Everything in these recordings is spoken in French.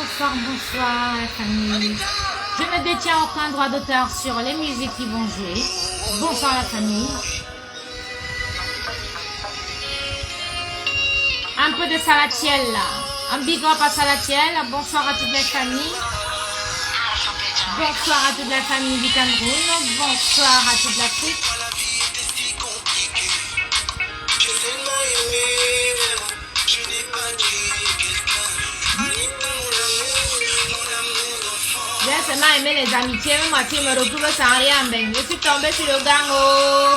Bonsoir, bonsoir la famille. Je ne détiens aucun droit d'auteur sur les musiques qui vont jouer. Bonsoir la famille. Un peu de Salatiel là. Un big up à Salatiel. Bonsoir à toutes les familles. Bonsoir à toute la famille du Cameroun. Bonsoir à toute l'Afrique. J'ai seulement aimé les amitiés, mais moi qui me retrouve sans rien, ben, je suis tombée sur le gang, oh.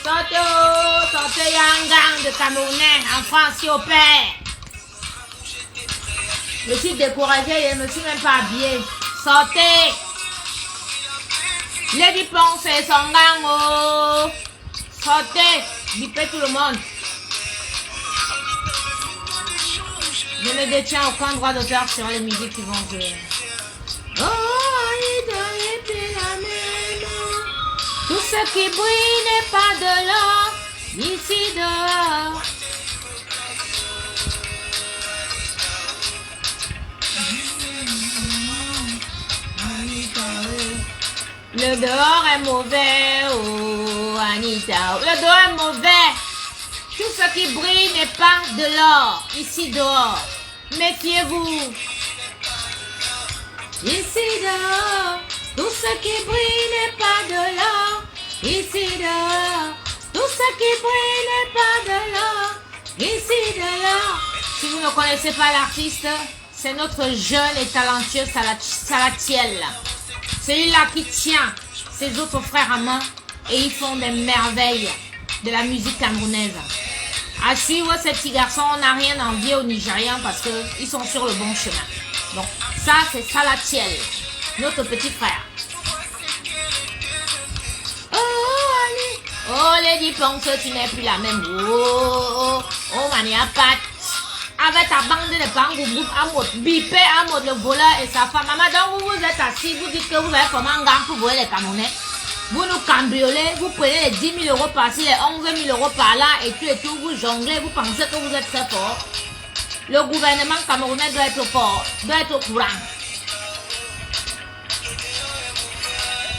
Sortez un gang de Camerounais en France qui opère. Je suis découragée, je ne me suis même pas habillée. Sortez. Lady Ponce et son gang, oh. Sortez. Bipez tout le monde. Je ne détiens aucun droit d'auteur sur les musiques qui vont jouer. Oh, tout ce qui brille n'est pas de l'or, ici dehors. Le dehors est mauvais, oh Anita. Le dehors est mauvais. Tout ce qui brille n'est pas de l'or, ici dehors. Méfiez-vous. Ici dehors, tout ce qui brille n'est pas de l'or. Ici dehors, tout ce qui brille n'est pas de l'or. Ici dehors. Si vous ne connaissez pas l'artiste, c'est notre jeune et talentueux Salatiel. Celui-là qui tient ses autres frères à main et ils font des merveilles de la musique camerounaise. À suivre ces petits garçons, on n'a rien à envier aux Nigériens parce qu'ils sont sur le bon chemin. Donc, ça, c'est Salatiel, notre petit frère. Oh, Lady Ponce, tu n'es plus la même. Oh, Mania Pat. Avec ta bande de Bangoubou, Amod, Bipé, Amod, le voleur et sa femme. Maman, donc vous êtes assis, vous dites que vous avez comment un gang pour voler les Camerounais. Vous nous cambriolez, vous prenez les 10 000 euros par-ci, les 11 000 euros par-là et tout, vous jonglez, vous pensez que vous êtes très fort. Le gouvernement camerounais doit être fort, doit être au courant.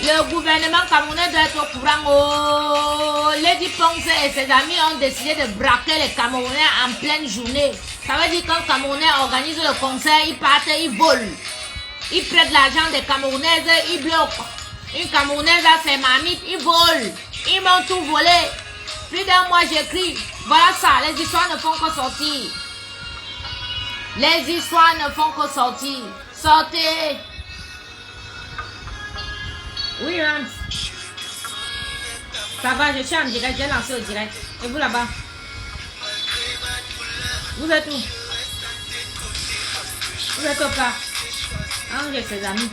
Le gouvernement camerounais doit être au courant. Oh, Lady Ponce et ses amis ont décidé de braquer les Camerounais en pleine journée. Ça veut dire qu'un Camerounais organise le concert, ils partent, ils volent. Ils prêtent l'argent des Camerounaises, ils bloquent. Une Camerounaise a ses mamites, ils volent. Ils m'ont tout volé. Plus d'un mois j'écris. Voilà ça, les histoires ne font que sortir. Les histoires ne font que sortir. Sortez. Oui, Rams. Ça va, je suis en direct, j'ai lancé au direct. Et vous là-bas? Vous êtes où? Vous êtes au parc? Ah, j'ai ses amis.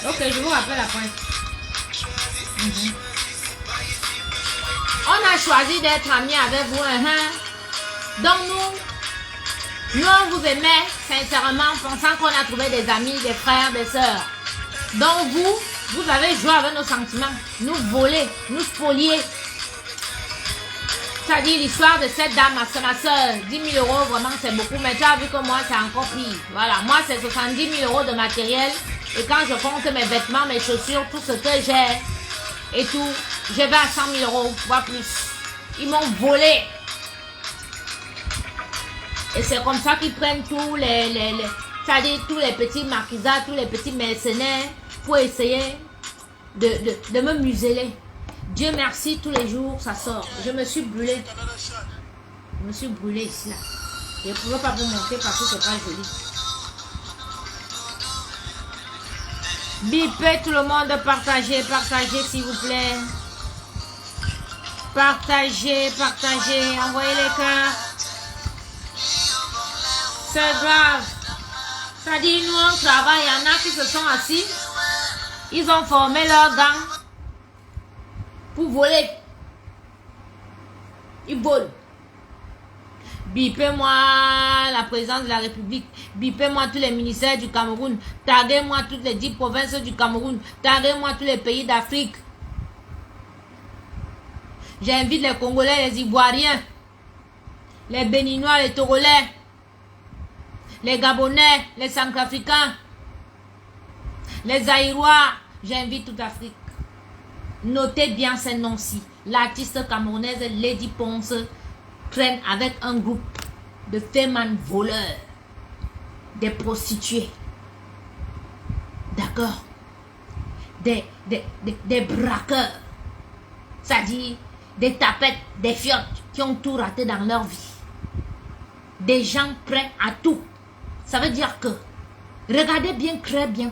Ok, je vous rappelle après. On a choisi d'être amis avec vous, hein? Donc nous on vous aimait sincèrement, pensant qu'on a trouvé des amis, des frères, des sœurs. Donc vous avez joué avec nos sentiments, nous voler, nous spolier. C'est-à-dire l'histoire de cette dame, c'est ma soeur, 10 000 euros, vraiment c'est beaucoup, mais tu as vu que moi c'est encore pire. Voilà, moi c'est 70 000 euros de matériel, et quand je compte mes vêtements, mes chaussures, tout ce que j'ai, et tout, je vais à 100 000 euros, voire plus. Ils m'ont volé. Et c'est comme ça qu'ils prennent tous c'est-à-dire tous les petits marquisats, tous les petits mercenaires, pour essayer de me museler. Dieu merci, tous les jours, ça sort. Je me suis brûlée. Je me suis brûlée ici, là. Je ne pouvais pas vous montrer parce que c'est pas joli. Bipez tout le monde, partagez, partagez s'il vous plaît. Partagez, partagez, envoyez les cœurs. C'est grave. Ça dit, nous on travaille, il y en a qui se sont assis. Ils ont formé leur gang pour voler. Ils volent. Bipez-moi la présidence de la République. Bipez-moi tous les ministères du Cameroun. Taguez-moi toutes les 10 provinces du Cameroun. Taguez-moi tous les pays d'Afrique. J'invite les Congolais, les Ivoiriens, les Béninois, les Togolais, les Gabonais, les Centrafricains, Les Aïrois, j'invite toute l'Afrique. Notez bien ces noms-ci. L'artiste camerounaise Lady Ponce traîne avec un groupe de femmes voleurs, des prostituées. D'accord? Des braqueurs. C'est-à-dire des tapettes, des fiottes qui ont tout raté dans leur vie. Des gens prêts à tout. Ça veut dire que regardez très bien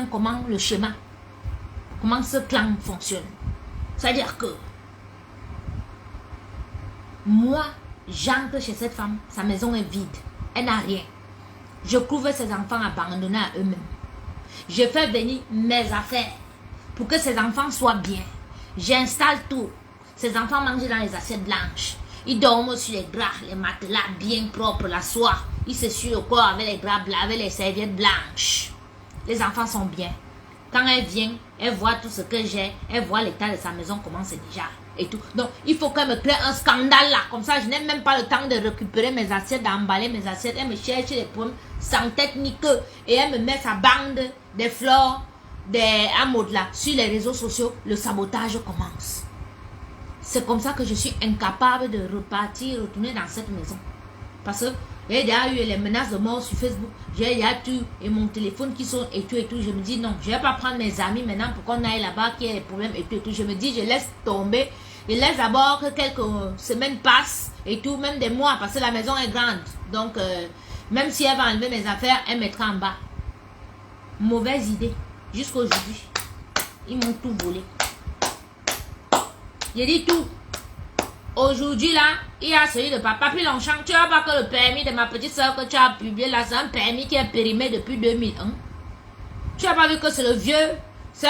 comment le schéma, comment ce clan fonctionne. C'est-à-dire que moi, j'entre chez cette femme, sa maison est vide, elle n'a rien. Je trouve ses enfants abandonnés à eux-mêmes. Je fais venir mes affaires pour que ces enfants soient bien. J'installe tout. Ces enfants mangent dans les assiettes blanches. Ils dorment sur les draps, les matelas bien propres la soie. Ils se suent le corps avec les draps blancs, avec les serviettes blanches. Les enfants sont bien. Quand elle vient, elle voit tout ce que j'ai. Elle voit l'état de sa maison, comment c'est déjà. Et tout. Donc, il faut qu'elle me crée un scandale là. Comme ça, je n'ai même pas le temps de récupérer mes assiettes, d'emballer mes assiettes. Elle me cherche les pommes sans tête ni queue. Et elle me met sa bande, des fleurs, des amours là. Sur les réseaux sociaux, le sabotage commence. C'est comme ça que je suis incapable de repartir, retourner dans cette maison. Parce que j'ai déjà eu les menaces de mort sur Facebook. J'ai déjà tout. Et mon téléphone qui sonne et tout et tout. Je me dis non, je ne vais pas prendre mes amis maintenant pour qu'on aille là-bas qui a des problèmes et tout et tout. Je me dis, je laisse tomber. Je laisse d'abord que quelques semaines passent et tout, même des mois, parce que la maison est grande. Donc, même si elle va enlever mes affaires, elle mettra en bas. Mauvaise idée. Jusqu'aujourd'hui, ils m'ont tout volé. J'ai dit tout. Aujourd'hui, là, il y a celui de Papa Puis Longchamp. Tu vois pas que le permis de ma petite soeur que tu as publié là, c'est un permis qui est périmé depuis 2001. Tu n'as pas vu que c'est le vieux, c'est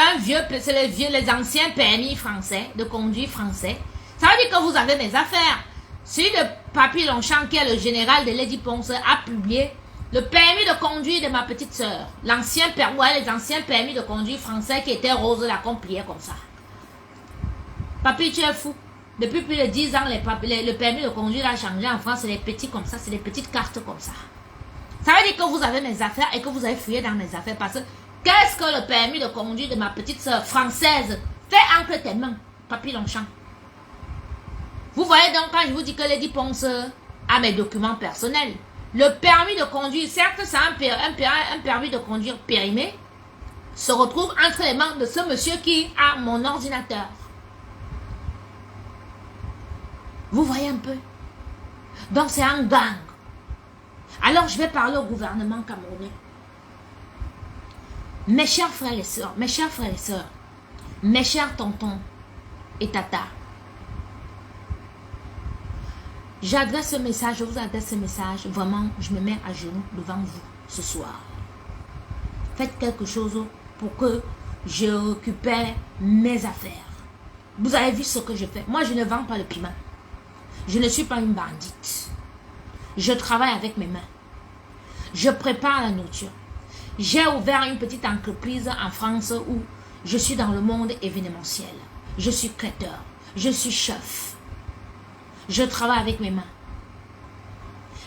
les anciens permis français, de conduire français. Ça veut dire que vous avez mes affaires. Celui de Papi Longchamp, qui est le général de Lady Ponce, a publié le permis de conduire de ma petite soeur. L'ancien permis, ouais, les anciens permis de conduire français qui étaient roses là, qu'on pliait comme ça. Papi, tu es fou. Depuis plus de 10 ans, le permis de conduire a changé en France. C'est des petits comme ça, c'est des petites cartes comme ça. Ça veut dire que vous avez mes affaires et que vous avez fouillé dans mes affaires. Parce que qu'est-ce que le permis de conduire de ma petite soeur française fait entre tes mains, Papi Longchamp? Vous voyez donc quand je vous dis que Lady Ponce a mes documents personnels. Le permis de conduire, certes c'est un permis de conduire périmé, se retrouve entre les mains de ce monsieur qui a mon ordinateur. Vous voyez un peu? Donc c'est un gang. Alors je vais parler au gouvernement camerounais. Mes chers frères et sœurs, mes chers tontons et tatas, j'adresse ce message, je vous adresse ce message, vraiment, je me mets à genoux devant vous ce soir. Faites quelque chose pour que je récupère mes affaires. Vous avez vu ce que je fais. Moi, je ne vends pas le piment. Je ne suis pas une bandite. Je travaille avec mes mains. Je prépare la nourriture. J'ai ouvert une petite entreprise en France où je suis dans le monde événementiel. Je suis traiteur. Je suis chef. Je travaille avec mes mains.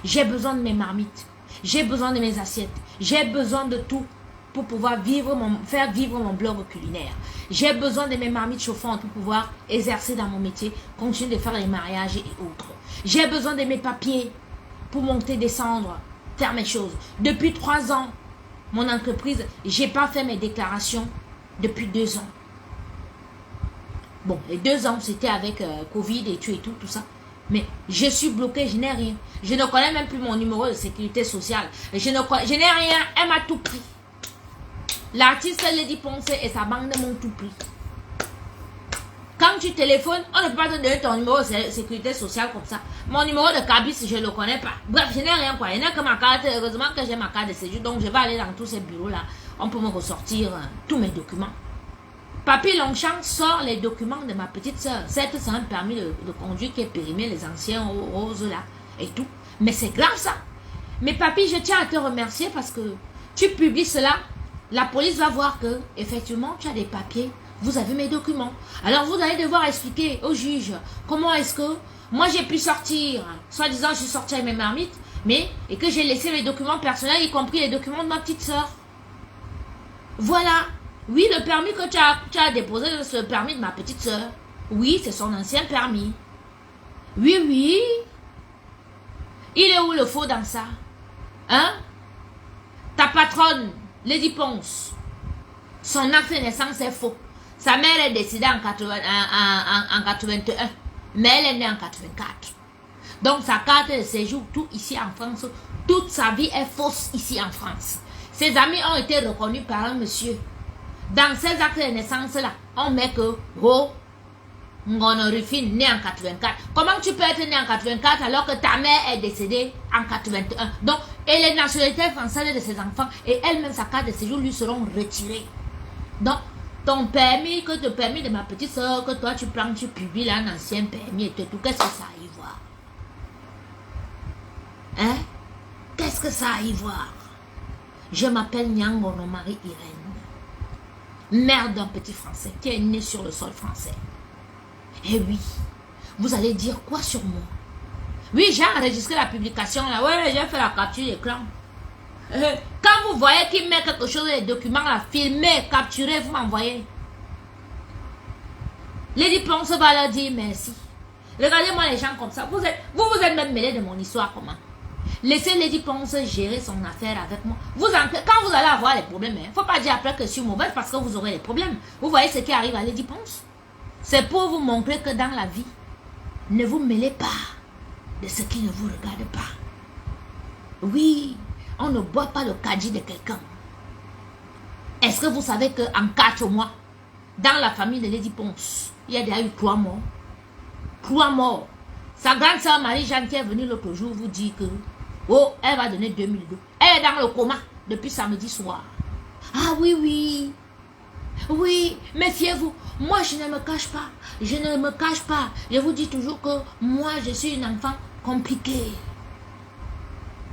J'ai besoin de mes marmites. J'ai besoin de mes assiettes. J'ai besoin de tout pour pouvoir faire vivre mon blog culinaire. J'ai besoin de mes marmites chauffantes pour pouvoir exercer dans mon métier, continuer de faire les mariages et autres. J'ai besoin de mes papiers pour monter, descendre, faire mes choses. Depuis 3 ans, mon entreprise, j'ai pas fait mes déclarations depuis 2 ans. Bon, les 2 ans, c'était avec Covid et tout ça. Mais je suis bloqué, je n'ai rien. Je ne connais même plus mon numéro de sécurité sociale. Je n'ai rien, elle m'a tout pris. L'artiste Lady Ponce et sa bande m'ont tout pris. Quand tu téléphones, on ne peut pas te donner ton numéro de sécurité sociale comme ça. Mon numéro de cabis, je ne le connais pas. Bref, je n'ai rien quoi. Il n'y a que ma carte. Heureusement que j'ai ma carte de séjour. Donc, je vais aller dans tous ces bureaux-là. On peut me ressortir tous mes documents. Papi Longchamp sort les documents de ma petite soeur. Certes, c'est un permis de conduire qui est périmé, les anciens roses là et tout. Mais c'est grave ça. Mais papi, je tiens à te remercier parce que tu publies cela. La police va voir que, effectivement, tu as des papiers. Vous avez mes documents. Alors, vous allez devoir expliquer au juge comment est-ce que moi j'ai pu sortir. Soi-disant, je suis sortie avec mes marmites, et que j'ai laissé mes documents personnels, y compris les documents de ma petite soeur. Voilà. Oui, le permis que tu as déposé, c'est le permis de ma petite soeur. Oui, c'est son ancien permis. Oui, oui. Il est où le faux dans ça? Hein? Ta patronne, Lady Ponce, son acte de naissance est faux. Sa mère est décédée en 81, mais elle est née en 84. Donc sa carte de séjour, tout ici en France, toute sa vie est fausse ici en France. Ses amis ont été reconnus par un monsieur. Dans ces actes de naissance-là, on met que Ngonorifine, né en 84. Comment tu peux être né en 84 alors que ta mère est décédée en 81? Donc, et les nationalités françaises de ses enfants et elle-même sa carte de séjour lui seront retirées. Donc, ton permis, que le permis de ma petite soeur, que toi tu prends, tu publies là, un ancien permis et tout, qu'est-ce que ça a à y voir? Hein? Qu'est-ce que ça a à y voir? Je m'appelle Nyangono Marie Irène, mère d'un petit français qui est né sur le sol français. Eh oui, vous allez dire quoi sur moi? Oui, j'ai enregistré la publication là. Ouais, j'ai fait la capture d'écran. Quand vous voyez qu'il met quelque chose, les documents là, filmez, capturez, vous m'envoyez. Lady Ponce va leur dire merci. Regardez-moi les gens comme ça. Vous êtes même mêlés de mon histoire comment? Laissez Lady Ponce gérer son affaire avec moi. Quand vous allez avoir les problèmes, il ne faut pas dire après que je suis mauvaise parce que vous aurez les problèmes. Vous voyez ce qui arrive à Lady Ponce? C'est pour vous montrer que dans la vie, ne vous mêlez pas de ce qui ne vous regarde pas. Oui, on ne boit pas le caddie de quelqu'un. Est-ce que vous savez qu'en 4 mois, dans la famille de Lady Ponce, il y a déjà eu 3 morts? 3 morts. Sa grande sœur Marie-Jeanne qui est venue l'autre jour vous dit que oh, elle va donner 2002. Elle est dans le coma depuis samedi soir. Ah oui, oui. Oui, méfiez-vous. Moi, je ne me cache pas. Je ne me cache pas. Je vous dis toujours que moi, je suis une enfant compliquée.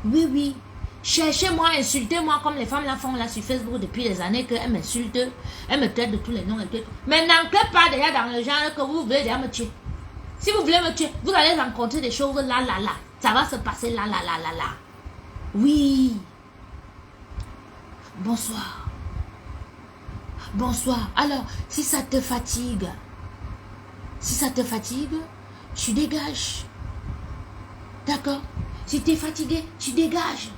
Oui, oui. Cherchez-moi, insultez-moi comme les femmes la font là sur Facebook depuis des années qu'elles m'insultent. Elles me traitent de tous les noms et tout. Mais n'entrez pas déjà dans le genre que vous voulez déjà me tuer. Si vous voulez me tuer, vous allez rencontrer des choses là, là, là. Ça va se passer là, là, là, là, là. Oui. Bonsoir. Bonsoir. Alors, si ça te fatigue, tu dégages. D'accord? Si tu es fatigué, tu dégages.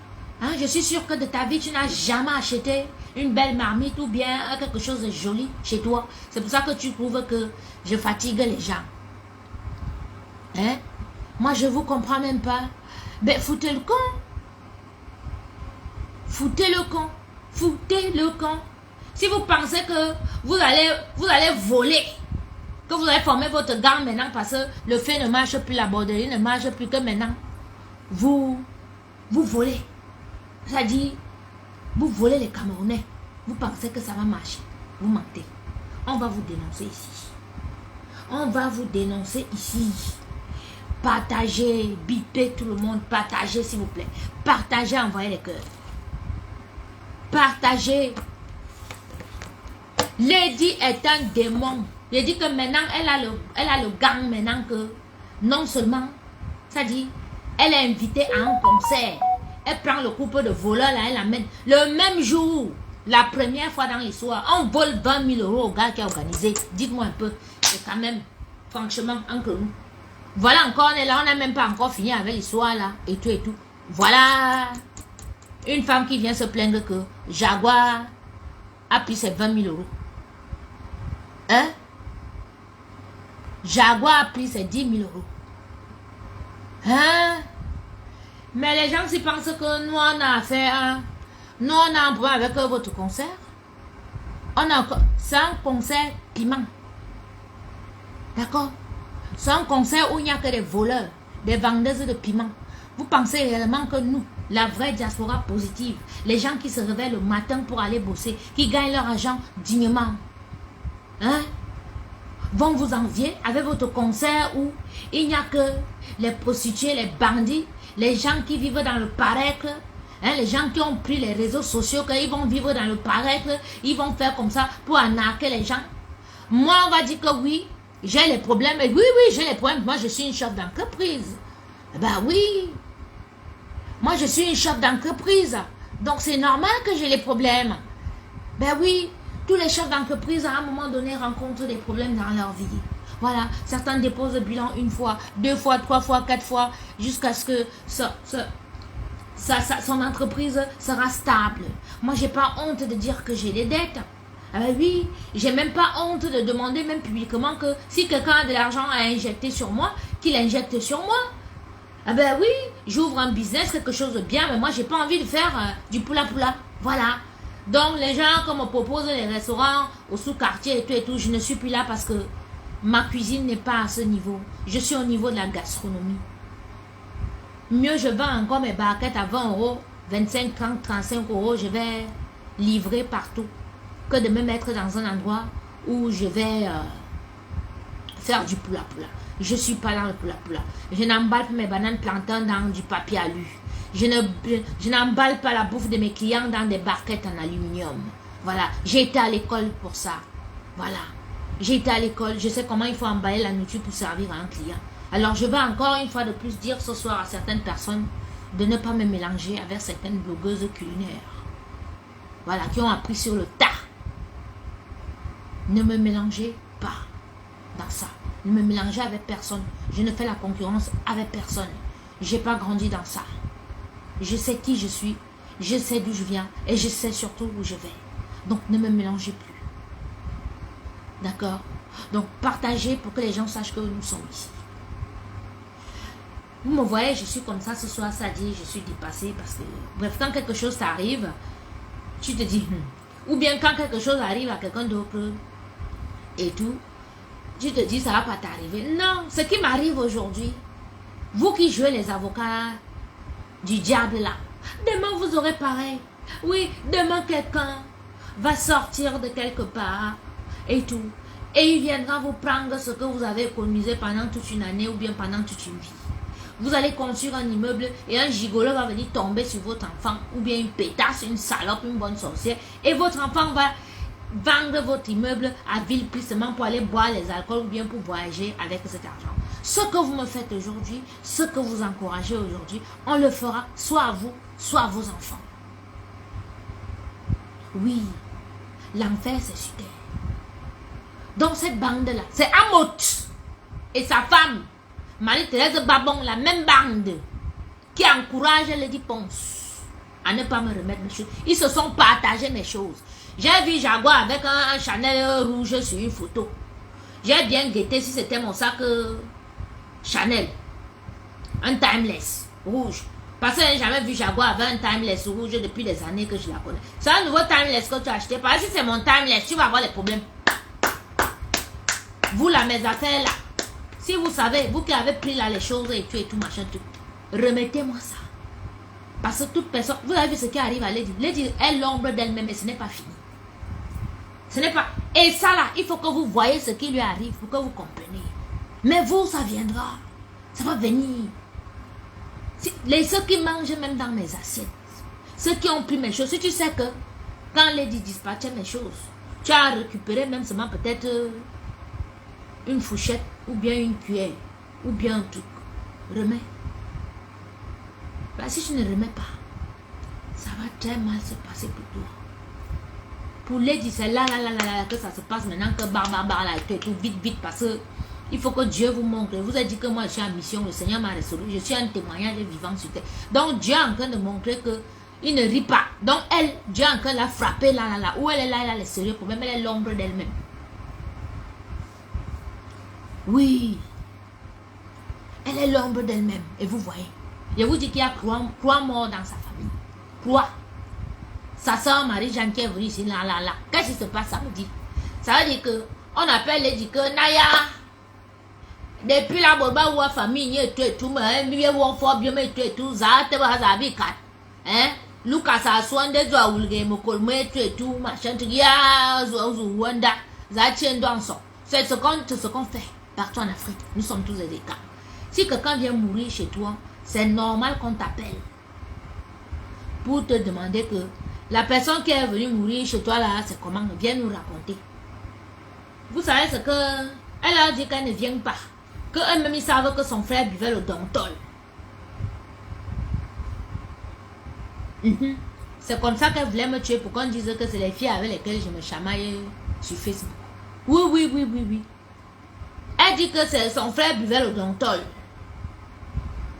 Hein? Je suis sûre que de ta vie, tu n'as jamais acheté une belle marmite ou bien quelque chose de joli chez toi. C'est pour ça que tu trouves que je fatigue les gens. Hein? Moi, je vous comprends même pas. Ben, foutez le camp. Foutez le camp. Foutez le camp. Si vous pensez que vous allez voler, que vous allez former votre gang maintenant parce que le fait ne marche plus, la borderie ne marche plus, que maintenant, vous volez. C'est-à-dire, vous volez les Camerounais. Vous pensez que ça va marcher. Vous mentez. On va vous dénoncer ici. On va vous dénoncer ici. Partagez, bipez tout le monde. Partagez s'il vous plaît. Partagez, envoyez les cœurs. Partagez. Lady est un démon. Je dis que maintenant, elle a le gang maintenant que non seulement, ça dit, elle est invitée à un concert. Elle prend le couple de voleurs là, elle l'amène. Le même jour, la première fois dans l'histoire, on vole 20 000 € au gars qui a organisé. Dites-moi un peu, c'est quand même, franchement, entre nous. Voilà encore, on est là, on n'a même pas encore fini avec l'histoire là, et tout et tout. Voilà, une femme qui vient se plaindre que Jaguar a pris ses 20 000 €. Hein? Jaguar a pris ses 10 000 €. Hein? Mais les gens s'y pensent que nous on a affaire, hein? Nous on a un problème avec votre concert. C'est un concert piment. D'accord? C'est un concert où il n'y a que des voleurs, des vendeuses de piment. Vous pensez réellement que nous, la vraie diaspora positive, les gens qui se réveillent le matin pour aller bosser, qui gagnent leur argent dignement, hein, vont vous envier avec votre concert où il n'y a que les prostituées, les bandits, les gens qui vivent dans le paraître, hein, les gens qui ont pris les réseaux sociaux, qu'ils vont vivre dans le paraître, ils vont faire comme ça pour arnaquer les gens. Moi, on va dire que oui, j'ai les problèmes. Et oui, j'ai les problèmes. Moi, je suis une chef d'entreprise. Ben oui. Moi, je suis une chef d'entreprise. Donc, c'est normal que j'ai les problèmes. Ben oui, tous les chefs d'entreprise à un moment donné rencontrent des problèmes dans leur vie. Voilà, certains déposent le bilan une fois, 2 fois, 3 fois, 4 fois, jusqu'à ce que son entreprise sera stable. Moi, j'ai pas honte de dire que j'ai des dettes. Ah ben oui, j'ai même pas honte de demander même publiquement que si quelqu'un a de l'argent à injecter sur moi, qu'il injecte sur moi. Ah ben oui, j'ouvre un business, quelque chose de bien, mais moi, j'ai pas envie de faire du poula-poula. Voilà. Donc, les gens, comme on propose les restaurants au sous-quartier et tout, je ne suis plus là parce que ma cuisine n'est pas à ce niveau. Je suis au niveau de la gastronomie. Mieux, je vends encore mes barquettes à 20 €, 25, 30, 35 €. Je vais livrer partout que de me mettre dans un endroit où je vais faire du poula-poula. Je ne suis pas dans le poula-poula. Je n'emballe pas mes bananes plantains dans du papier alu. Je n'emballe pas la bouffe de mes clients dans des barquettes en aluminium. Voilà. J'ai été à l'école pour ça. Voilà. J'ai été à l'école. Je sais comment il faut emballer la nourriture pour servir à un client. Alors, je vais encore une fois de plus dire ce soir à certaines personnes de ne pas me mélanger avec certaines blogueuses culinaires. Voilà, qui ont appris sur le tas. Ne me mélangez pas dans ça. Ne me mélangez avec personne. Je ne fais la concurrence avec personne. Je n'ai pas grandi dans ça. Je sais qui je suis. Je sais d'où je viens. Et je sais surtout où je vais. Donc, ne me mélangez plus. D'accord? Donc, partagez pour que les gens sachent que nous sommes ici. Vous me voyez, je suis comme ça ce soir, ça dit, je suis dépassée parce que, bref, quand quelque chose t'arrive, tu te dis, ou bien quand quelque chose arrive à quelqu'un d'autre et tout, tu te dis, ça va pas t'arriver. Non, ce qui m'arrive aujourd'hui, vous qui jouez les avocats du diable là, demain vous aurez pareil. Oui, demain quelqu'un va sortir de quelque part et tout. Et il viendra vous prendre ce que vous avez économisé pendant toute une année ou bien pendant toute une vie. Vous allez construire un immeuble et un gigolo va venir tomber sur votre enfant ou bien une pétasse, une salope, une bonne sorcière et votre enfant va vendre votre immeuble à vil prix seulement pour aller boire les alcools ou bien pour voyager avec cet argent. Ce que vous me faites aujourd'hui, ce que vous encouragez aujourd'hui, on le fera soit à vous, soit à vos enfants. Oui, l'enfer c'est sur terre. Donc cette bande-là, c'est Amot et sa femme, Marie-Thérèse Babon, la même bande qui encourage Lady Ponce à ne pas me remettre mes choses. Ils se sont partagés mes choses. J'ai vu Jaguar avec un Chanel rouge sur une photo. J'ai bien guetté si c'était mon sac Chanel. Un timeless rouge. Parce que je n'ai jamais vu Jaguar avec un timeless rouge depuis des années que je la connais. C'est un nouveau timeless que tu as acheté. Parce que si c'est mon timeless, tu vas avoir des problèmes. Vous là, mes affaires là. Si vous savez, vous qui avez pris là les choses et tout machin, tout, remettez-moi ça. Parce que toute personne, vous avez vu ce qui arrive à Lady. Lady est l'ombre d'elle-même et ce n'est pas fini. Ce n'est pas. Et ça là, il faut que vous voyez ce qui lui arrive pour que vous compreniez. Mais vous, ça viendra. Ça va venir. Ceux qui mangent même dans mes assiettes, ceux qui ont pris mes choses, si tu sais que quand Lady dispatchait mes choses, tu as récupéré même seulement peut-être une fourchette ou bien une cuillère ou bien un truc. Remets. Bah, si tu ne remets pas, ça va très mal se passer pour toi. Pour Lady, c'est là que ça se passe maintenant que là et tout vite parce que il faut que Dieu vous montre. Je vous ai dit que moi je suis en mission, le Seigneur m'a résolu, je suis un témoignage vivant sur terre. Donc Dieu est en train de montrer que il ne rit pas. Donc elle, Dieu est en train de la frapper là, où elle est là, elle a les sérieux problèmes, elle est l'ombre d'elle-même. Oui, elle est l'ombre d'elle-même. Et vous voyez, je vous dis qu'il y a 3 morts dans sa famille. 3. Sa soeur Marie-Jeanne qui est venue ici, là. Qu'est-ce qui se passe samedi? Ça veut dire que on appelle les dit que Naya, depuis la boba ou la famille, et tout, mais on fait bien, mais tout, ça, te va à vie 4. Hein? Lucas a soin de toi, ou le game, et tout, machin, tu y a, Wanda, ça tient dans son. C'est ce qu'on fait partout en Afrique. Nous sommes tous des cas. Si quelqu'un vient mourir chez toi, c'est normal qu'on t'appelle pour te demander que la personne qui est venue mourir chez toi là, c'est comment, viens nous raconter. Vous savez ce que elle a dit qu'elle ne vient pas, que eux-mêmes ils savent que son frère buvait le Dontol. C'est comme ça qu'elle voulait me tuer pour qu'on dise que c'est les filles avec lesquelles je me chamaille sur Facebook. Oui. Elle dit que son frère buvait le Dontol.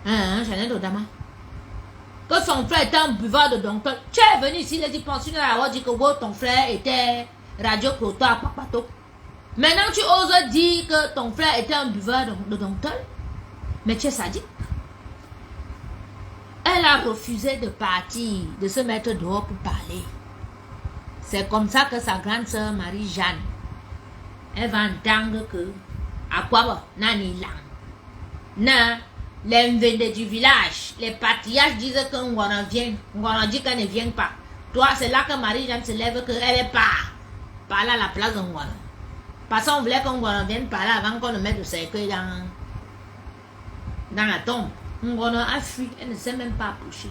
Jeannette Odama. Que son frère était un buveur de Dontol. Tu es venu ici, il a dit, pensionnaire à avoir dit que ton frère était radio croto à Papato. Maintenant, tu oses dire que ton frère était un buveur de Dontol. Mais tu es sadique. Elle a refusé de partir, de se mettre dehors pour parler. C'est comme ça que sa grande sœur Marie-Jeanne, elle va entendre que, à quoi bon, nani lang. Les MVD du village, les patriarches disent que Ngwana vient. Ngwana dit qu'elle ne vient pas. Toi, c'est là que Marie-Jeanne se lève qu'elle est par là à la place de Ngwana. Parce qu'on voulait que Ngwana vienne par là avant qu'on le mette le cercueil dans la tombe. Ngwana a fui, elle ne sait même pas approcher.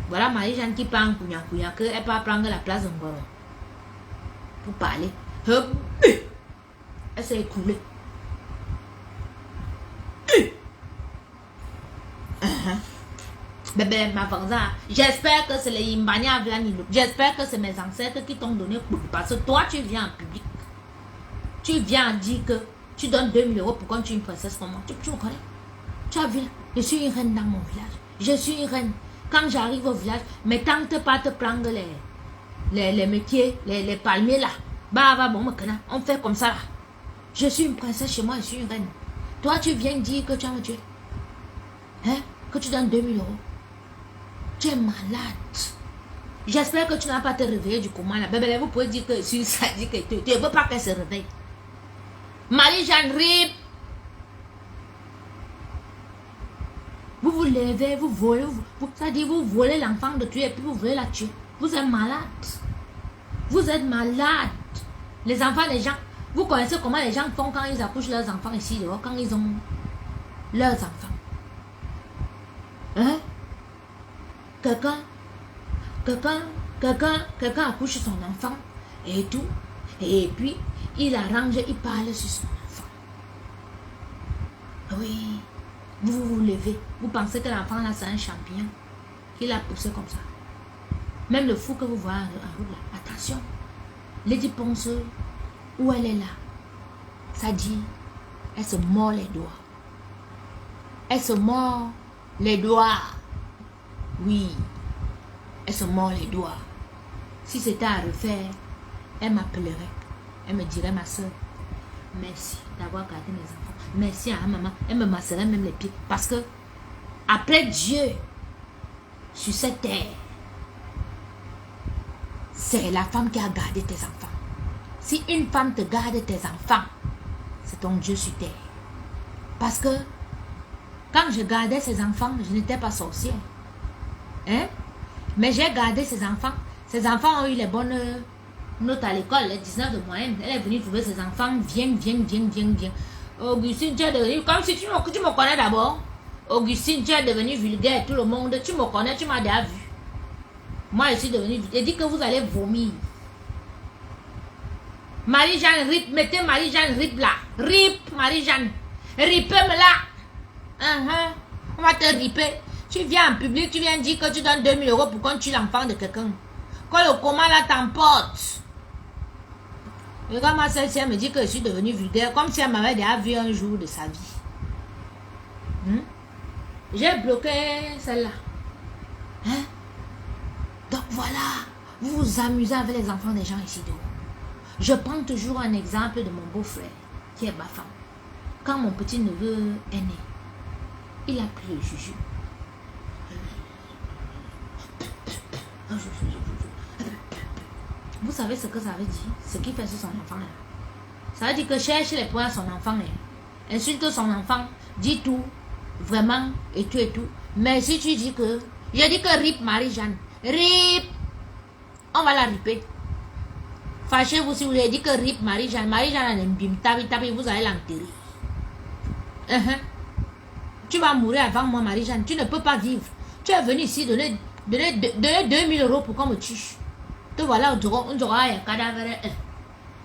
Voilà Marie-Jeanne qui parle en qu'elle peut prendre la place de Ngwana pour parler. Elle s'est écoulée. Bébé, ma vanza, j'espère que c'est les Imbania Vlanilo. J'espère que c'est mes ancêtres qui t'ont donné pour. Parce que toi, tu viens en public. Tu viens dire que tu donnes 2000 € pour quand tu es une princesse comme moi. Tu me connais? Tu as vu? Je suis une reine dans mon village. Je suis une reine. Quand j'arrive au village, mais tente pas te prendre les métiers, les palmiers là. Bah, bon, on fait comme ça là. Je suis une princesse chez moi, je suis une reine. Toi, tu viens dire que tu as me tué. Hein? Que tu donnes 2000 €. Tu es malade. J'espère que tu n'as pas te réveillé du coma là. Bébé, vous pouvez dire que je suis sadique et tout. Tu ne veux pas qu'elle se réveille. Marie-Jeanne Rip. Vous levez, vous volez. C'est-à-dire vous volez l'enfant de tuer et puis vous voulez la tuer. Vous êtes malade. Vous êtes malade. Les enfants des gens. Vous connaissez comment les gens font quand ils accouchent leurs enfants ici dehors, quand ils ont leurs enfants. Hein? Quelqu'un accouche son enfant et tout. Et puis, il arrange, il parle sur son enfant. Oui. Vous levez. Vous pensez que l'enfant là, c'est un champignon. Qu'il a poussé comme ça. Même le fou que vous voyez en route là. Attention. Lady Ponce, où elle est là, ça dit, elle se mord les doigts. Elle se mord les doigts. Oui. Elle se mord les doigts. Si c'était à refaire, elle m'appellerait. Elle me dirait, ma soeur, merci d'avoir gardé mes enfants. Merci à maman. Elle me masserait même les pieds. Parce que, après Dieu, sur cette terre, c'est la femme qui a gardé tes enfants. Si une femme te garde tes enfants, c'est ton Dieu sur terre. Parce que, quand je gardais ces enfants, je n'étais pas sorcière. Hein? Mais j'ai gardé ces enfants. Ces enfants ont eu les bonnes notes à l'école, les 19 de moyenne. Elle est venue trouver ses enfants. Viens. Augustine, tu es devenue, comme si tu me connais d'abord. Augustine, tu es devenue vulgaire. Tout le monde, tu me connais, tu m'as déjà vu. Moi, je suis devenue vulgaire. J'ai dit que vous allez vomir. Marie-Jeanne, rip, mettez Marie-Jeanne, rip là. Rip, Marie-Jeanne. Ripez-me là. On va te riper. Tu viens en public, tu viens dire que tu donnes 2000 € pour qu'on tue l'enfant de quelqu'un. Quand le coma là t'emporte. Regarde moi, celle-ci, elle me dit que je suis devenue vulgaire, comme si elle m'avait déjà vu un jour de sa vie. J'ai bloqué celle-là. Hein? Donc voilà, vous vous amusez avec les enfants des gens ici dehors. Je prends toujours un exemple de mon beau-frère, qui est ma femme. Quand mon petit-neveu est né, il a pris le juju. Vous savez ce que ça veut dire? Ce qu'il fait sur son enfant là. Ça veut dire que cherche les points à son enfant là. Insulte son enfant, dis tout, vraiment, et tout. Mais si tu dis que, je dis que rip Marie-Jeanne, rip, on va la riper. Fâchez-vous si vous lui dites que rip Marie-Jeanne, Marie-Jeanne aime bien, taper, vous allez l'enterrer. Tu vas mourir avant moi, Marie-Jeanne, tu ne peux pas vivre. Tu es venu ici donner 2000 € pour qu'on me tue. Te voilà, on aura un cadavre.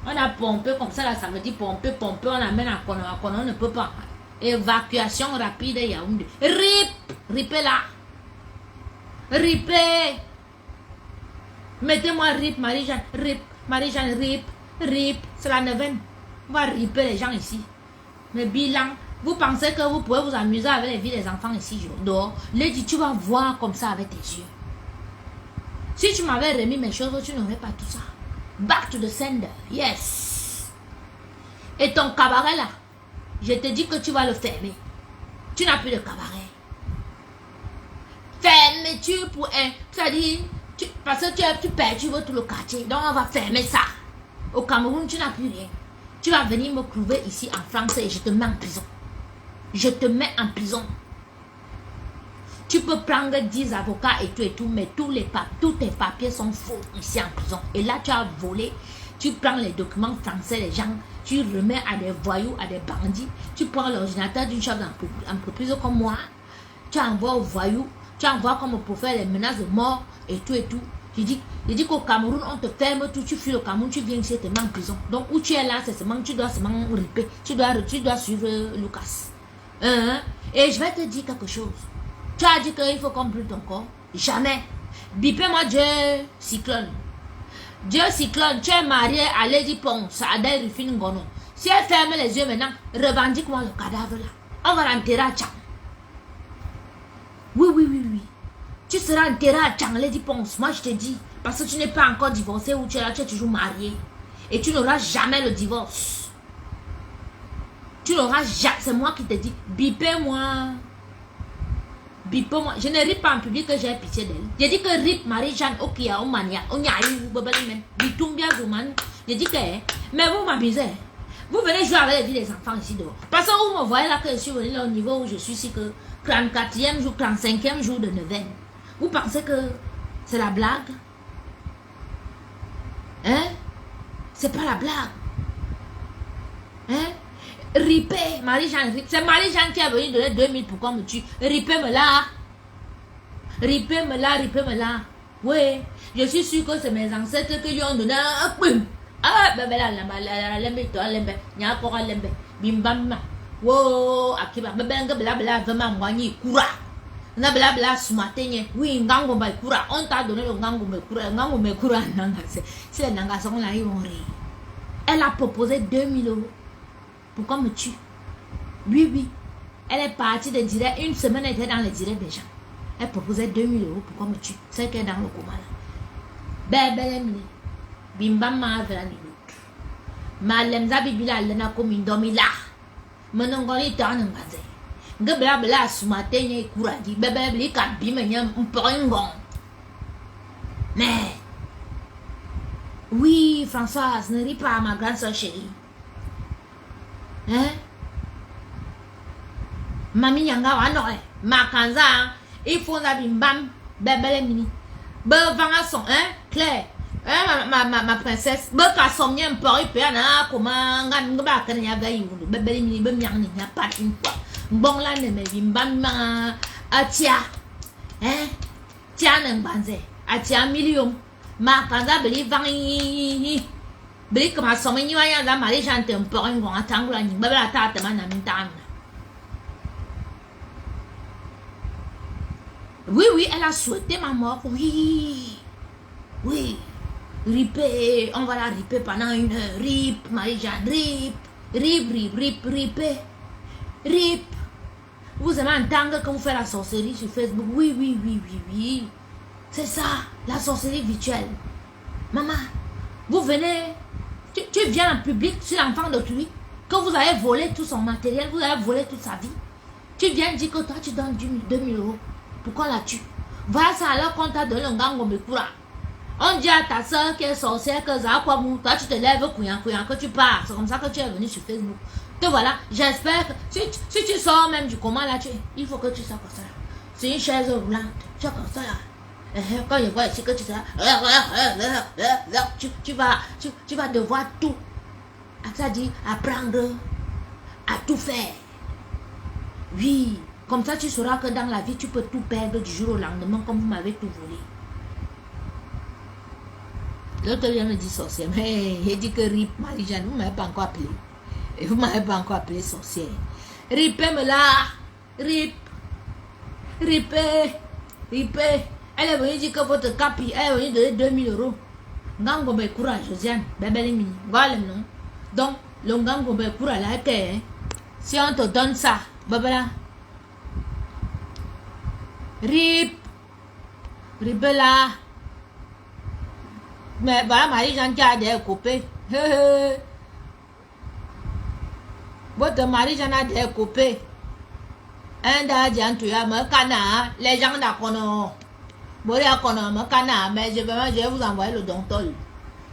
On a pompé comme ça, là, ça veut dire pomper, on amène à Kono, on ne peut pas. Évacuation rapide, Yaoundé. Ripé là. Ripé. Mettez-moi RIP, Marie-Jeanne, RIP, Marie-Jeanne, RIP, RIP. C'est la neuvaine. On va ripper les gens ici. Mais bilan, vous pensez que vous pouvez vous amuser avec les vies des enfants ici, dehors. Lady, tu vas voir comme ça avec tes yeux. Si tu m'avais remis mes choses, tu n'aurais pas tout ça. Back to the sender, yes. Et ton cabaret là, je te dis que tu vas le fermer. Tu n'as plus de cabaret. Fermeture pour un... C'est-à-dire, parce que tu perturbes tout le quartier. Donc on va fermer ça. Au Cameroun, tu n'as plus rien. Tu vas venir me trouver ici en France et je te mets en prison. Je te mets en prison. Tu peux prendre 10 avocats et tout, mais tous tes papiers sont faux ici en prison. Et là, tu as volé. Tu prends les documents français, les gens, tu remets à des voyous, à des bandits. Tu prends l'ordinateur d'une chef d'entreprise comme moi. Tu envoies aux voyous. Tu envoies comme pour faire les menaces de mort et tout. Je dis qu'au Cameroun, on te ferme tout. Tu fuis le Cameroun, tu viens ici, tu te mets en prison. Donc, où tu es là, c'est seulement, tu dois seulement riper. Tu dois suivre Lucas. Et je vais te dire quelque chose. Tu as dit qu'il faut qu'on brûle ton corps. Jamais. Bipez-moi Dieu Cyclone. Dieu Cyclone, tu es marié à Lady Ponce, à Adèle Rufine Ngono. Si elle ferme les yeux maintenant, revendique-moi le cadavre là. On va l'enterrer à Tchang. Oui. Tu seras enterré à Tchang, Lady Ponce. Moi, je te dis. Parce que tu n'es pas encore divorcé ou tu es là, tu es toujours marié. Et tu n'auras jamais le divorce. Tu n'auras jamais. C'est moi qui te dis. Bipez-moi. Bipez-moi. Je ne ris pas en public que j'ai pitié d'elle. J'ai dit que rip Marie-Jeanne, Okia, Omania, Onyaï, Bobalimen, Bitumbia, Zouman. J'ai dit que. Mais vous m'abusez. Vous venez jouer avec les vies des enfants ici dehors. Parce que vous me voyez là que je suis venu là au niveau où je suis ici que 34e jour, 35e jour de neuvaine. Vous pensez que c'est la blague? Hein? C'est pas la blague. Hein? Ripé, Marie-Jeanne, c'est Marie-Jeanne qui est venue donner 2000 pour qu'on me tue. Ripez-me là. Ripez-me là. Oui, je suis sûr que c'est mes ancêtres qui lui ont donné un boum. Ah, ben là, lembe, nya kora lembe, bimbamba. Wow, akiba, bebenga bla vraiment moigni kura. Na bla ce matin, oui, ngango ba kura. On t'a donné le ngango me kura, nanga. C'est les nanga sont là, ils vont rire. Elle a proposé 2000 € pour qu'on me tue. Oui. Elle est partie de direct. Une semaine, elle était dans les directs des gens. Elle proposait 2000 € pour qu'on me tue. C'est qu'elle est dans le coma là. Bébé, Bimba ma vela ni l'autre. Ma lemza bibila lena comme une domila. Menongoli t'en engaze. Gebla ce matin y couradi. Bébé bli kabi menyam mporingon. Mais oui, Françoise, ne ris pas ma grande soeur chérie. Hein? Mami yanga wa no ma kanza il faut na bimbam bébé mini. Vanga son hein Claire. Ma princesse, beka somnia mpori pe na comment ngaba kan ya gayi wulu bebeli mi be miang ni ya pat une fois bon la ne me bimbama atia tia nan banze atia million ma kanza beli vangi beli kama somni wa ya da mari jante mpori ngon atangula ni bebela tata mana mintan. Oui, elle a souhaité ma mort, oui. Ripé, on va la ripper pendant 1 heure. Rip, Marie-Jeanne, rip. Vous aimez entendre quand vous faites la sorcellerie sur Facebook? Oui. C'est ça, la sorcellerie virtuelle. Maman, vous venez, tu viens en public sur l'enfant d'autrui, que vous avez volé tout son matériel, vous avez volé toute sa vie. Tu viens dire que toi tu donnes 2000 €. Pourquoi la tue? Voilà ça alors qu'on t'a donné un gango me coura. On dit à ta soeur qui est sorcière que ça quoi mou, toi tu te lèves couillant que tu pars. C'est comme ça que tu es venu sur Facebook. Te voilà, j'espère que si tu sors même du coma là, il faut que tu sois comme ça. C'est une chaise roulante, tu es comme ça là. Quand je vois ici que tu seras, tu vas devoir tout, c'est-à-dire apprendre à tout faire. Oui, comme ça tu sauras que dans la vie tu peux tout perdre du jour au lendemain comme vous m'avez tout volé. L'autre vient me dire sorcière, mais il dit que Rip, Marie-Jeanne, vous ne m'avez pas encore appelé. Et vous ne m'avez pas encore appelé sorcière. Ripez-me là, Rip. Elle Elle est venue dire que votre capi, elle est venue donner 2000 euros. Ngangombe Koura, Josiane, Bébélimini. Voilà le nom. Donc, le Ngangombe Koura, là, si on te donne ça, Babala. Rip. Ribela. Mais voilà, Marie-Jeanne qui a des copains. Votre Marie-Jeanne a des copains. Un d'Adjan, tu as me cana, les gens d'accord. Mais je vais vous envoyer le docteur.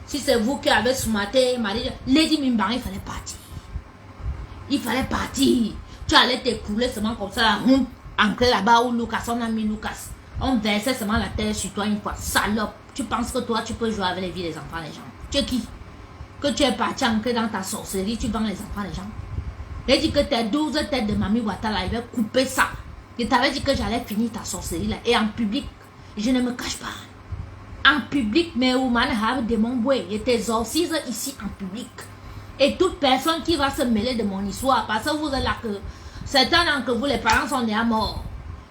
Si c'est vous qui avez soumaté, Marie, Lady Mimban, il fallait partir. Il fallait partir. Tu allais t'écrouler seulement comme ça, ancré là-bas où Lucas, on a mis Lucas. On versait seulement la terre sur toi une fois. Salope. Tu penses que toi, tu peux jouer avec les vies des enfants, les gens. Tu es qui? Que tu es parti ancré dans ta sorcellerie, tu vends les enfants, les gens. J'ai dit que tes 12 têtes de Mamie Ouattara, il va couper ça. Je t'avais dit que j'allais finir ta sorcellerie là. Et en public, je ne me cache pas. En public, mes women have de mon boy. Je t'exorcise ici en public. Et toute personne qui va se mêler de mon histoire, parce que vous êtes là que certains d'entre vous, les parents sont déjà morts.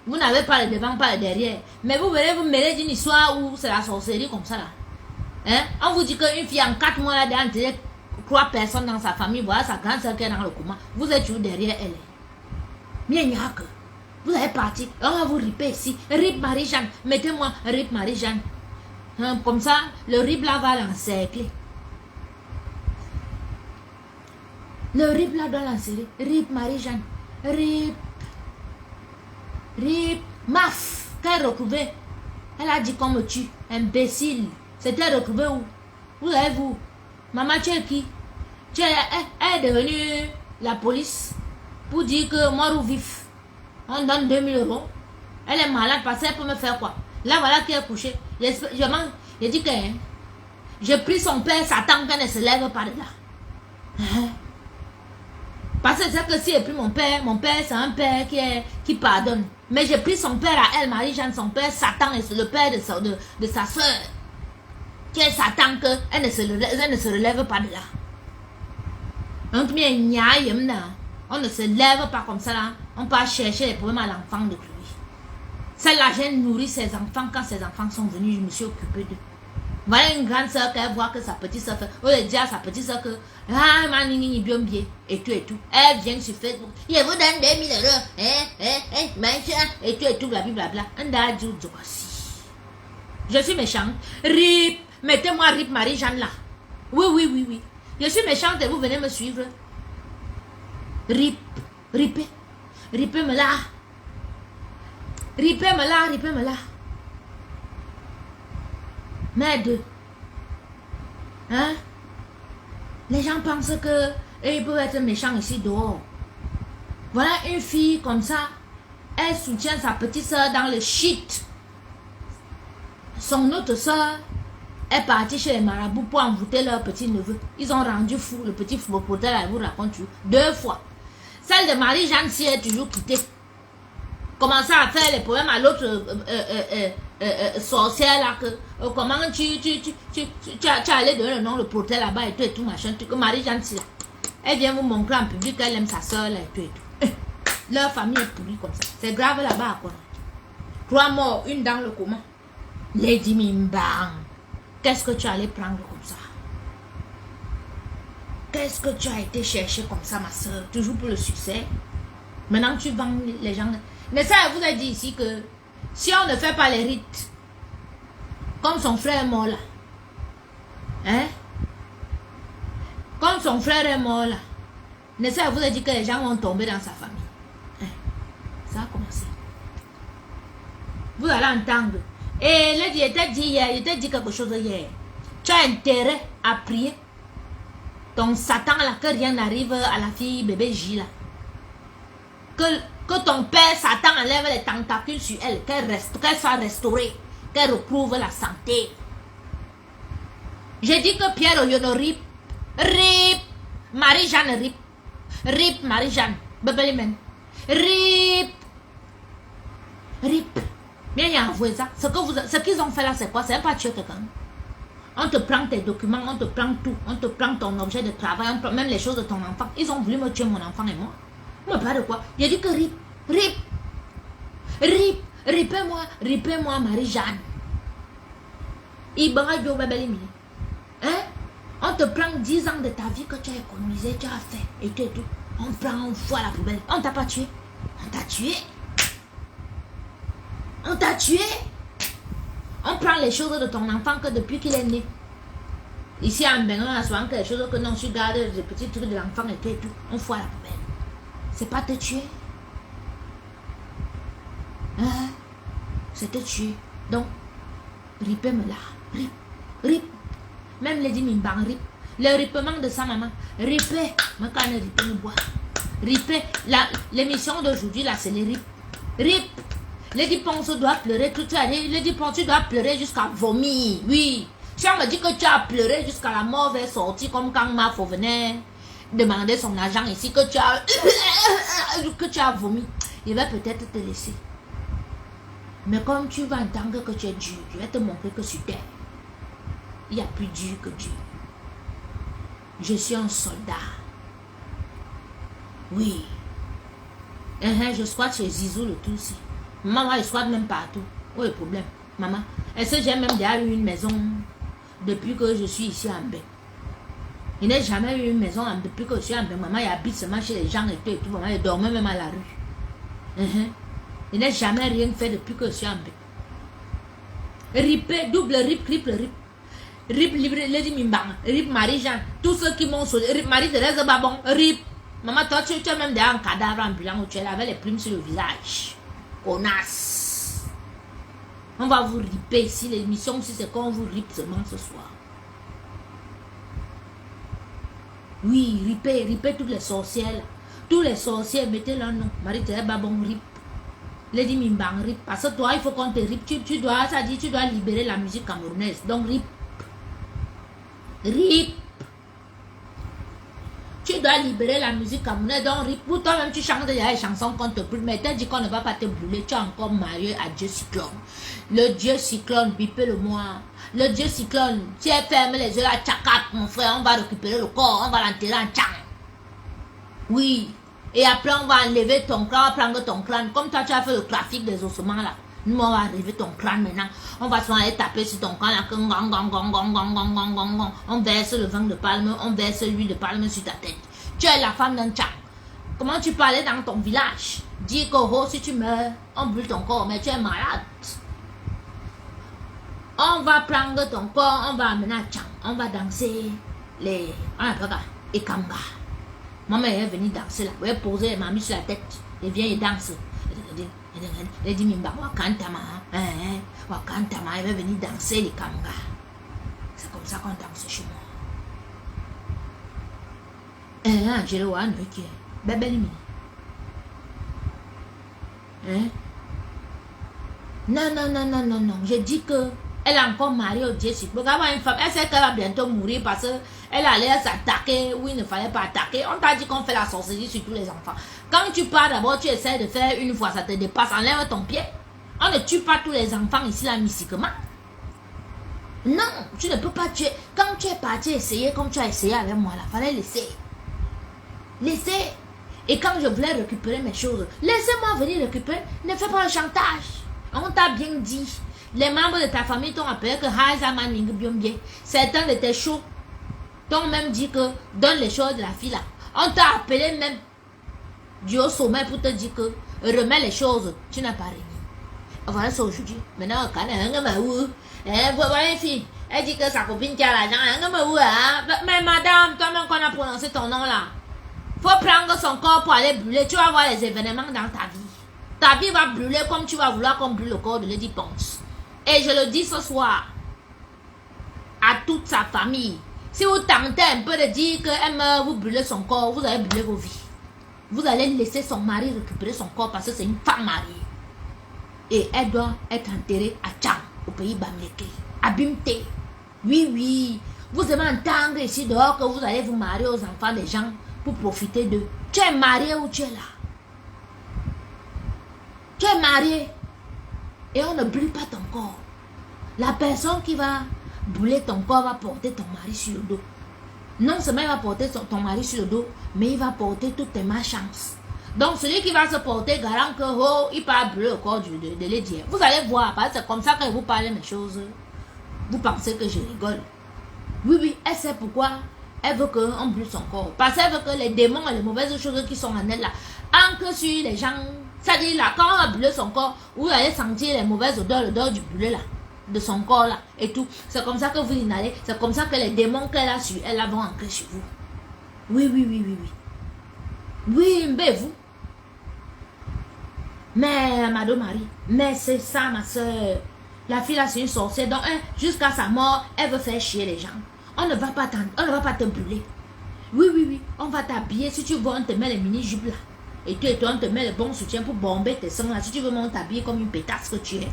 Vous n'avez pas le devant, pas le derrière. Mais vous venez vous mêler d'une histoire où c'est la sorcellerie comme ça là. Hein? On vous dit qu'une fille en 4 mois là, déjà, 3 personnes dans sa famille, voilà sa grande soeur qui est dans le coma. Vous êtes toujours derrière elle. Mais il n'y a que. Vous allez partir. On va vous riper ici. Rip Marie-Jeanne. Mettez-moi Rip Marie-Jeanne. Hein, comme ça, le rip là va l'encercler. Le rip là doit l'encercler. Rip Marie-Jeanne. Rip. Rip. Maf. Qu'elle retrouvée. Elle a dit qu'on me tue. Imbécile. C'était retrouvé où? Où avez-vous? Maman, tu es qui? Elle est devenue la police pour dire que mort ou vif. On donne 2000 euros. Elle est malade parce qu'elle peut me faire quoi? Là, voilà qui est couché. J'ai dit que j'ai pris son père, Satan, qu'elle ne se lève pas de là. Hein? Parce que c'est que si j'ai pris mon père c'est un père qui pardonne. Mais j'ai pris son père à elle, Marie-Jeanne, son père, Satan, et c'est le père de sa soeur. Qui est Satan, qu'elle ne se relève pas de là. Donc, on ne se lève pas comme ça là. On peut chercher les problèmes à l'enfant de lui. Celle-là, j'ai nourri ses enfants. Quand ses enfants sont venus, je me suis occupée d'eux. Voilà une grande soeur qu'elle voit que sa petite soeur fait. On dit à sa petite soeur que ah, manini bien bien. Et tout. Elle vient sur Facebook. Je vous donne 2000 euros. Machin. Et tout, blablabla. Je suis méchante. Rip. Mettez-moi Rip Marie-Jeanne là. Oui. Je suis méchante et vous venez me suivre. Ripez-me là. Ripez-me là. Merde. Hein? Les gens pensent que ils peuvent être méchants ici dehors. Voilà une fille comme ça. Elle soutient sa petite soeur dans le shit. Son autre soeur est partie chez les marabouts pour envoûter leur petit neveu. Ils ont rendu fou. Le petit fou porteur, elle vous raconte 2 fois. Celle de Marie-Jeanne si est toujours quittée. Commencer à faire les problèmes à l'autre sorcière là. Comment tu as allé donner le nom, le porteur là-bas et tout machin. Que Marie-Jeanne si là. Elle vient vous montrer en public qu'elle aime sa soeur là et tout. Leur famille est pourrie comme ça. C'est grave là-bas quoi. 3 morts, une dans le coma. Lady Mimbang. Qu'est-ce que tu allais prendre comme ça? Qu'est-ce que tu as été chercher comme ça, ma soeur? Toujours pour le succès. Maintenant, tu vends les gens. Mais ça, elle vous a dit ici que si on ne fait pas les rites, comme son frère est mort là, hein? Comme son frère est mort là, mais ça, elle vous a dit que les gens vont tomber dans sa famille. Hein? Ça a commencé. Vous allez entendre. Et là, il t'a dit quelque chose hier. Tu as intérêt à prier. Ton Satan là, que rien n'arrive à la fille bébé J là. Que ton père Satan enlève les tentacules sur elle. Qu'elle soit restaurée. Qu'elle retrouve la santé. J'ai dit que Pierre Oyono rip. Marie-Jeanne rip. Rip Marie-Jeanne. Bébé Limen. Rip. Bien, il y a envoyé ça. Ce qu'ils ont fait là, c'est quoi? C'est pas tuer quelqu'un. On te prend tes documents, on te prend tout. On te prend ton objet de travail, on prend même les choses de ton enfant. Ils ont voulu me tuer mon enfant et moi. Moi, pas de quoi. J'ai dit que ripez-moi Marie-Jeanne. Hein? On te prend 10 ans de ta vie que tu as économisé, tu as fait et tout. On prend, on fout à la poubelle. On t'a pas tué. On t'a tué. On t'a tué. On prend les choses de ton enfant que depuis qu'il est né. Ici en Bénin, on a souvent que les choses que non, tu gardes les petits trucs de l'enfant et tout. On fout à la poubelle. C'est pas te tuer. Hein? C'est te tuer. Donc, ripez-me là. Rip. Rip. Même Lady Mimbang rip. Le ripement de sa maman. Ripez. Mais quand on ripé, nous boit. Ripez. L'émission d'aujourd'hui, là, c'est les rip. Rip. Lady Ponce doit pleurer toute l'année. Lady Ponce, tu dois pleurer jusqu'à vomir. Oui. Si on me dit que tu as pleuré jusqu'à la mort vers sortir, comme quand Mafo venait demander son argent ici, que tu as vomi, il va peut-être te laisser. Mais comme tu vas entendre que tu es dur, je vais te montrer que sur terre, il n'y a plus dur que Dieu. Je suis un soldat. Oui. Je squatte chez Zizou le tout aussi. Maman, elle squatte même partout. Où est le problème? Maman, est-ce que j'ai même déjà eu une maison depuis que je suis ici en Bé? Il n'a jamais eu une maison depuis que je suis en Bé. Maman, il habite seulement chez les gens et tout. Maman, il dormait même à la rue. Il n'a jamais rien fait depuis que je suis en Bé. Ripé, double rip, triple rip. Rip, Lady Mimbang, rip Marie-Jean. Tous ceux qui m'ont sauvé. Rip Marie-Thérèse Babon, rip. Maman, toi, tu es même déjà un cadavre ambulant où tu es là avec les plumes sur le visage. Connasse. On va vous ripper ici. L'émission, si c'est qu'on vous rippe seulement ce soir. Oui, ripper toutes les sorcières. Tous les sorciers, mettez leur nom. Marie-Thérèse Babon, rip. Lady Mimbang, rip. Parce que toi, il faut qu'on te rip. Tu dois libérer la musique camerounaise. Donc, rip. Rip. Tu dois libérer la musique camerounaise. Donc, rip. Pour toi-même, tu chantes les chansons qu'on te brûle. Mais t'as dit qu'on ne va pas te brûler. Tu es encore marié à Dieu Cyclone. Le Dieu Cyclone, bipez-le-moi. Le Dieu Cyclone, tu es fermé les yeux là, tchakat, mon frère. On va récupérer le corps. On va l'enterrer en tchang. Oui. Et après, on va enlever ton crâne, on va prendre ton crâne. Comme toi, tu as fait le trafic des ossements là. Nous, on va enlever ton crâne maintenant. On va souvent aller taper sur ton crâne là. On verse le vin de palme, on verse l'huile de palme sur ta tête. Tu es la femme d'un tchak. Comment tu peux aller dans ton village? Dis que oh, si tu meurs, on brûle ton corps, mais tu es malade. On va prendre ton corps, on va amener à Tchang. On va danser les... On appelle ça, Ekanga. Maman est venue danser là. Elle poser les mamies sur la tête. Elle vient et danse. Elle dit Mimba, Wakantama. Wakantama, elle va venir danser les Kanga. C'est comme ça qu'on danse chez moi. Je le vois, bébé Limi. Non. Je dis que elle est encore mariée au Dieu Cyclone. Une femme, elle sait qu'elle va bientôt mourir parce qu'elle allait s'attaquer où il ne fallait pas attaquer. On t'a dit qu'on fait la sorcellerie sur tous les enfants. Quand tu pars d'abord, tu essaies de faire une fois, ça te dépasse, enlève ton pied. On ne tue pas tous les enfants ici là mystiquement. Non, tu ne peux pas tuer. Quand tu es parti essayer comme tu as essayé avec moi là, fallait laisser. Laisser. Et quand je voulais récupérer mes choses, laissez-moi venir récupérer. Ne fais pas un chantage. On t'a bien dit. Les membres de ta famille t'ont appelé que Hazaman Mingubiombié. Certains de tes choux t'ont même dit que donne les choses de la fille là. On t'a appelé même du haut sommet pour te dire que remets les choses. Tu n'as pas remis. Voilà ça aujourd'hui. Maintenant, quand elle est où? Voilà une fille. Elle dit que sa copine qui a l'argent. Mais madame, toi-même qu'on a prononcé ton nom là. Faut prendre son corps pour aller brûler. Tu vas voir les événements dans ta vie. Ta vie va brûler comme tu vas vouloir qu'on brûle le corps de Lady Ponce. Et je le dis ce soir à toute sa famille. Si vous tentez un peu de dire qu'elle meurt, vous brûlez son corps, vous allez brûler vos vies. Vous allez laisser son mari récupérer son corps parce que c'est une femme mariée. Et elle doit être enterrée à Tchang, au pays Bamleke, à Bimte. Oui. Vous allez entendre ici dehors que vous allez vous marier aux enfants des gens pour profiter d'eux. Tu es marié ou tu es là? Tu es marié. Et on ne brûle pas ton corps. La personne qui va brûler ton corps va porter ton mari sur le dos. Non seulement il va porter ton mari sur le dos, mais il va porter toutes tes malchances. Donc celui qui va se porter garant que oh, il va brûler le corps de Lady. Vous allez voir, parce que c'est comme ça que vous parlez mes choses. Vous pensez que je rigole? Oui, oui, elle sait pourquoi. Elle veut qu'on brûle son corps. Parce qu'elle veut que les démons et les mauvaises choses qui sont en elle là, ancrent sur les gens. C'est-à-dire là, quand on va brûler son corps, vous allez sentir les mauvaises odeurs, l'odeur du brûlé là, de son corps là, et tout. C'est comme ça que vous inhalez. C'est comme ça que les démons qu'elle a sur elle là vont ancrer sur vous. Oui, oui, oui, oui, oui. Oui, mais vous. Mais, Madame Marie, mais c'est ça, ma soeur. La fille là, c'est une sorcière. Donc, jusqu'à sa mort, elle veut faire chier les gens. On ne va pas te brûler. Oui, oui, oui. On va t'habiller. Si tu veux, on te met les mini-jupes là. Et toi, on te met le bon soutien pour bomber tes seins là. Si tu veux, on t'habiller comme une pétasse que tu es.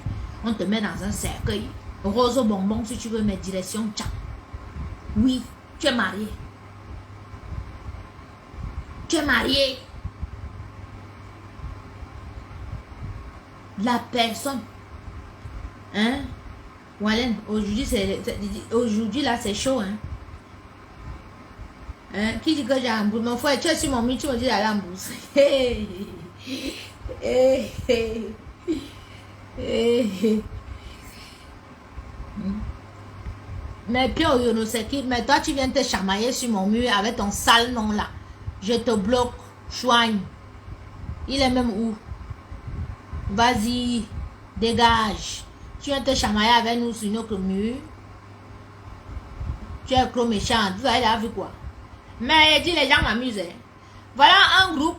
On te met dans un cercueil. Rose au bonbon, si tu veux, mais direction tchao. Oui, tu es marié. Tu es marié. La personne. Hein? Wallen, aujourd'hui là c'est chaud, hein? Hein? Qui dit que j'ai un bout? Mon frère, tu es sur mon mur, tu me dis d'aller en bourse. Mais Pio Yonoseki, mais toi tu viens te chamailler sur mon mur avec ton sale nom là. Je te bloque, chouigne. Il est même où? Vas-y, dégage. Tu viens te chamailler avec nous sur notre mur. Tu es gros méchant. Vous avez la vu quoi? Mais dit les gens m'amusent. Voilà un groupe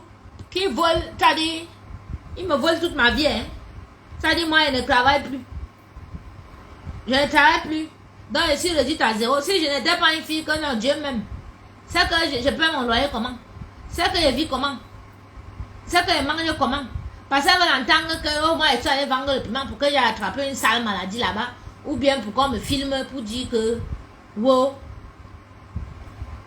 qui vole. C'est-à-dire, ils me volent toute ma vie. Hein. C'est-à-dire, moi, je ne travaille plus. Je ne travaille plus. Donc, je suis réduite à zéro. Si je n'étais pas une fille que non, Dieu m'aime. C'est que je paie mon loyer comment? C'est que je vis comment? C'est que je mange comment? Parce qu'elle veut entendre que oh, moi, je suis allé vendre le piment pour que j'ai attrapé une sale maladie là-bas. Ou bien pour qu'on me filme pour dire que, wow,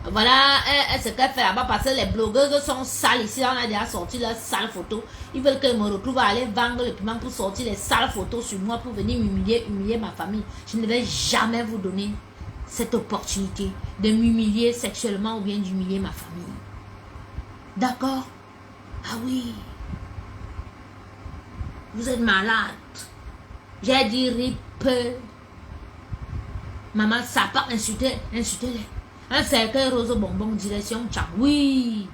voilà, ce qu'elle fait là-bas. Parce que les blogueuses sont sales ici. On a déjà sorti leurs sales photos. Ils veulent que je me retrouve à aller vendre le piment pour sortir les sales photos sur moi pour venir humilier ma famille. Je ne vais jamais vous donner cette opportunité de m'humilier sexuellement ou bien d'humilier ma famille. D'accord? Ah oui. Vous êtes malade. J'ai dit rip. Maman, ça pas insultez-les. Un cercueil rose bonbon, direction tchao. Oui.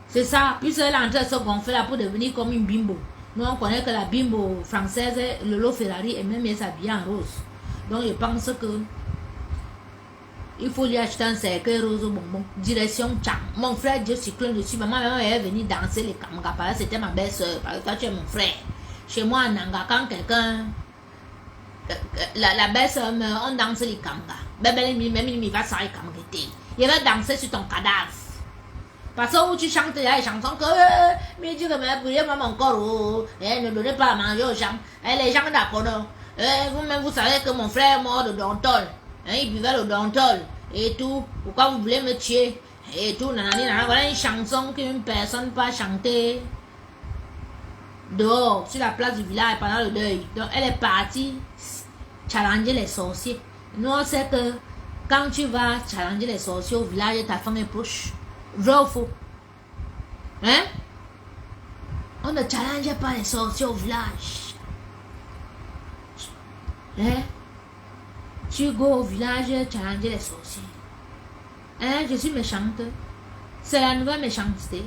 C'est ça. Puis elle est en train de se gonfler là pour devenir comme une bimbo. Nous, on connaît que la bimbo française, Lolo Ferrari, et même elle s'habille en rose. Donc, je pense que il faut lui acheter un cercueil rose bonbon. Direction tchao. Mon frère, Dieu cyclone dessus. Maman est venue danser les kamga. Parce que c'était ma belle-soeur. Parce que toi, tu es mon frère. Chez moi, en Nanga, quand quelqu'un, la belle-soeur meurt, on danse les kamga. Même il va s'arrêter kamga. Il va danser sur ton cadavre. Parce que où tu chantes les chansons que, mais Dieu me brûler moi mon corps, et ne donnez pas à manger aux gens. Et les gens d'accord. Vous-même, vous savez que mon frère est mort de Dontol. Il buvait le Dontol. Et tout. Pourquoi vous voulez me tuer? Et tout. Voilà une chanson qu'une personne peut chanter dehors, sur la place du village pendant le deuil. Donc elle est partie challenger les sorciers. Nous on sait que quand tu vas challenger les sorciers au village, ta femme est proche. Vrai ou faux? Hein? On ne challenge pas les sorciers au village. Hein? Tu go au village challenger les sorciers. Hein? Je suis méchante. C'est la nouvelle méchanceté.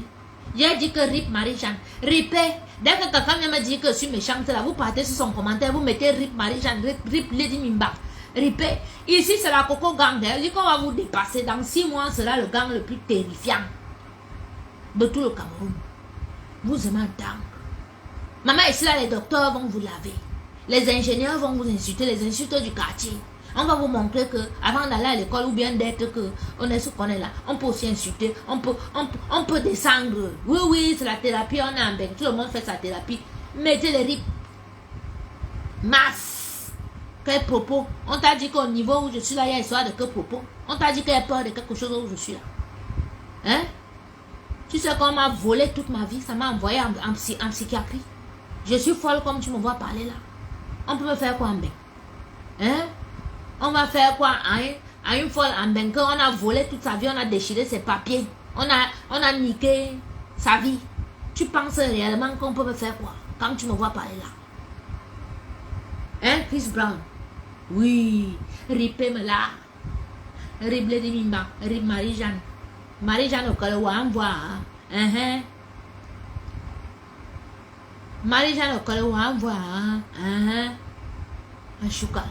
J'ai dit que Rip Marie-Jeanne. Ripé. Dès que quelqu'un vient me dire que je suis méchante, là, vous partez sur son commentaire, vous mettez Rip Marie-Jeanne, Rip Lady Mimba. Ripé. Ici, c'est la Coco Gang. Je dis qu'on va vous dépasser. Dans 6 mois, c'est là le gang le plus terrifiant de tout le Cameroun. Vous aimez un tank. Maman, ici, là, les docteurs vont vous laver. Les ingénieurs vont vous insulter, les insulteurs du quartier. On va vous montrer que avant d'aller à l'école ou bien d'être que on est ce qu'on est là, on peut aussi insulter, on peut descendre. Oui, oui, c'est la thérapie, on est en bain, tout le monde fait sa thérapie. Mettez les rips. Masse. Quel propos? On t'a dit qu'au niveau où je suis là, il y a histoire de que propos. On t'a dit qu'il y a peur de quelque chose où je suis là. Hein? Tu sais qu'on m'a volé toute ma vie, ça m'a envoyé en psychiatrie. Je suis folle comme tu me vois parler là. On peut me faire quoi en bain? Hein? On va faire quoi à une folle en bain? On a volé toute sa vie, on a déchiré ses papiers. On a niqué sa vie. Tu penses réellement qu'on peut me faire quoi quand tu me vois parler là? Hein, Chris Brown? Oui, ripé-me là. Rible de Mimba, rip Marie-Jeanne. Marie-Jeanne au col envoie. Marie-Jeanne au col envoie. Un chouka.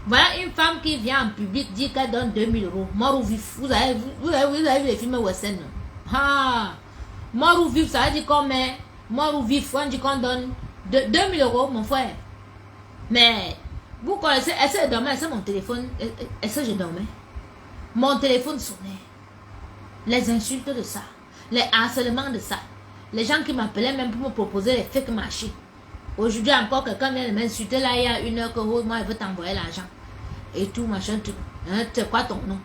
Voilà une femme qui vient en public dire qu'elle donne 2000 euros. Mort ou vif. Vous avez vu les films Western? Ah, mort ou vif, ça veut dire qu'on met. Mort ou vif, on dit qu'on donne 2000 euros, mon frère. Mais, vous connaissez, est-ce que je dormais, est-ce que mon téléphone, est-ce que je dormais? Mon téléphone sonnait. Les insultes de ça, les harcèlements de ça, les gens qui m'appelaient même pour me proposer les fake marchés. Aujourd'hui encore, quelqu'un vient de m'insulter là, il y a une heure que moi, il veut t'envoyer l'argent. Et tout, machin, tout. C'est quoi ton nom?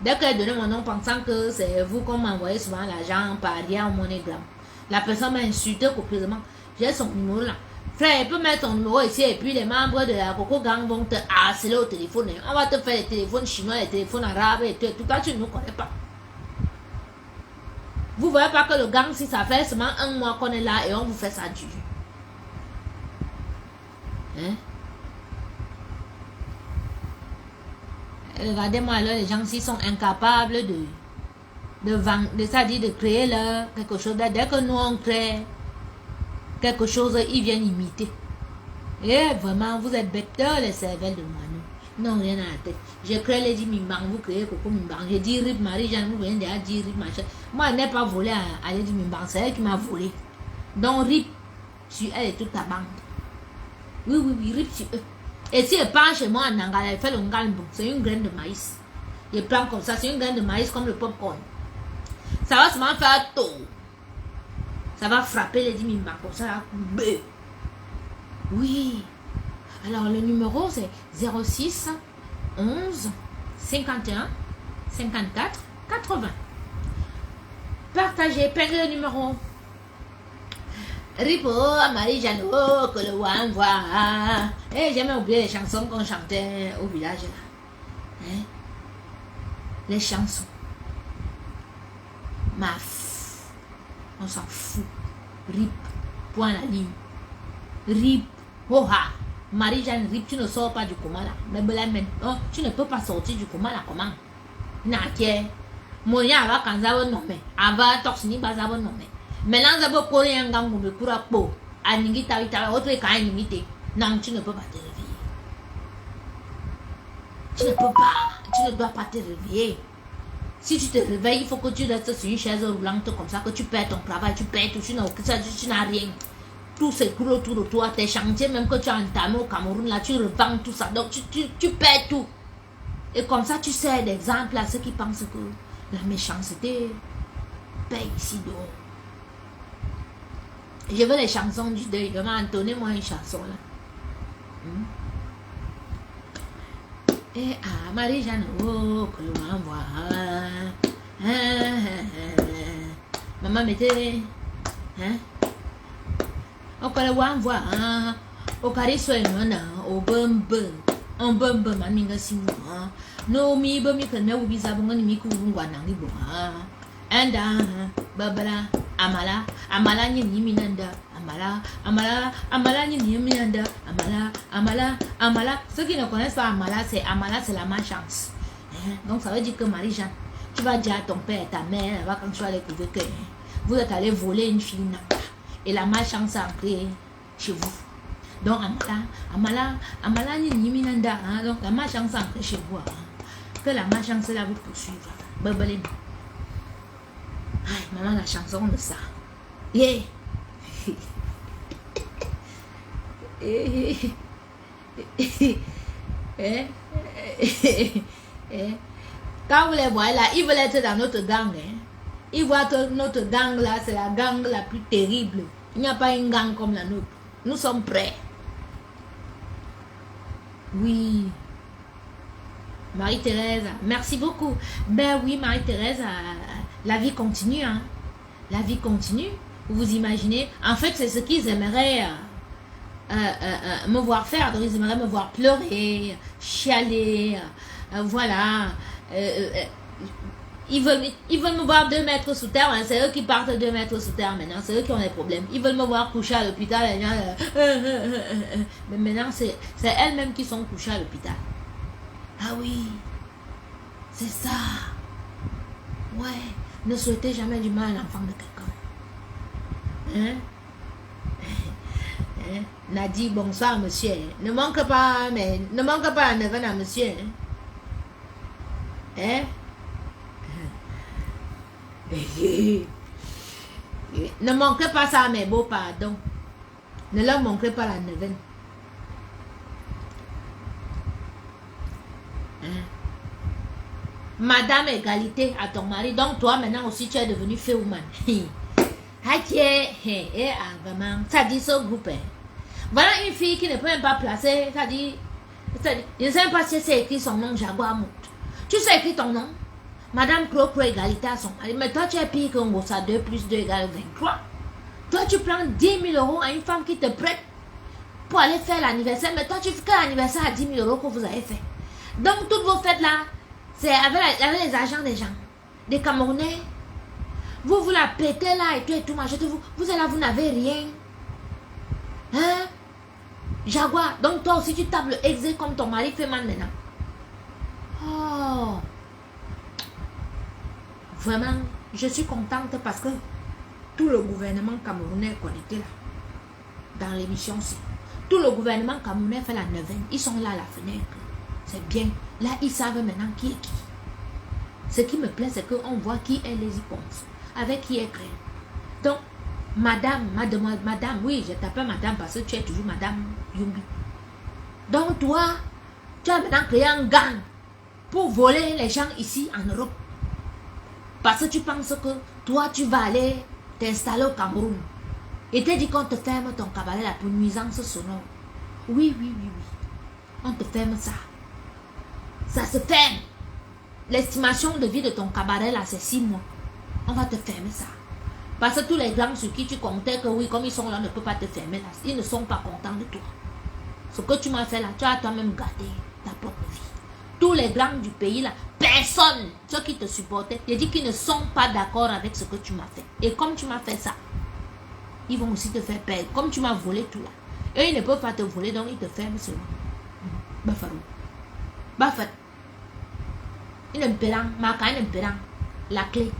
Dès qu'elle donnait mon nom, pensant que c'est vous qu'on m'envoyait souvent l'argent par Ria ou MoneyGram. La personne m'a insulté copieusement. J'ai son numéro là. Frère, il peut mettre ton numéro ici et puis les membres de la Coco Gang vont te harceler au téléphone. On va te faire les téléphones chinois, les téléphones arabes et tout. En tout cas, tu ne nous connais pas. Vous voyez pas que le gang, si ça fait seulement un mois qu'on est là et on vous fait ça du. Regardez-moi alors, les gens s'ils sont incapables de vendre, c'est-à-dire de créer leur quelque chose. Dès que nous on crée quelque chose, ils viennent imiter. Et vraiment, vous êtes bêteurs les cervelles de moi. Non, rien à la tête. Je crée les 10 Mimbang, vous créez Coco Mimbang. Je dis Rip Marie-Jeanne, vous venez déjà dire Rip machin. Moi, je n'ai pas volé à Lady Mimbang, c'est elle qui m'a volé. Donc Rip sur elle et toute ta bande. Oui, Rip sur eux. Et si elle part chez moi en Angala, elle fait le ngalbo, c'est une graine de maïs. Il prend comme ça, c'est une graine de maïs comme le popcorn. Ça va seulement faire tôt. Ça va frapper les 10 Mimbang comme ça. Oui. Alors le numéro c'est 06 11 51 54 80. Partagez, prenez le numéro. Ripo, Marie-Jeanne, que le one voit. Et j'ai jamais oublié les chansons qu'on chantait au village là. Les chansons. On s'en fout. Rip, point la ligne. Rip, hoha. Marie-Jeanne Rip, tu ne sors pas du coma là. Mais oh, tu ne peux pas sortir du coma là, comment? Naké. Moya va quand ça va nommer. Ava toxini va ça va nommer. Maintenant ça va courir un gang de coura po. Aningi ta autre quand limité. Non, tu ne peux pas te réveiller. Tu ne peux pas. Tu ne dois pas te réveiller. Si tu te réveilles, il faut que tu restes sur une chaise roulante comme ça, que tu perds ton travail, tu perds tout, tu n'as rien. Tout s'écroule autour de toi, tes chantiers, même que tu as entamé au Cameroun, là, tu revends tout ça. Donc, tu perds tout. Et comme ça, tu sers d'exemple à ceux qui pensent que la méchanceté paye ici dehors. Je veux les chansons du deuil. Vraiment, entonnez-moi une chanson, là. Et Marie-Jeanne, oh, que l'on envoie. Maman mettez. Au cas où on voit, au carré soit au bumbe, un bumbe, maminga simon. No mi bumi que ne ubi zabonga ni miku wanangi bo. Anda, babala, amala ni minanda, amala ni minanda, amala. Ceux qui ne connaissent pas amala, c'est la malchance. Donc ça veut dire que Marie-Jeanne, tu vas dire à ton père, ta mère, là-bas quand tu vas les trouver que vous êtes allé voler une fille naka. Et la malchance a entré chez vous. Donc, amala ni minanda. Donc, la malchance a entré chez vous. Que la malchance là vous poursuive. Babalé. Aïe, maman, la chanson de ça. Yeah. Quand vous les voyez là, ils veulent être dans notre gang. Ils voient que notre gang là, c'est la gang la plus terrible. Il n'y a pas une gang comme la nôtre. Nous sommes prêts. Oui. Marie-Thérèse, merci beaucoup. Ben oui, Marie-Thérèse, la vie continue. Hein. La vie continue. Vous imaginez. En fait, c'est ce qu'ils aimeraient me voir faire. Donc, ils aimeraient me voir pleurer, chialer. Voilà. Ils veulent me voir 2 mètres sous terre. Hein. C'est eux qui partent 2 mètres sous terre maintenant. C'est eux qui ont des problèmes. Ils veulent me voir coucher à l'hôpital. Mais maintenant, c'est elles-mêmes qui sont couchées à l'hôpital. Ah oui, c'est ça. Ouais, ne souhaitez jamais du mal à l'enfant de quelqu'un. Hein? Nadi, bonsoir monsieur. Ne manque pas, mais ne manque pas la neuvaine à monsieur. Hein? Ne manquez pas ça, mes beaux, pardon. Ne leur manquez pas la neuvaine. Madame égalité à ton mari. Donc toi maintenant aussi tu es devenu féoman. Vraiment, ça dit ce groupe. Voilà une fille qui ne peut même pas placer. Ça dit, je ne sais pas si c'est écrit son nom, Jaguar Mout. Tu sais écrit ton nom? Madame Croc égalité à son mari. Mais toi tu es pire que Ngossa 2 plus 2 égale 23. Toi tu prends 10 000 € à une femme qui te prête pour aller faire l'anniversaire. Mais toi tu fais que l'anniversaire à 10 000 € que vous avez fait. Donc toutes vos fêtes là, c'est avec les agents des gens, des Camerounais. Vous la pétez là et tout machin. Vous êtes là, vous n'avez rien. Hein? Jaguar. Donc toi aussi tu tapes le exé comme ton mari fait mal maintenant. Oh. Vraiment, je suis contente parce que tout le gouvernement camerounais est connecté là. Dans l'émission aussi. Tout le gouvernement camerounais fait la neuvaine. Ils sont là à la fenêtre. C'est bien. Là, ils savent maintenant qui est qui. Ce qui me plaît, c'est qu'on voit qui est les icônes. Avec qui est créé. Donc, madame, oui, je t'appelle madame parce que tu es toujours madame Yumbi. Donc, toi, tu as maintenant créé un gang pour voler les gens ici en Europe. Parce que tu penses que toi, tu vas aller t'installer au Cameroun. Et tu dit qu'on te ferme ton cabaret là pour nuisance sonore. Oui. On te ferme ça. Ça se ferme. L'estimation de vie de ton cabaret là, c'est 6 mois. On va te fermer ça. Parce que tous les grands sur qui tu comptais que oui, comme ils sont là, ne peuvent pas te fermer là. Ils ne sont pas contents de toi. Ce que tu m'as fait là, tu as toi-même gâté ta propre vie. Tous les grands du pays là, personne, ceux qui te supportaient, j'ai dit qu'ils ne sont pas d'accord avec ce que tu m'as fait. Et comme tu m'as fait ça, ils vont aussi te faire perdre. Comme tu m'as volé tout là. Eux, ils ne peuvent pas te voler, donc ils te ferment seulement. Bafarou. Bafat. Il me pérant, Maka, il me pérant. La clé.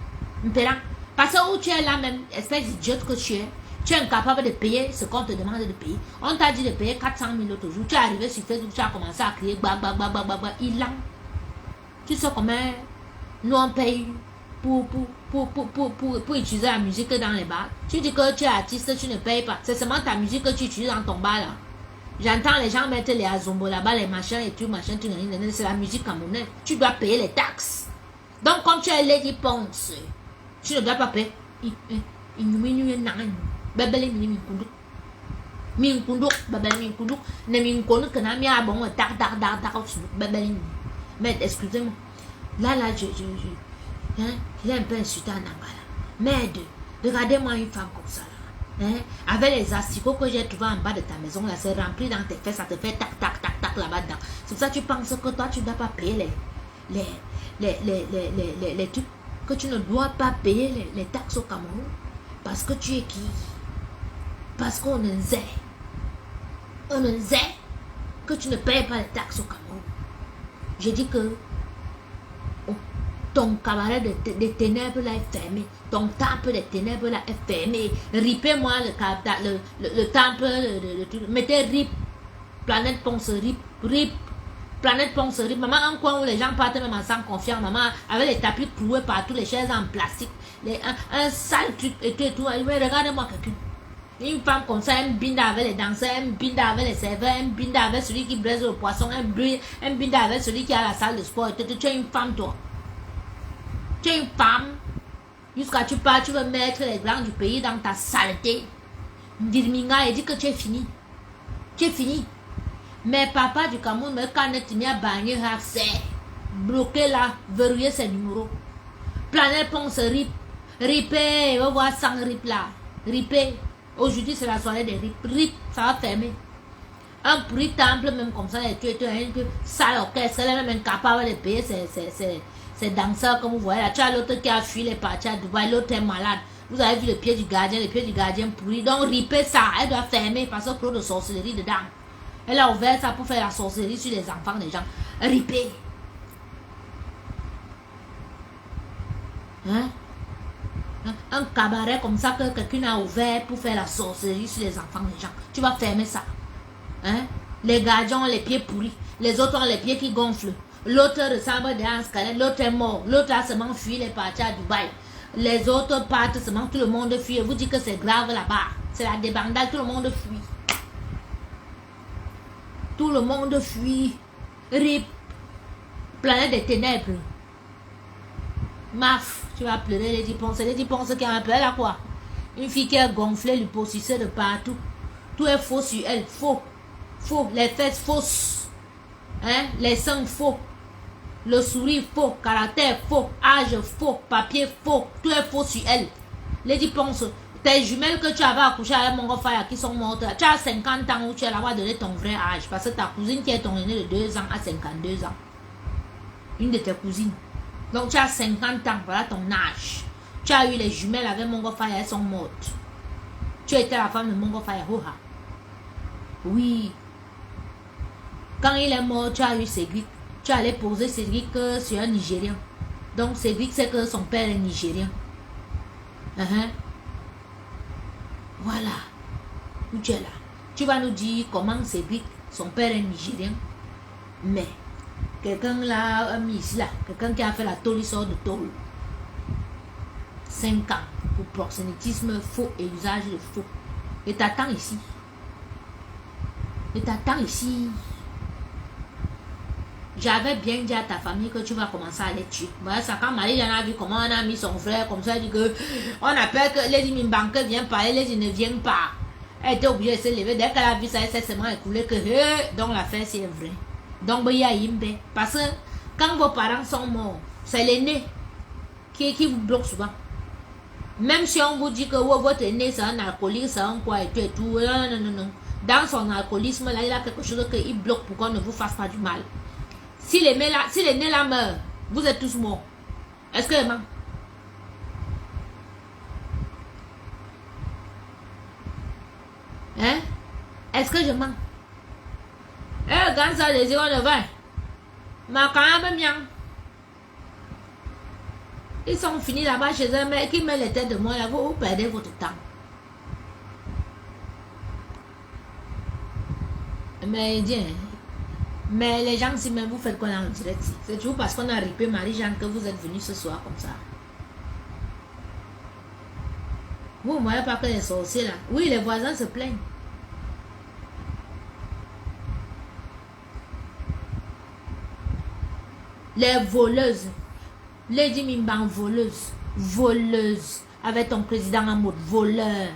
Me pérant. Parce que où tu es là même, espèce d'idiote que tu es incapable de payer ce qu'on te demande de payer. On t'a dit de payer 400 000 l'autre jour. Tu es arrivé sur Facebook, tu as commencé à crier il l'a. Tu sais comment nous on paye pour utiliser la musique dans les bars. Tu dis que tu es artiste, tu ne payes pas. C'est seulement ta musique que tu utilises dans ton bar là. J'entends les gens mettre les azombo là-bas, les machins et tout, machin, c'est la musique camerounaise. Tu dois payer les taxes. Donc, comme tu es Lady Ponce, tu ne dois pas payer. Mais excusez-moi. Là, j'ai un peu insulté en Angala. Merde, regardez-moi une femme comme ça. Hein? Avec les asticots que j'ai trouvé en bas de ta maison, là, c'est rempli dans tes fesses, ça te fait tac, tac, tac, tac là-bas dedans. C'est pour ça que tu penses que toi, tu ne dois pas payer les trucs, que tu ne dois pas payer les taxes au Cameroun. Parce que tu es qui? Parce qu'on ne sait. On ne sait que tu ne payes pas les taxes au Cameroun. J'ai dit que ton cabaret de ténèbres là est fermé. Ton temple des ténèbres là est fermé. Ripez-moi le temple de mettez RIP. Planète Ponce RIP. Planète Ponce RIP. Maman, un coin où les gens partent même en sans confiance. Maman, avec les tapis cloués partout, les chaises en plastique. Un sale truc et tout. Regardez-moi quelqu'un. Une femme comme ça, un binda avec les danseurs, un binda avec les serveurs, un binda avec celui qui braise le poisson, un binda avec celui qui a la salle de sport. Tu es une femme, toi. Tu es une femme. Jusqu'à tu pars, tu veux mettre les grands du pays dans ta saleté. Dirminga et dit que tu es fini. Tu es fini. Mais papa du Cameroun, mais quand tu m'as bagné, c'est bloqué là, verrouiller ses numéros. Planète Ponce RIP. Ripé, on va voir 100 RIP là. Ripé. Aujourd'hui, c'est la soirée des RIP. RIP, ça va fermer. Un bruit temple, même comme ça, tu es un peu sale orchestre, elle est même incapable de payer ses ces danseurs que vous voyez là. Tu as l'autre qui a fui, il est parti à Dubaï, l'autre est malade. Vous avez vu le pied du gardien pourri. Donc, ripez ça, elle doit fermer parce que trop de sorcellerie dedans. Elle a ouvert ça pour faire la sorcellerie sur les enfants des gens. Ripez. Hein? Un cabaret comme ça que quelqu'un a ouvert pour faire la sorcellerie sur les enfants des gens. Tu vas fermer ça. Hein? Les gardiens ont les pieds pourris. Les autres ont les pieds qui gonflent. L'autre ressemble à un squelette. L'autre est mort. L'autre a seulement fui. Il est parti à Dubaï. Les autres partent seulement. Tout le monde fuit. Et vous dites que c'est grave là-bas. C'est la débandade. Tout le monde fuit. Tout le monde fuit. RIP. Planète des ténèbres. Maf. Tu vas pleurer les 10 ponces. Les 10 ponces qui a un peu là quoi. Une fille qui a gonflé le possesseur de partout. Tout est faux sur elle. Faux. Faux. Les fesses fausses. Hein? Les seins faux. Le sourire faux. Caractère faux. Âge faux. Papier faux. Tout est faux sur elle. Les 10 ponces. Tes jumelles que tu avais accouchées avec mon frère qui sont mortes. Tu as 50 ans où tu as donné ton vrai âge. Parce que ta cousine qui est ton aînée de 2 ans a 52 ans. Une de tes cousines. Donc tu as 50 ans, voilà ton âge. Tu as eu les jumelles avec mon frère, elles sont mortes. Tu étais la femme de mon frère. Oui. Quand il est mort, tu as eu Cédric. Tu allais poser Cédric sur un Nigérien. Donc Cédric sait que son père est Nigérien. Voilà. Où tu es là. Tu vas nous dire comment Cédric, son père est Nigérien. Mais quelqu'un là a mis ici là. Quelqu'un qui a fait la tôle sort de tôle. 5 ans pour proxénétisme faux et usage de faux. Et t'attends ici. Et t'attends ici. J'avais bien dit à ta famille que tu vas commencer à les tuer. Voilà ça, quand Marie-Jeanne a vu comment on a mis son frère comme ça, elle dit que on a peur que les Mimbanque viennent parler, les ne viennent pas. Elle était obligée de se lever. Dès qu'elle a vu ça, elle s'est seulement écoulée que donc l'affaire c'est vrai. Donc il y a Yimbe. Parce que quand vos parents sont morts, c'est l'aîné qui vous bloque souvent. Même si on vous dit que votre aîné c'est un alcoolique, c'est un quoi et tout. Non. Dans son alcoolisme, là, il a quelque chose qu'il bloque pour qu'on ne vous fasse pas du mal. Si l'aîné là meurt, vous êtes tous morts. Est-ce que je mens? Hein? Est-ce que je mens? Regarde ça, les yeux, on le va. Mais quand même bien. Ils sont finis là-bas chez eux, mais qui met les têtes de moi là, vous perdez votre temps. Mais les gens, si même vous faites quoi dans le direct, c'est toujours parce qu'on a ripé Marie-Jeanne que vous êtes venus ce soir comme ça. Vous ne voyez pas que les sorciers là. Oui, les voisins se plaignent. Les voleuses. Lady Mimban, voleuse. Avec ton président en mode voleur.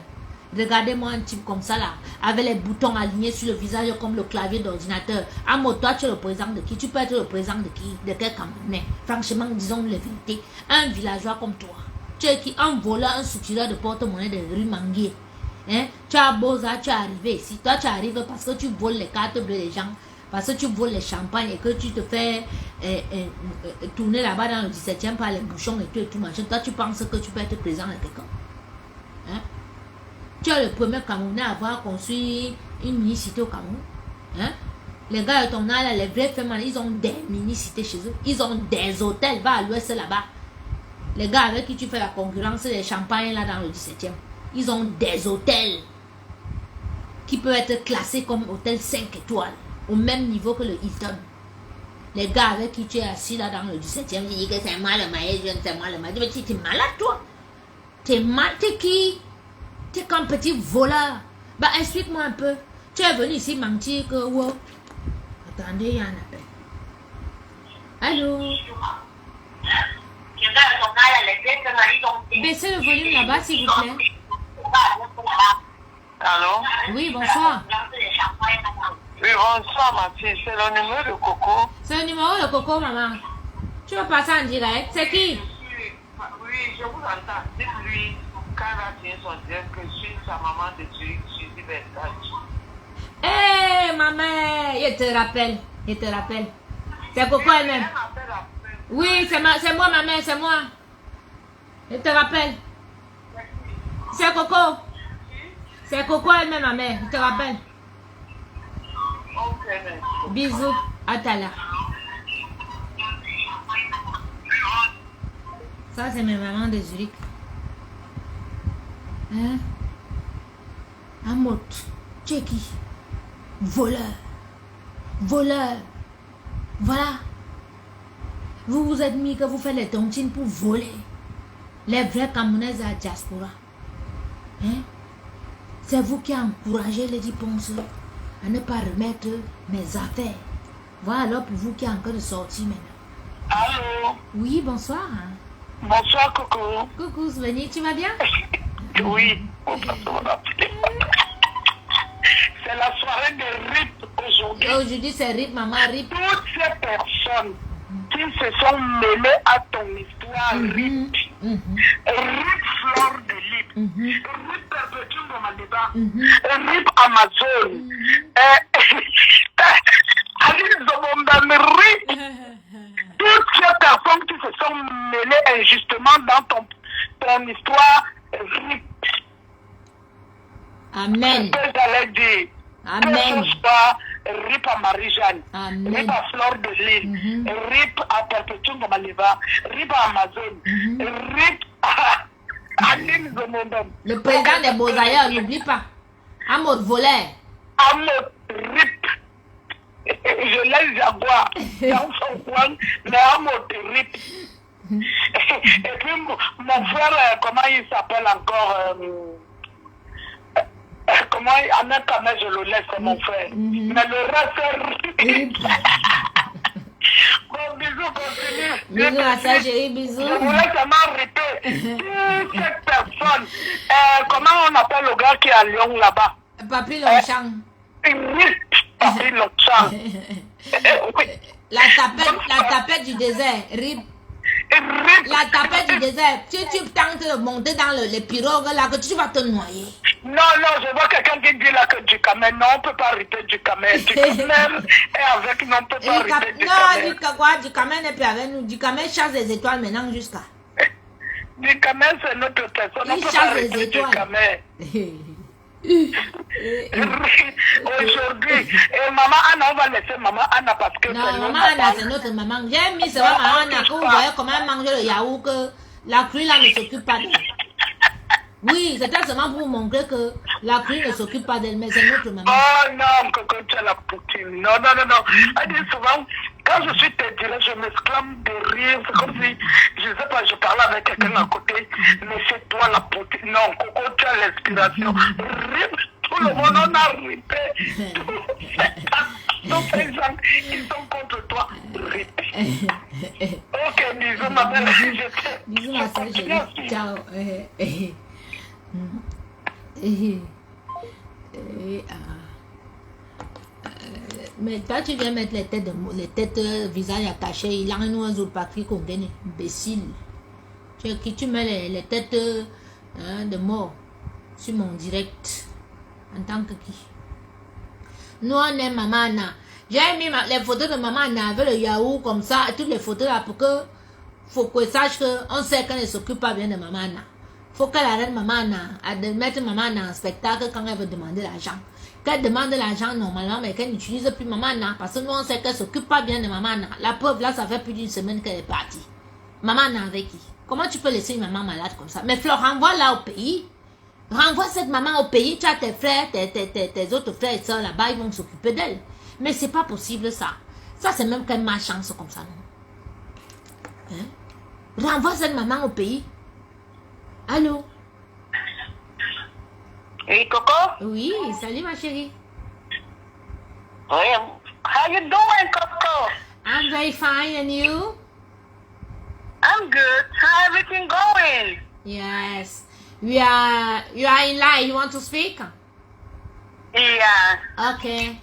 Regardez-moi un type comme ça là, avec les boutons alignés sur le visage comme le clavier d'ordinateur. À moi, toi, tu es le président de qui? Tu peux être le président de qui? De quel Camerounais? Franchement, disons la vérité. Un villageois comme toi. Tu es qui? Un voleur, un soutireur de porte-monnaie de rue Manguier. Hein? Tu as beau ça, tu es arrivé ici. Toi, tu arrives parce que tu voles les cartes bleues des gens. Parce que tu voles les champagnes et que tu te fais tourner là-bas dans le 17e par les bouchons et tout machin. Toi, tu penses que tu peux être président de quelqu'un. Hein? Tu es le premier Camerounais à avoir construit une mini-cité au Cameroun. Hein? Les gars de ton âge, les vrais femmes, ils ont des mini-cités chez eux. Ils ont des hôtels. Va à l'ouest là-bas. Les gars avec qui tu fais la concurrence, les champagnes là dans le 17e. Ils ont des hôtels qui peuvent être classés comme hôtel 5 étoiles. Au même niveau que le Hilton. Les gars avec qui tu es assis là dans le 17e, ils disent que c'est moi le maïs, c'est moi le maïs. Mais tu es malade toi. T'es malade, t'es qui? Tu es comme petit voleur. Bah, explique-moi un peu. Tu es venu ici mentir que... Wow. Attendez, il y a un appel. Allô? Baissez le volume là-bas, s'il vous plaît. Allô? Oui, bonsoir. Oui, bonsoir, ma fille. C'est le numéro de Coco. C'est le numéro de Coco, maman. Tu vas passer en direct. C'est qui? Oui, je vous entends. Dites-lui, quand il va finir son direct, que je suis sa maman de Zurich, Suzy Versace. Hé, maman, je te rappelle. C'est Coco elle-même. Oui, c'est moi, ma mère, c'est moi. Je te rappelle. C'est Coco. C'est Coco elle-même, ma mère. Je te rappelle. Ok, merci. Bisous. À tout à l'heure. Ça, c'est mes mamans de Zurich. Hein? Amot. Tu es qui? Voleur. Voleur. Voilà. Vous vous êtes mis que vous faites les tontines pour voler. Les vrais Camerounais à la diaspora. Hein? C'est vous qui encouragez les diponseurs à ne pas remettre mes affaires. Voilà alors pour vous qui êtes encore de sortir maintenant. Allô? Oui, bonsoir. Bonsoir, Coco. Coucou, Sveni, tu vas bien? Oui, on peut se rappeler. C'est la soirée de RIP aujourd'hui. Aujourd'hui, c'est RIP, maman, RIP. Toutes ces personnes qui se sont mêlées à ton histoire, RIP. RIP Flore de Lip. RIP Perpétuum Gomadeba. RIP Amazon. Aline Zobomban, RIP. Toutes ces personnes qui se sont mêlées injustement dans ton histoire, RIP. Amen. C'est ce que j'allais dire. Amen. Que ce soit RIP à Marie-Jeanne, Amen. RIP à Flore de Lille, RIP à Perpétuum Gomaleva, RIP à Amazon, RIP à Aline Zomondam. Le président des Beaux-Ailleurs, n'oublie pas. Amod voleur. Amot, RIP. Je laisse Jaguar dans son coin, mais Amot, RIP. Et puis mon frère, comment il s'appelle encore comment Ahmed Kamel, je le laisse, c'est mon frère. Mais le reste, c'est bon, bisous, continue. Bisous à ça, chérie, bisous. Je voulais seulement répéter. Toute cette personne, comment on appelle le gars qui est à Lyon là-bas? Papi Longchamp. Papi Longchamp. Oui. La tapette du désert, RIP. RIP. La tapette du désert. Si tu tentes de monter dans les pirogues là, que tu vas te noyer. Non, je vois quelqu'un qui dit là que du camel. Non, on ne peut pas arrêter du camel. Du camel et avec, non, on ne peut pas arrêter du camel. Non, du camel n'est plus avec nous. Du camel chasse les étoiles maintenant jusqu'à. Du camel, c'est notre personne. On ne Il peut chasse pas les arrêter du étoiles. camel. Aujourd'hui, et maman Anna, on va laisser maman Anna parce que Non, c'est maman Anna, c'est notre maman. J'ai mis ça, maman Anna, quand vous voyez comment elle mange le yaourt, que la crue là ne s'occupe pas d'elle. Oui, c'était seulement pour vous montrer que la crue ne s'occupe pas d'elle, mais c'est notre maman. Oh non, Coco, tu as la poutine. Non. Elle dit souvent, quand je suis tétirée, je m'exclame de rire. C'est comme si, je ne sais pas, je parlais avec quelqu'un à côté, mais c'est toi la poutine. Non, Coco, tu as l'inspiration. Rire, tout le monde en a ripé. Tous ces gens qui sont contre toi, ripé. Ok, bisous, ma belle. Bisous, ma soeur, chérie. Ciao. Mais toi, tu viens mettre les têtes visage attaché. Il a un autre papier qu'on gagne. Imbécile. Tu mets les têtes de mort sur mon direct. En tant que qui? Nous, on est maman Anna. J'ai mis les photos de maman Anna avec le yaourt comme ça. Toutes les photos là pour que faut qu'on sache qu'on sait qu'elle ne s'occupe pas bien de maman Anna. Faut qu'elle arrête maman Anna à de mettre maman Anna en spectacle quand elle veut demander l'argent. Qu'elle demande l'argent normalement, mais qu'elle n'utilise plus maman Anna parce que nous on sait qu'elle s'occupe pas bien de maman Anna. La preuve là, ça fait plus d'une semaine qu'elle est partie. Maman Anna avec qui? Comment tu peux laisser une maman malade comme ça? Mais Flore, renvoie-la au pays. Renvoie cette maman au pays. Tu as tes frères, tes autres frères et soeurs là-bas, ils vont s'occuper d'elle. Mais c'est pas possible ça. Ça c'est même qu'elle malchance comme ça, non? Hein? Renvoie cette maman au pays. Allô? Hey, Coco? Oui, salut ma chérie. Oui. How you doing, Coco? I'm very fine, and you? I'm good. How everything going? Yes. You are in line. You want to speak? Yeah. Okay.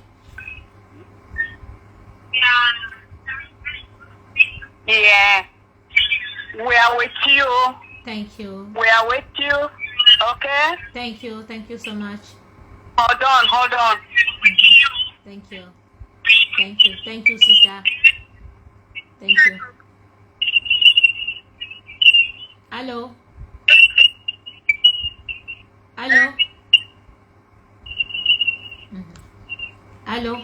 Yeah. We are with you. Thank you. We are with you. Okay? Thank you. Thank you so much. Hold on. Thank you. Thank you. Thank you, sister. Thank you. Allô? Allô? Mhm. Allô?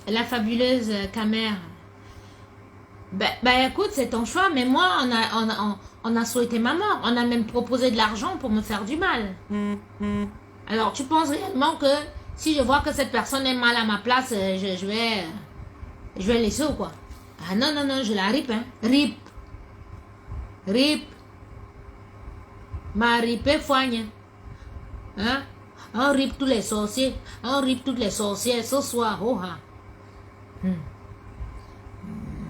La fabuleuse Camère. Ben, écoute, c'est ton choix, mais moi, on a souhaité ma mort. On a même proposé de l'argent pour me faire du mal. Alors, tu penses réellement que si je vois que cette personne est mal à ma place, je vais laisser ou quoi? Ah non, non, non, je la rip, hein. Rip. Rip. Ma ripé foigne. Hein? On rip tous les sorciers. On rip toutes les sorcières ce soir. Oh, ah.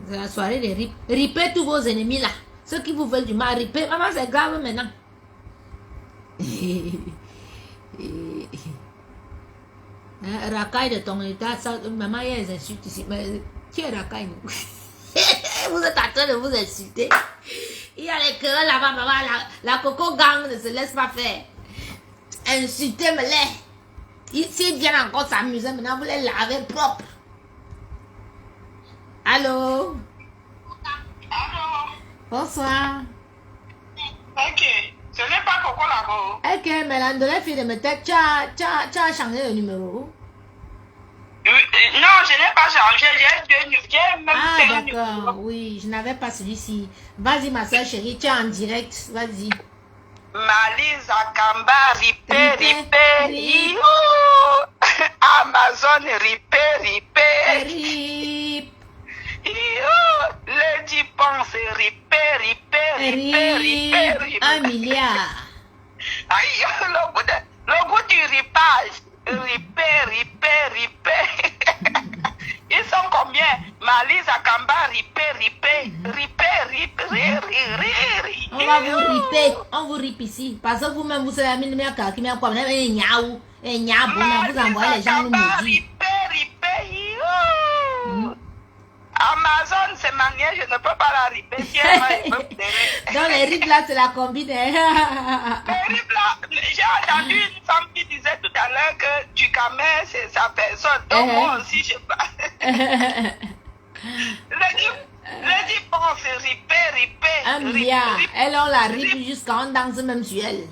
C'est la soirée des rip. Ripez tous vos ennemis là. Ceux qui vous veulent du mal, ripez. Maman, c'est grave maintenant. Racaille de ton état, ça, maman, il y a des insultes ici. Mais qui est racaille? Vous êtes en train de vous insulter. Il y a les querelles là-bas, maman. La coco gang ne se laisse pas faire. Insultez-me-les. S'ils viennent encore s'amuser, maintenant vous les lavez propre. Allô? Allô? Bonsoir. Ok. Ce n'est pas Coco là-bas. Ok, mais la de la fille de me tête, tu as changé le numéro. Non, je n'ai pas changé. J'ai même Ah, fait un d'accord. numéro. Oui, je n'avais pas celui-ci. Vas-y, ma soeur chérie, tu es en direct. Vas-y. Malise Akamba, ripé, Ripé, ripé. rip. Yo. Amazon, ripé, ripé. Rip. Yo. Lady pense, ripé, ripé, ripé, ripé, Rip. ripé. 1 milliard. Aïe, le goût du ripage. Ripé, ripé, ripé. Ils sont combien? Malise Akamba, ripé, ripé. Ripé, ripé, ripé. On va vous ripper. On vous rip ici. Parce que vous-même, vous savez, la mine qui m'a quoi. Vous avez un niaou. Un niaou. Vous envoyez les gens nous maudire. Ripé, ripé. Amazon, c'est ma nièce, je ne peux pas la ripper. Si elle va, elle peut me donner. Dans les rips là, c'est la combine. Mais rip là, j'ai entendu une femme qui disait tout à l'heure que tu camais, c'est sa personne. Donc moi aussi, je sais pas. Le dit pense, ripé, ripé. 1 milliard. Elle, on la rip jusqu'à on danse même sur elle.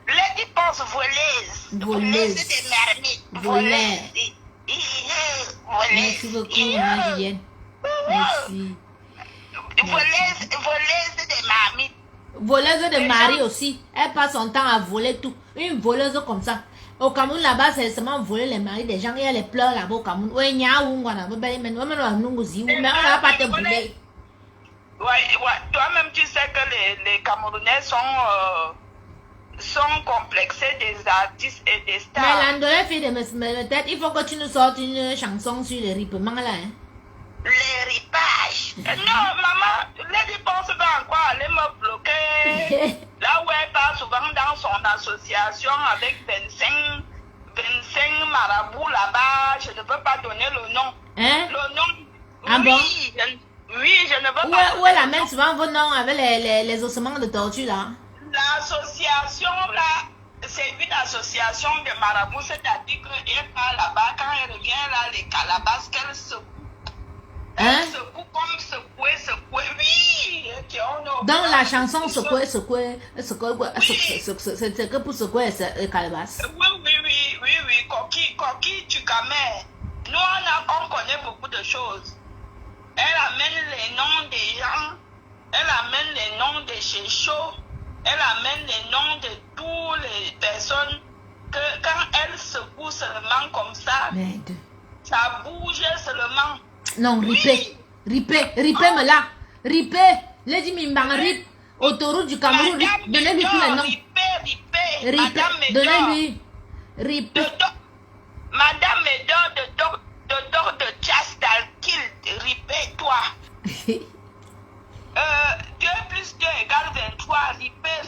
Le dit pense, voleuse. Voleuse. Des marmites. Voleuse. Merci beaucoup, maman Julienne. Merci. Voleuse des marmites. Voleuse de mari aussi. Elle passe son temps à voler tout. Une voleuse comme ça. Au Cameroun, là-bas, c'est seulement voler les maris des gens. Il y a les pleurs là-bas au Cameroun. Ouais, mais on va pas te voler. Ouais. Toi-même, tu sais que les Camerounais sont complexés des artistes et des stars. Mais l'andolé fille de me tête, il faut que tu nous sortes une chanson sur les ripements là. Hein. Les ripages. Non, maman, les dépenses va encore aller me bloquer. Là où elle part souvent dans son association avec 25 marabouts là-bas, je ne peux pas donner le nom. Hein? Le nom. Ah oui, bon? Je ne veux pas. Où elle amène souvent vos noms avec les ossements de tortue là? L'association là, c'est une association de marabouts, c'est-à-dire qu'elle part là-bas, quand elle revient là, les calabasses qu'elle secoue. Hein? Elle secoue comme secouer, oui! Dans la chanson secouer, c'est que pour secouer c'est calebasse. Oui, coquille, tu camais. Nous, on connaît beaucoup de choses. Elle amène les noms des gens, elle amène les noms des chéchos, elle amène les noms de toutes les personnes que quand elle secoue seulement comme ça, Merde. ça bouge seulement. Non, ripé, me là. Ripé, Lady Mimbang rip. Autoroute du Cameroun, rip. Donnez-lui tous les noms. Ripé, donnez-lui. Ripé. Madame Médor de Chastalkill, ripé-toi. 2 plus 2 égale 23, ripé.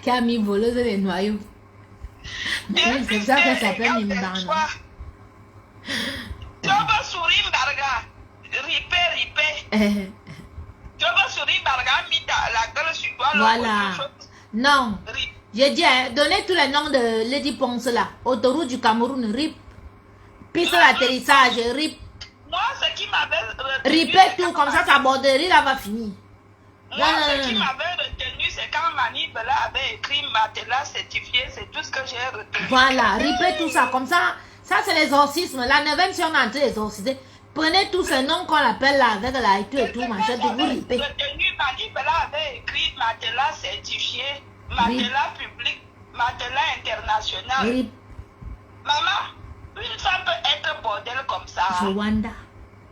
Camille, voleuse des noyaux. C'est ça qu'elle s'appelle Mimbang. Tu vas sourire, Barga. Ripé. Tu vas sourire, Barga, mis la gueule sur toi. Voilà. Non. J'ai dit, donnez tous les noms de Lady Ponce là. Autoroute du Cameroun, RIP. piste d'atterrissage, rip. Moi, ce qui m'avait Ripez tout, comme ça, ta borderie là va finir. Moi, ce qui m'avait retenu, c'est quand Manib là avait écrit matelas certifié, c'est tout ce que j'ai retenu. Voilà, ripez tout ça, comme ça c'est l'exorcisme. La 9e, si on est en train d'exorciser, prenez tous ces noms qu'on appelle là, avec la et tout, machin, de vous ripez. Retenu, Manib là avait écrit matelas certifié, matelas public, matelas international. Rip. Maman, une femme peut être bordel comme ça. Rwanda.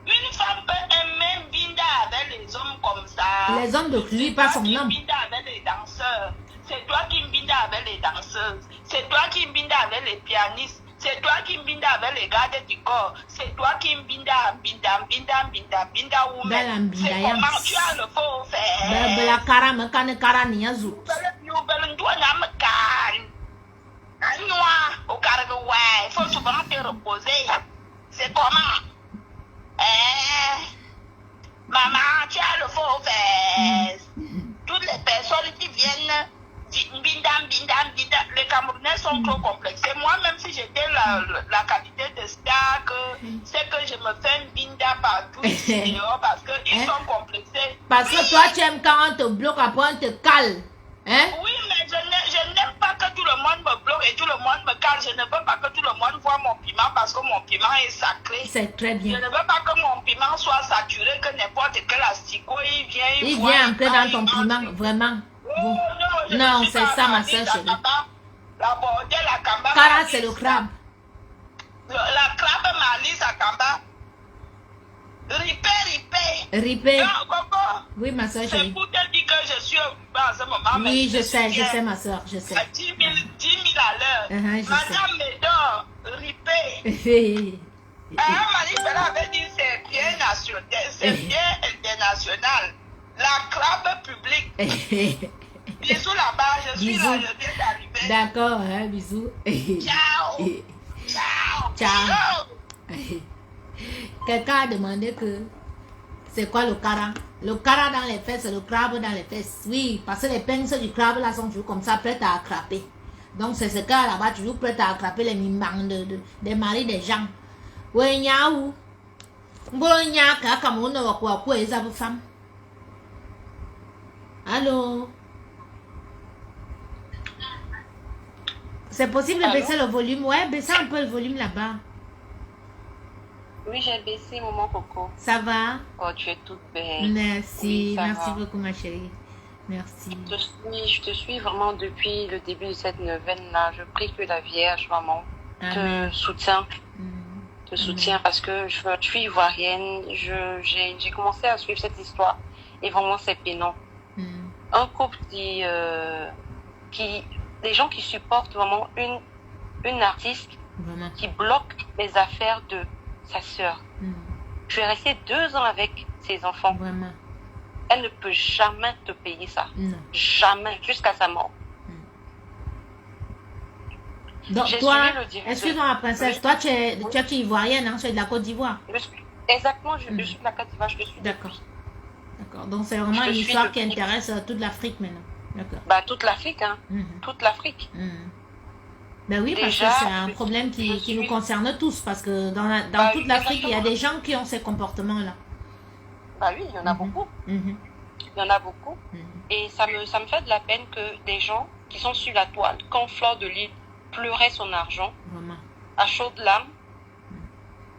Une femme peut aimer binda avec les hommes comme ça. Les hommes de lui, pas son nom. Binda avec les danseurs. C'est toi qui binda avec les danseuses. C'est toi qui binda avec les pianistes. C'est toi qui binda avec les gardes du corps. C'est toi qui binda woman. C'est comment tu as le faux faire. Bela kara me kane kara niazu. Au carré, ouais, il faut souvent te reposer. C'est comment? Maman, tu as le faux fesses. Toutes les personnes qui viennent, les Camerounais sont trop complexés. Moi, même si j'étais la qualité de star, c'est que je me fais un binda partout ici dehors parce qu'ils sont complexés. Parce que toi, tu aimes quand on te bloque, après on te cale. Hein? Oui, mais je n'aime pas que tout le monde me bloque et tout le monde me cale. Je ne veux pas que tout le monde voit mon piment parce que mon piment est sacré. C'est très bien. Je ne veux pas que mon piment soit saturé, que n'importe quel asticot, il vient entrer dans ton piment, vraiment. Oh, non, c'est ça, ma soeur chérie. La bordelle, la camba. Cara, c'est le crabe. La crabe malice à camba. Ripé. Non, Coco. Oui, ma soeur chérie. C'est pour te dire que je suis occupée en ce moment. Oui, je sais, ma soeur, je sais. À 10 000 à l'heure. Madame Médor, ripé. Manipela avait dit c'est bien national, c'est bien international. La crabe publique. Bisous là-bas, je suis là, je viens d'arriver. D'accord, hein, bisous. Ciao. Ciao. Quelqu'un a demandé que c'est quoi le cara? Le cara dans les fesses, c'est le crabe dans les fesses. Oui, parce que les pinces du crabe là sont toujours comme ça, prêtes à attraper. Donc c'est ce cas là-bas, toujours prêtes à attraper les mimbangs des maris des gens. Oui, niaou. Bon, niaka, comme on a quoi, les femmes. Allô? C'est possible de baisser le volume? Ouais, baisser un peu le volume là-bas. Oui, j'ai baissé, maman Coco. Ça va? Oh, tu es toute belle. Merci, oui, merci beaucoup ma chérie. Merci. Je te suis vraiment depuis le début de cette neuvaine-là. Je prie que la Vierge, maman, te soutient. Te soutient parce que je suis ivoirienne. J'ai commencé à suivre cette histoire et vraiment c'est pénant. Un couple des gens qui supportent vraiment une artiste vraiment. Qui bloque les affaires de sa sœur. Je suis restée 2 ans avec ses enfants. Vraiment. Elle ne peut jamais te payer ça. Non. Jamais, jusqu'à sa mort. Donc toi, excuse-moi ma princesse, toi tu es ivoirienne, hein, tu es de la Côte d'Ivoire. Exactement, je suis de la Côte d'Ivoire, je suis. D'accord. D'accord, donc c'est vraiment une histoire qui intéresse toute l'Afrique maintenant. D'accord. Bah toute l'Afrique, hein. Toute l'Afrique. Ben oui, parce que c'est un problème qui nous concerne tous, parce que dans toute l'Afrique, il y a des gens qui ont ces comportements-là. Bah oui, il y en a beaucoup. Il y en a beaucoup. Et ça me fait de la peine que des gens qui sont sur la toile, quand Fleur de Lys pleurait son argent, vraiment. À chaudes larmes,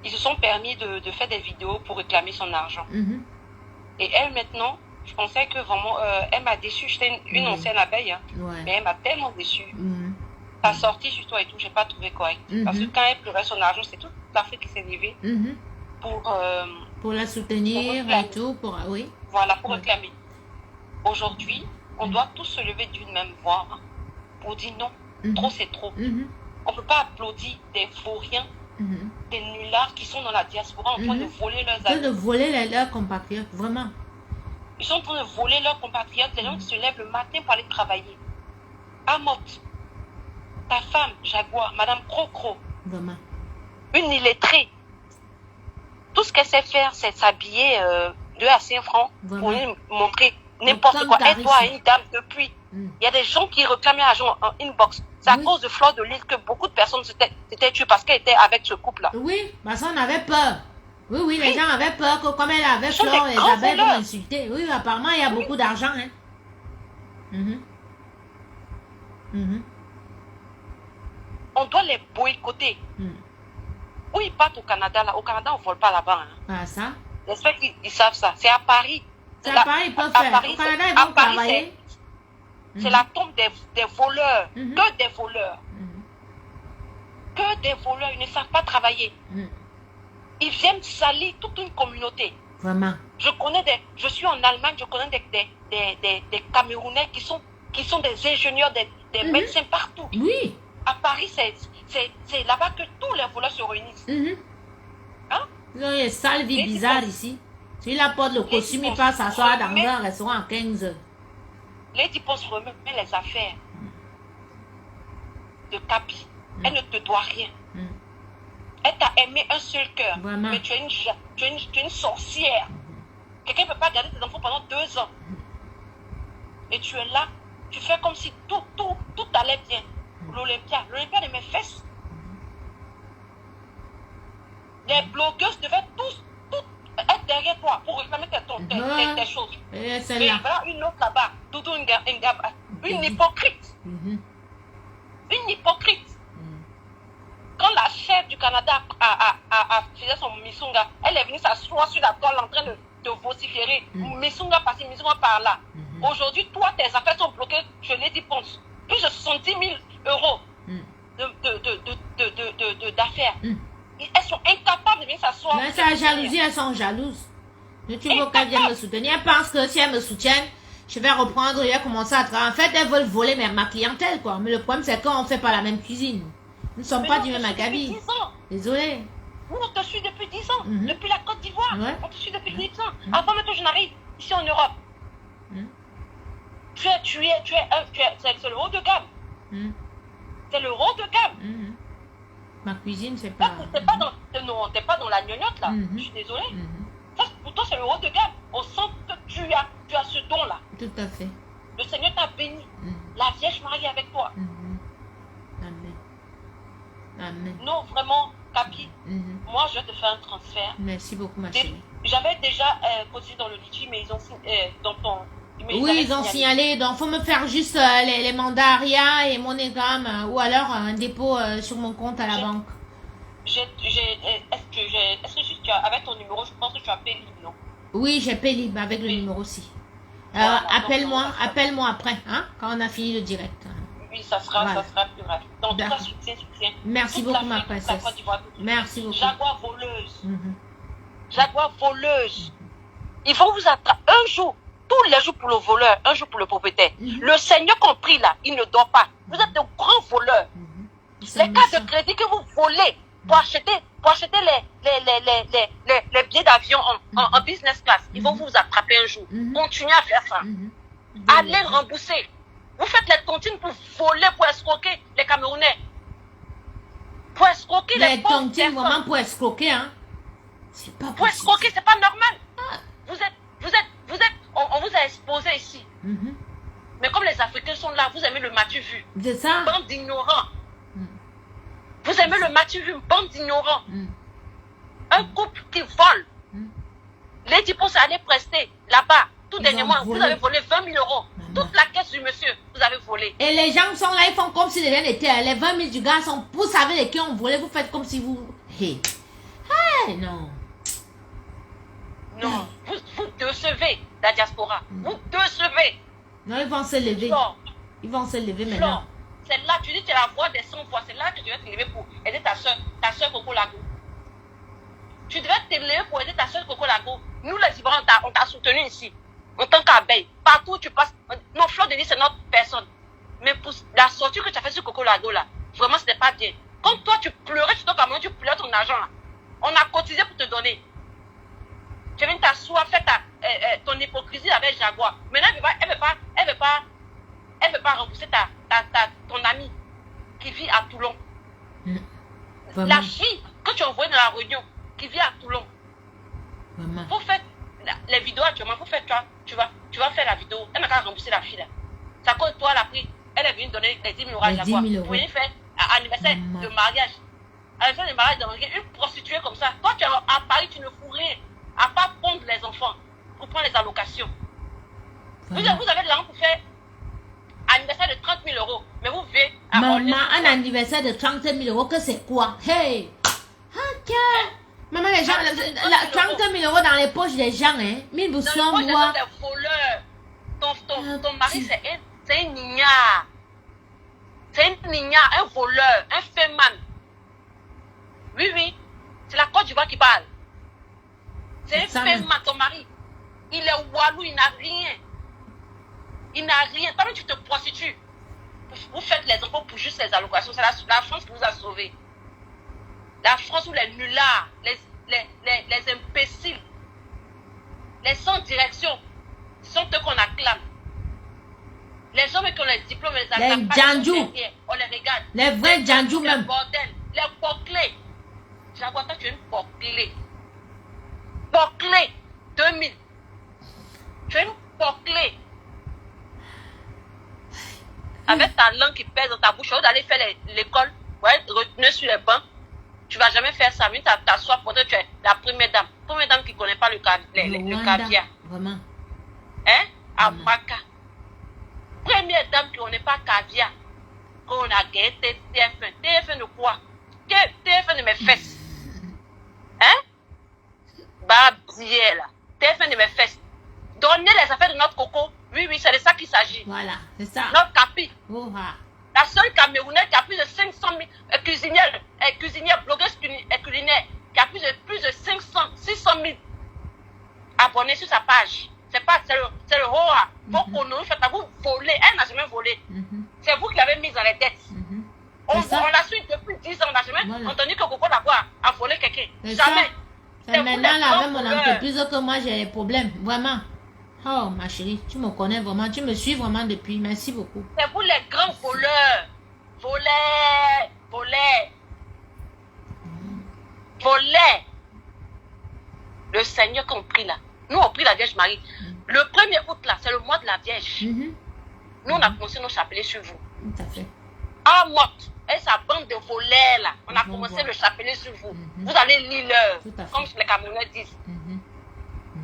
ils se sont permis de faire des vidéos pour réclamer son argent. Et elle, maintenant, je pensais que vraiment, elle m'a déçue. J'étais une ancienne abeille, hein, mais elle m'a tellement déçue. Sa sortie sur toi et tout, j'ai pas trouvé correct. Parce que quand elle pleurait son argent, c'est toute l'Afrique qui s'est levée pour la soutenir et tout, oui. Voilà, pour réclamer. Aujourd'hui, on doit tous se lever d'une même voix pour dire non, trop c'est trop. On ne peut pas applaudir des vauriens, des nullards qui sont dans la diaspora en train de voler leurs amis. De voler leurs compatriotes, vraiment. Ils sont en train de voler leurs compatriotes, les gens qui se lèvent le matin pour aller travailler. Amot, ta femme, Jaguar, Madame Crocro, vraiment. Une illettrée. Tout ce qu'elle sait faire, c'est s'habiller 2 à 5 francs pour lui montrer n'importe quoi. Elle doit à une dame depuis. Il y a des gens qui réclament l'argent en inbox. C'est à cause de Fleur de Lys que beaucoup de personnes s'étaient tuées parce qu'elle était avec ce couple-là. Oui, parce qu'on avait peur. Oui, les gens avaient peur que comme elle avait Fleur, les abeilles vont insulter. Oui, apparemment, il y a beaucoup d'argent. Hein. On doit les boycotter. Où ils partent au Canada, là. Au Canada, on ne vole pas là-bas. Hein. Ah, ça? J'espère qu'ils savent ça. C'est à Paris. C'est à Paris, ils peuvent faire. Au Canada, ils vont travailler. C'est la tombe des voleurs. Que des voleurs. Que des voleurs. Ils ne savent pas travailler. Ils viennent salir toute une communauté. Vraiment. Je suis en Allemagne, je connais des Camerounais qui sont des ingénieurs, des médecins partout. Oui. À Paris, c'est là-bas que tous les voleurs se réunissent. Hein? Ils ont une sale vie bizarre ici. S'il apporte le costume, il passe s'asseoir dans un restaurant à 15 heures. Les Dipos remet les affaires de Capi. Elle ne te doit rien. Elle t'a aimé un seul cœur. Mais tu es une sorcière. Quelqu'un ne peut pas garder tes enfants pendant 2 ans. Et tu es là, tu fais comme si tout allait bien. L'Olympia de mes fesses. Les blogueuses devaient tous être derrière toi pour réclamer tes choses. Et mais voilà une autre là-bas, Doudou Ngaba, une hypocrite. Une hypocrite. Quand la chef du Canada a fait son Missunga, elle est venue s'asseoir sur la toile en train de vociférer. Missunga par-ci, Missunga par-là. Aujourd'hui, toi, tes affaires sont bloquées, je l'ai dit, Ponce. Plus de 70 000 euros d'affaires. Elles sont incapables de venir s'asseoir. Mais c'est la jalousie, elles sont jalouses. Tu veux qu'elles viennent me soutenir. Elles pensent que si elles me soutiennent, je vais reprendre et commencer à travailler. En fait, elles veulent voler ma clientèle, quoi. Mais le problème, c'est qu'on ne fait pas la même cuisine. Nous ne sommes pas du même acabit. Désolé. Nous, on te suit depuis 10 ans. Depuis la Côte d'Ivoire. On te suit depuis 10 ans. Avant même que je n'arrive ici en Europe. C'est le haut de gamme. C'est le haut de gamme. Ma cuisine, c'est pas... T'es pas dans la gnognotte, là. Je suis désolée. Ça, pour toi, c'est le haut de gamme. On sent que tu as ce don-là. Tout à fait. Le Seigneur t'a béni. La Vierge Marie avec toi. Amen. Amen. Non, vraiment, Capi, moi, je vais te faire un transfert. Merci beaucoup, ma chérie. J'avais déjà posé dans le litige, mais ils ont dans ton... Oui, ils ont signalé. Donc, il faut me faire juste les mandats ARIA et MoneyGram ou alors un dépôt sur mon compte à la banque. Est-ce que tu as, avec ton numéro, je pense que tu as Pélib, non? Oui, j'ai Pélib avec le numéro aussi. Appelle-moi après, hein, quand on a fini le direct. Oui, ça sera plus rapide. Donc, tout ça, soutien. Merci beaucoup, ma princesse. Merci beaucoup. Jaguar voleuse. Jaguar voleuse. Ils vont vous attraper un jour. Tous les jours pour le voleur, un jour pour le propriétaire. Le Seigneur compris là, il ne dort pas. Vous êtes de grands voleurs. Les cartes de crédit que vous volez pour acheter les billets d'avion en business class, ils vont vous attraper un jour. Continuez à faire ça. Allez rembourser. Vous faites les tontines pour voler, pour escroquer les Camerounais. Pour escroquer les tontines, vraiment pour escroquer, hein. C'est pas possible. Pour escroquer, c'est pas normal. On vous a exposé ici. Mais comme les Africains sont là, vous aimez le matu vu. C'est ça. Bande d'ignorants. Vous aimez le matu vu, bande d'ignorants. Un couple qui vole. Les dipos allaient prester là-bas. Tout dernièrement, vous avez volé 20 000 euros. Toute la caisse du monsieur, vous avez volé. Et les gens sont là, ils font comme si les rien n'était. Les 20 000 du gars sont... Vous savez les qui ont volé, vous faites comme si vous... Hey, non. Non, vous décevez la diaspora. Vous décevez. Non, ils vont se lever. Ils vont se lever maintenant. C'est là, tu dis que tu es la voix des 100 voix. C'est là que tu vas te lever pour aider ta soeur Coco Lago. Tu devais te lever pour aider ta soeur Coco Lago. Nous, les Ivoiriens, on t'a soutenu ici. En tant qu'abeille. Partout où tu passes. Non, Fleur de Lys, c'est notre personne. Mais pour la sortie que tu as fait sur Coco Lago, là, vraiment, ce n'est pas bien. Comme toi, tu pleurais sur ton camion, tu pleurais ton argent, là. On a cotisé pour te donner. Tu viens t'asseoir, faire ton hypocrisie avec Jaguar. Maintenant, elle veut pas rembourser ton ami qui vit à Toulon. La fille que tu as envoyée dans la réunion qui vit à Toulon. Vous faites les vidéos actuellement, tu vas faire la vidéo. Elle n'a qu'à rembourser la fille là. Ça cause toi, elle a pris elle est venue donner les 10 000 euros à Jaguar. Vous venez faire anniversaire de mariage. Anniversaire de mariage, une prostituée comme ça. Toi, tu es à Paris, tu ne fous rien. À part prendre les enfants, pour prendre les allocations. Vous avez de l'argent pour faire anniversaire de 30 000 euros. Mais vous vivez à Maman, un anniversaire de 30 000 euros, que c'est quoi? Hey! Ok! Maman, les gens, 30 000 euros dans les poches des gens, hein? 1000 boussons, moi. Des voleurs. Ton mari, c'est un nigna. C'est un nigna, un voleur, un féman. Oui. C'est la Côte d'Ivoire qui parle. C'est un féman, ton mari. Il est walou, il n'a rien. Il n'a rien. Toi, tu te prostitues. Vous faites les enfants pour juste les allocations. C'est la France qui vous a sauvé. La France où les nullards, les imbéciles, les sans direction, sont eux qu'on acclame. Les hommes qui ont les diplômes, les acclame pas. On les regarde. Les vrais djandjou même. Les bordels, les boclés. Jaguar, toi, tu es une boclée. Boclée, 2000. Tu es une boclée. Avec ta langue qui pèse dans ta bouche, au lieu d'aller faire l'école, retenir sur les bancs, tu ne vas jamais faire ça. Mais tu t'assois pour tu es la première dame. Première dame qui ne connaît pas le caviar. Vraiment. Hein? À Maka. Première dame qui ne connaît pas caviar. Quand on a gagné TF1. TF1 de quoi? TF1 de mes fesses. Hein? Babier là. TF1 de mes fesses. Donner les affaires de notre coco. Oui, c'est de ça qu'il s'agit. Voilà, c'est ça. Notre capi. La seule Camerounaise qui a plus de 500 000 cuisinières, blogueuses culinaires, qui a plus de 600 000 abonnés sur sa page. C'est le Hoa. Vous volez. Elle n'a jamais volé. C'est vous qui l'avez mise dans les têtes. On la suit depuis 10 ans. On n'a jamais entendu que Coco d'abord a volé quelqu'un. Jamais. C'est maintenant là, avec mon entreprise que moi j'ai des problèmes. Vraiment. Oh ma chérie, tu me connais vraiment, tu me suis vraiment depuis. Merci beaucoup. C'est vous les grands voleurs. Voleurs. Le Seigneur qu'on prie là. Nous on prie la Vierge Marie. Le 1er août là, c'est le mois de la Vierge. Nous on a commencé nos chapelets sur vous. Tout à fait. Ah morte. Et sa bande de voleurs là, on a commencé le chapelet sur vous. Vous allez lire l'heure, comme les Camerounais disent.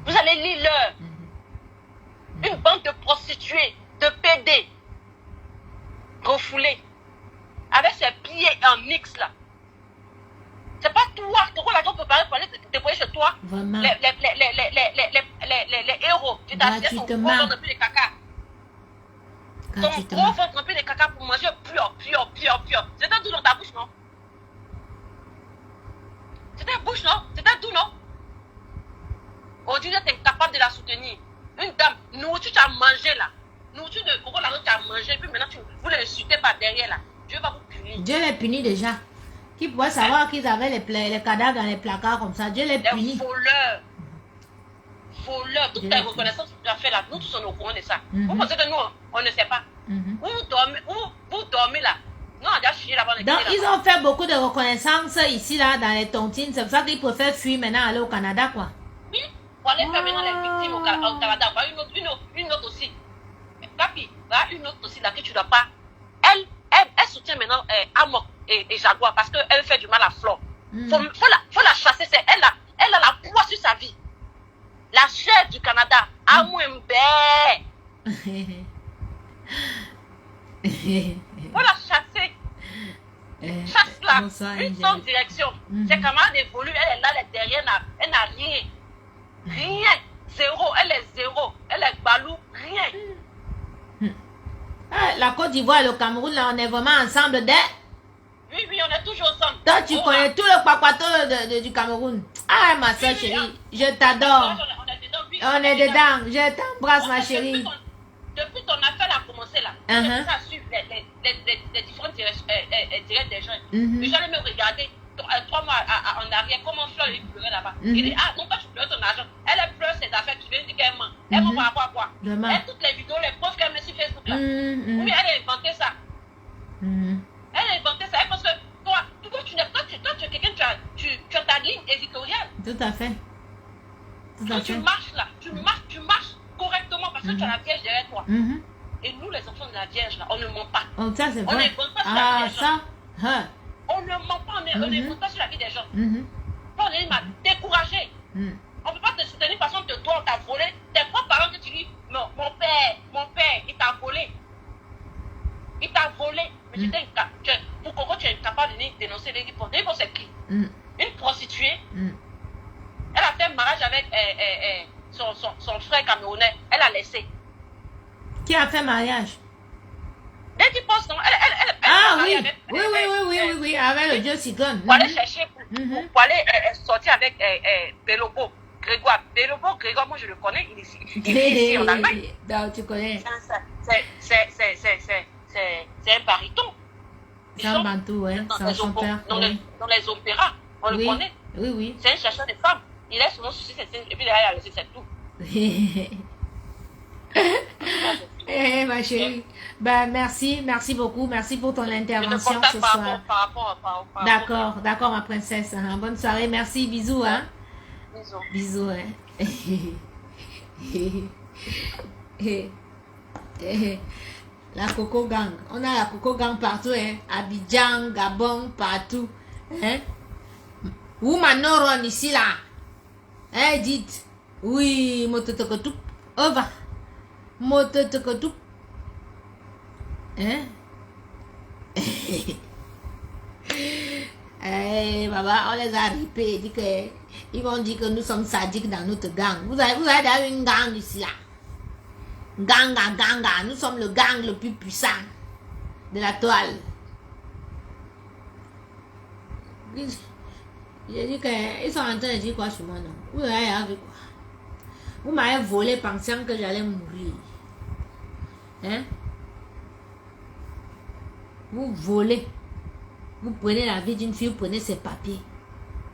Vous allez lire l'heure. Une bande de prostituées, de PD, refoulées, avec ses pieds en mix là. C'est pas toi, pourquoi la gens peut parler pour aller déployer chez toi? Vraiment. Les héros. Tu t'assieds son gros ventre rempli de caca. Ton gros ventre rempli de caca pour manger pur. C'était tout dans ta bouche, non? C'était bouche, non? C'était tout, non? On dirait que tu es incapable de la soutenir. Une dame, nourriture, tu as mangé là. Nourriture de Coco, tu as mangé. Puis maintenant, vous les insultez par derrière là. Dieu va vous punir. Dieu les punit déjà. Qui pourrait savoir qu'ils avaient les cadavres dans les placards comme ça? Dieu les punit. Les voleurs. Toute ta reconnaissance que tu as fait là, nous tous sommes au courant de ça. Vous pensez que nous, on ne sait pas. Vous dormez là. Nous, on a déjà chié là-bas. Donc, ils ont fait beaucoup de reconnaissance ici, là, dans les tontines. C'est pour ça qu'ils préfèrent fuir maintenant, aller au Canada, quoi. Oui, pour aller faire maintenant les victimes au Canada. Bah, une autre aussi. Capi, bah, une autre aussi, là, que tu ne dois pas. Elle soutient maintenant Amok et Jaguar parce qu'elle fait du mal à Flore. Faut la chasser. Elle a la poids sur sa vie. La chef du Canada, Amouembe. Faut la chasser. Chasse-la. Une seule direction. Ses camarades évoluent, elle est là, elle est derrière, elle n'a rien. Rien. Zéro. Elle est zéro. Elle est balou. Rien. La Côte d'Ivoire et le Cameroun, là, on est vraiment ensemble dès. Oui, on est toujours ensemble. Toi, tu connais tout le papato du Cameroun. Ah, ma soeur chérie, je t'adore. On est dedans. Je t'embrasse, ma chérie. Depuis ton affaire a commencé là, j'ai commencé à suivre les différentes directs des gens. Les gens me regarder 3 mois en arrière, comment Flore pleurait là-bas. Il dit, ah non, toi tu pleures ton argent. Elle pleure ses affaires, tu viens dire qu'elle ment. Elle ment par rapport à quoi? Elle, toutes les vidéos, les preuves qu'elle met sur Facebook là. Oui, elle a inventé ça. Elle a inventé ça. Elle pense que toi, tu es quelqu'un, tu as ta ligne éditoriale. Tout à fait. Tu marches là, tu marches correctement parce que tu as la Vierge derrière toi. Et nous, les enfants de la Vierge, là, on ne ment pas. Oh, ça, c'est On vrai. ne ment pas sur la vie des gens. Hein. On ne ment pas, on ne ment pas sur la vie des gens. On m'a découragé. On ne peut pas te soutenir parce qu'on te doit, on t'a volé. Tes propres parents que tu dis, non, mon père, il t'a volé. Il t'a volé. Mais pour Coco, tu es incapable de venir dénoncer les pour c'est qui? Une prostituée. Elle a fait un mariage avec son frère camerounais. Elle a laissé. Qui a fait mariage? Dès qu'il pense, non, oui. Oui, avec le dieu Sigon. Pour aller chercher, pour aller sortir avec Belobo. Grégoire, moi je le connais, il est ici en Allemagne. Donc, tu connais. C'est un baryton. C'est un bantou, ouais. C'est un chanteur. Dans les opéras, on le connaît. Oui. C'est un chercheur de femmes. Il est souvent sur et puis derrière, il a laissé, c'est tout. Ma chérie. Ben, merci beaucoup. Merci pour ton intervention ce soir. D'accord, ma princesse. Bonne soirée. Merci. Bisous. Hein. Bisous. Hein. La Coco Gang. On a la Coco Gang partout. Hein. Abidjan, Gabon, partout. Hein. Woumanoron ici là. Hein, dites. Oui, mototokotou. Ova. Mototokotou. Hein? Baba, on les a ripés. Ils vont dire que nous sommes sadiques dans notre gang. Vous avez d'ailleurs une gang ici là. Ganga. Nous sommes le gang le plus puissant de la toile. J'ai dit qu'ils sont en train de dire quoi sur moi, non? Vous avez vu quoi? Vous m'avez volé pensant que j'allais mourir. Hein? Vous volez. Vous prenez la vie d'une fille, vous prenez ses papiers.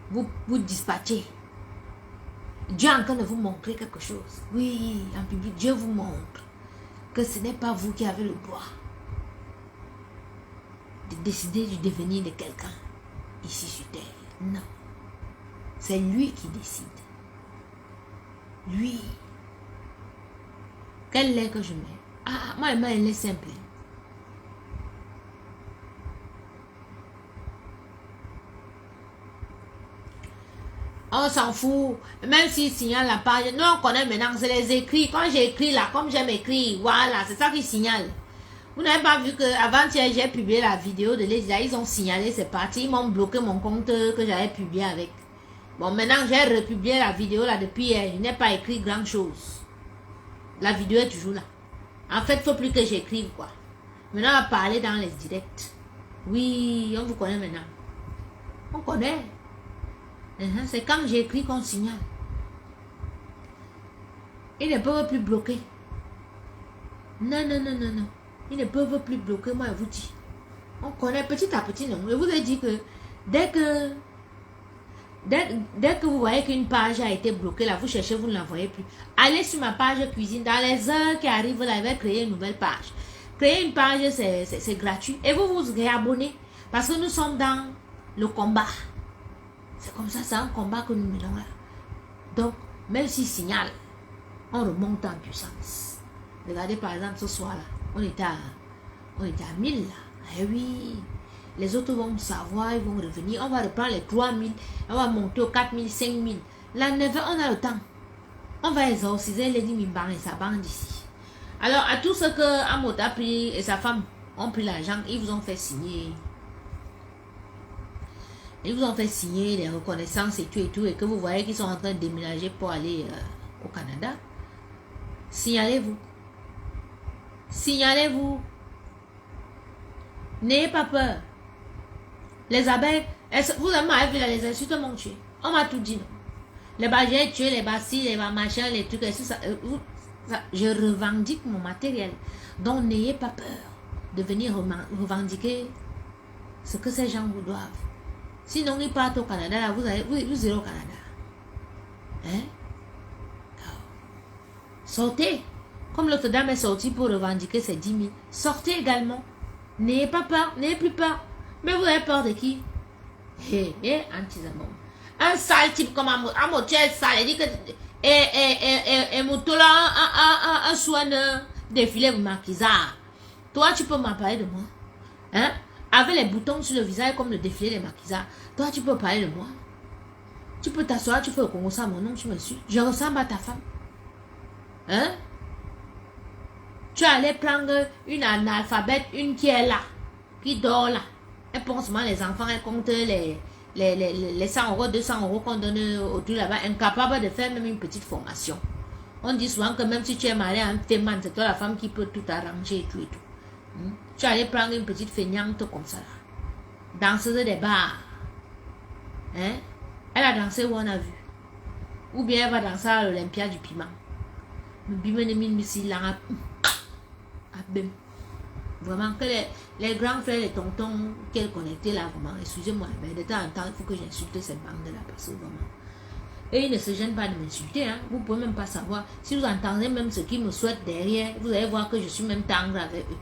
Vous dispatchez. Dieu est en train de vous montrer quelque chose. Oui, en public, Dieu vous montre que ce n'est pas vous qui avez le droit de décider du devenir de quelqu'un ici sur terre. Non. C'est lui qui décide. Lui. Quel lait que je mets? Moi, elle est simple. On s'en fout. Même s'il signale la page. Nous, on connaît maintenant. C'est les écrits. Quand j'ai écrit là, comme j'aime écrire, voilà, c'est ça qui signale. Vous n'avez pas vu qu'avant-hier, j'ai publié la vidéo de Lésia. Ils ont signalé, c'est parti. Ils m'ont bloqué mon compte que j'avais publié avec. Bon, maintenant, j'ai republié la vidéo là depuis hier. Je n'ai pas écrit grand chose. La vidéo est toujours là. En fait, il ne faut plus que j'écrive, quoi. Maintenant, on va parler dans les directs. Oui, on vous connaît maintenant. On connaît. C'est quand j'écris qu'on signale. Ils ne peuvent plus bloquer. Non. Ils ne peuvent plus bloquer, moi, je vous dis. On connaît petit à petit, non. Je vous ai dit que dès que vous voyez qu'une page a été bloquée, là, vous cherchez, vous ne la voyez plus. Allez sur ma page cuisine. Dans les heures qui arrivent, là, je vais créer une nouvelle page. Créer une page, c'est gratuit. Et vous vous réabonnez. Parce que nous sommes dans le combat. C'est comme ça, c'est un combat que nous menons là. Donc, même s'il signale, on remonte en puissance. Regardez par exemple ce soir là, on était à 1000 là. Eh oui, les autres vont savoir, ils vont revenir. On va reprendre les 3000, on va monter aux 4000, 5000. La 9, on a le temps. On va exorciser les Mimban et sa bande ici. Alors, à tous ceux que Amot a pris et sa femme ont pris l'argent, ils vous ont fait signer. Ils vous ont fait signer les reconnaissances et tout, et que vous voyez qu'ils sont en train de déménager pour aller au Canada. Signalez-vous. Signalez-vous. N'ayez pas peur. Les abeilles, vous avez vu là, les insultes m'ont tué. On m'a tout dit, non. Les bas, j'ai tué les bassis, les bas machins, les trucs, et tout ça, je revendique mon matériel. Donc n'ayez pas peur de venir revendiquer ce que ces gens vous doivent. Sinon, ils partent au Canada, là, vous irez au Canada. Hein? Sortez. Comme l'autre dame est sortie pour revendiquer ses 10 000. Sortez également. N'ayez pas peur, n'ayez plus peur. Mais vous avez peur de qui? Anti-Zamon. Un sale type comme Amot, tu es sale. Il dit que... Et Moutola, un soigneur. Défiler pour maquisard. Toi, tu peux m'en parler de moi. Hein? Avec les boutons sur le visage comme le défilé des maquisards. Toi, tu peux parler de moi. Tu peux t'asseoir, tu fais au Congo ça, mon nom, tu me suis. Je ressemble à ta femme. Hein? Tu allais prendre une analphabète, une qui est là, qui dort là. Elle pense moi les enfants, elle compte les 100 euros, 200 euros qu'on donne autour là-bas, incapable de faire même une petite formation. On dit souvent que même si tu es marié à un téman, c'est toi la femme qui peut tout arranger et tout et tout. Tu allais prendre une petite feignante comme ça là. Danseuse des bars. Hein? Elle a dansé où on a vu. Ou bien elle va danser à l'Olympia du piment. Vraiment que les grands frères et tontons qu'elle connectait là, vraiment, excusez-moi, mais de temps en temps, il faut que j'insulte cette bande là, parce que vraiment. Et ils ne se gênent pas de m'insulter, hein. Vous ne pouvez même pas savoir. Si vous entendez même ce qu'ils me souhaitent derrière, vous allez voir que je suis même tendre avec eux.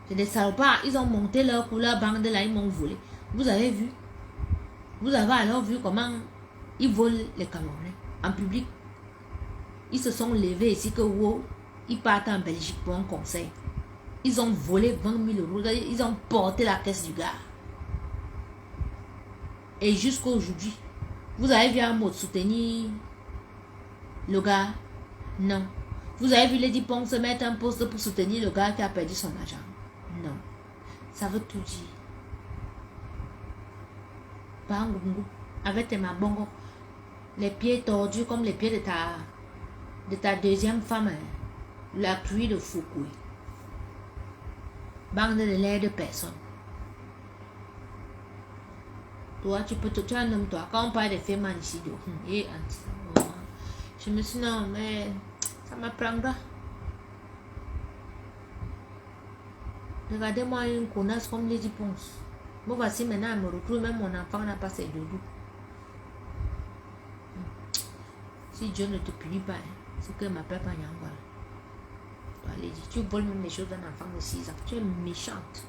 C'est des salopards, ils ont monté leur couleur bande là, ils m'ont volé. Vous avez vu? Vous avez alors vu comment ils volent les Camerounais en public. Ils se sont levés ici que wow, ils partent en Belgique pour un conseil. Ils ont volé 20 000 euros, ils ont porté la caisse du gars. Et jusqu'à aujourd'hui, vous avez vu un mot de soutenir le gars? Non. Vous avez vu Lady Pong se mettre un poste pour soutenir le gars qui a perdu son argent? Non. Ça veut tout dire. Bangungu, avec tes mabongo, les pieds tordus comme les pieds de ta deuxième femme, hein, la pluie de Foucault. Bande de l'air de personne. Toi, tu es un homme, toi. Quand on parle de femmes ici, je me suis dit, non, mais ça m'apprendra. Regardez-moi une connasse comme Lady Ponce. Bon, voici maintenant, elle me retrouve, même mon enfant n'a pas ses doudous. Si Dieu ne te punit pas, hein, c'est que m'appelle pas Nyangwa. Tu voles même les choses d'un enfant de 6 ans. Tu es méchante.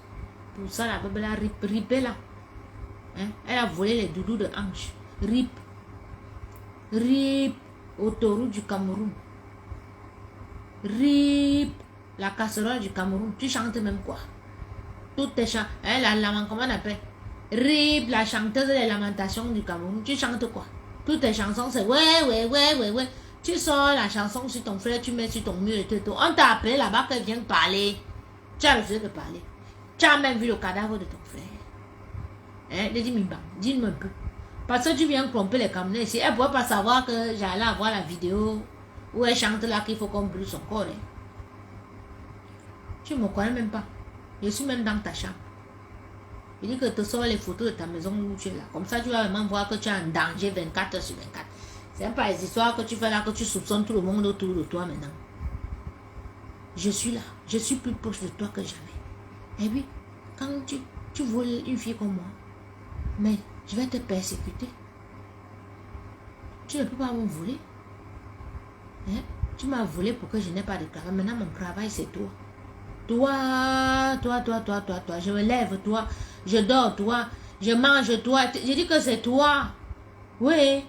Pour ça, la bébé là, rip là. Hein? Elle a volé les doudous de hanche. Rip. Autoroute du Cameroun. Rip. La casserole du Cameroun. Tu chantes même quoi? Toutes tes chants. Hein, comment on appelle? Rip, la chanteuse des lamentations du Cameroun. Tu chantes quoi? Toutes tes chansons, c'est ouais. Tu sors la chanson sur ton frère, tu mets sur ton mur et tout. On t'a appelé là-bas qu'elle vient parler. Tu as refusé de parler. Tu as même vu le cadavre de ton frère. Hein, dis-moi un peu. Parce que tu viens tromper les Camerounais ici. Elle ne pourrait pas savoir que j'allais avoir la vidéo où elle chante là qu'il faut qu'on brûle son corps. Hein. Tu ne me connais même pas. Je suis même dans ta chambre. Je dis que tu sors les photos de ta maison où tu es là. Comme ça, tu vas vraiment voir que tu es en danger 24 heures sur 24. C'est pas les histoires que tu fais là que tu soupçonnes tout le monde autour de toi maintenant. Je suis là. Je suis plus proche de toi que jamais. Et puis, quand tu voles une fille comme moi, mais je vais te persécuter. Tu ne peux pas me voler. Hein? Tu m'as volé pour que je n'ai pas de travail. Maintenant, mon travail, c'est toi. Toi. Je me lève, toi. Je dors, toi. Je mange, toi. Je dis que c'est toi. Oui.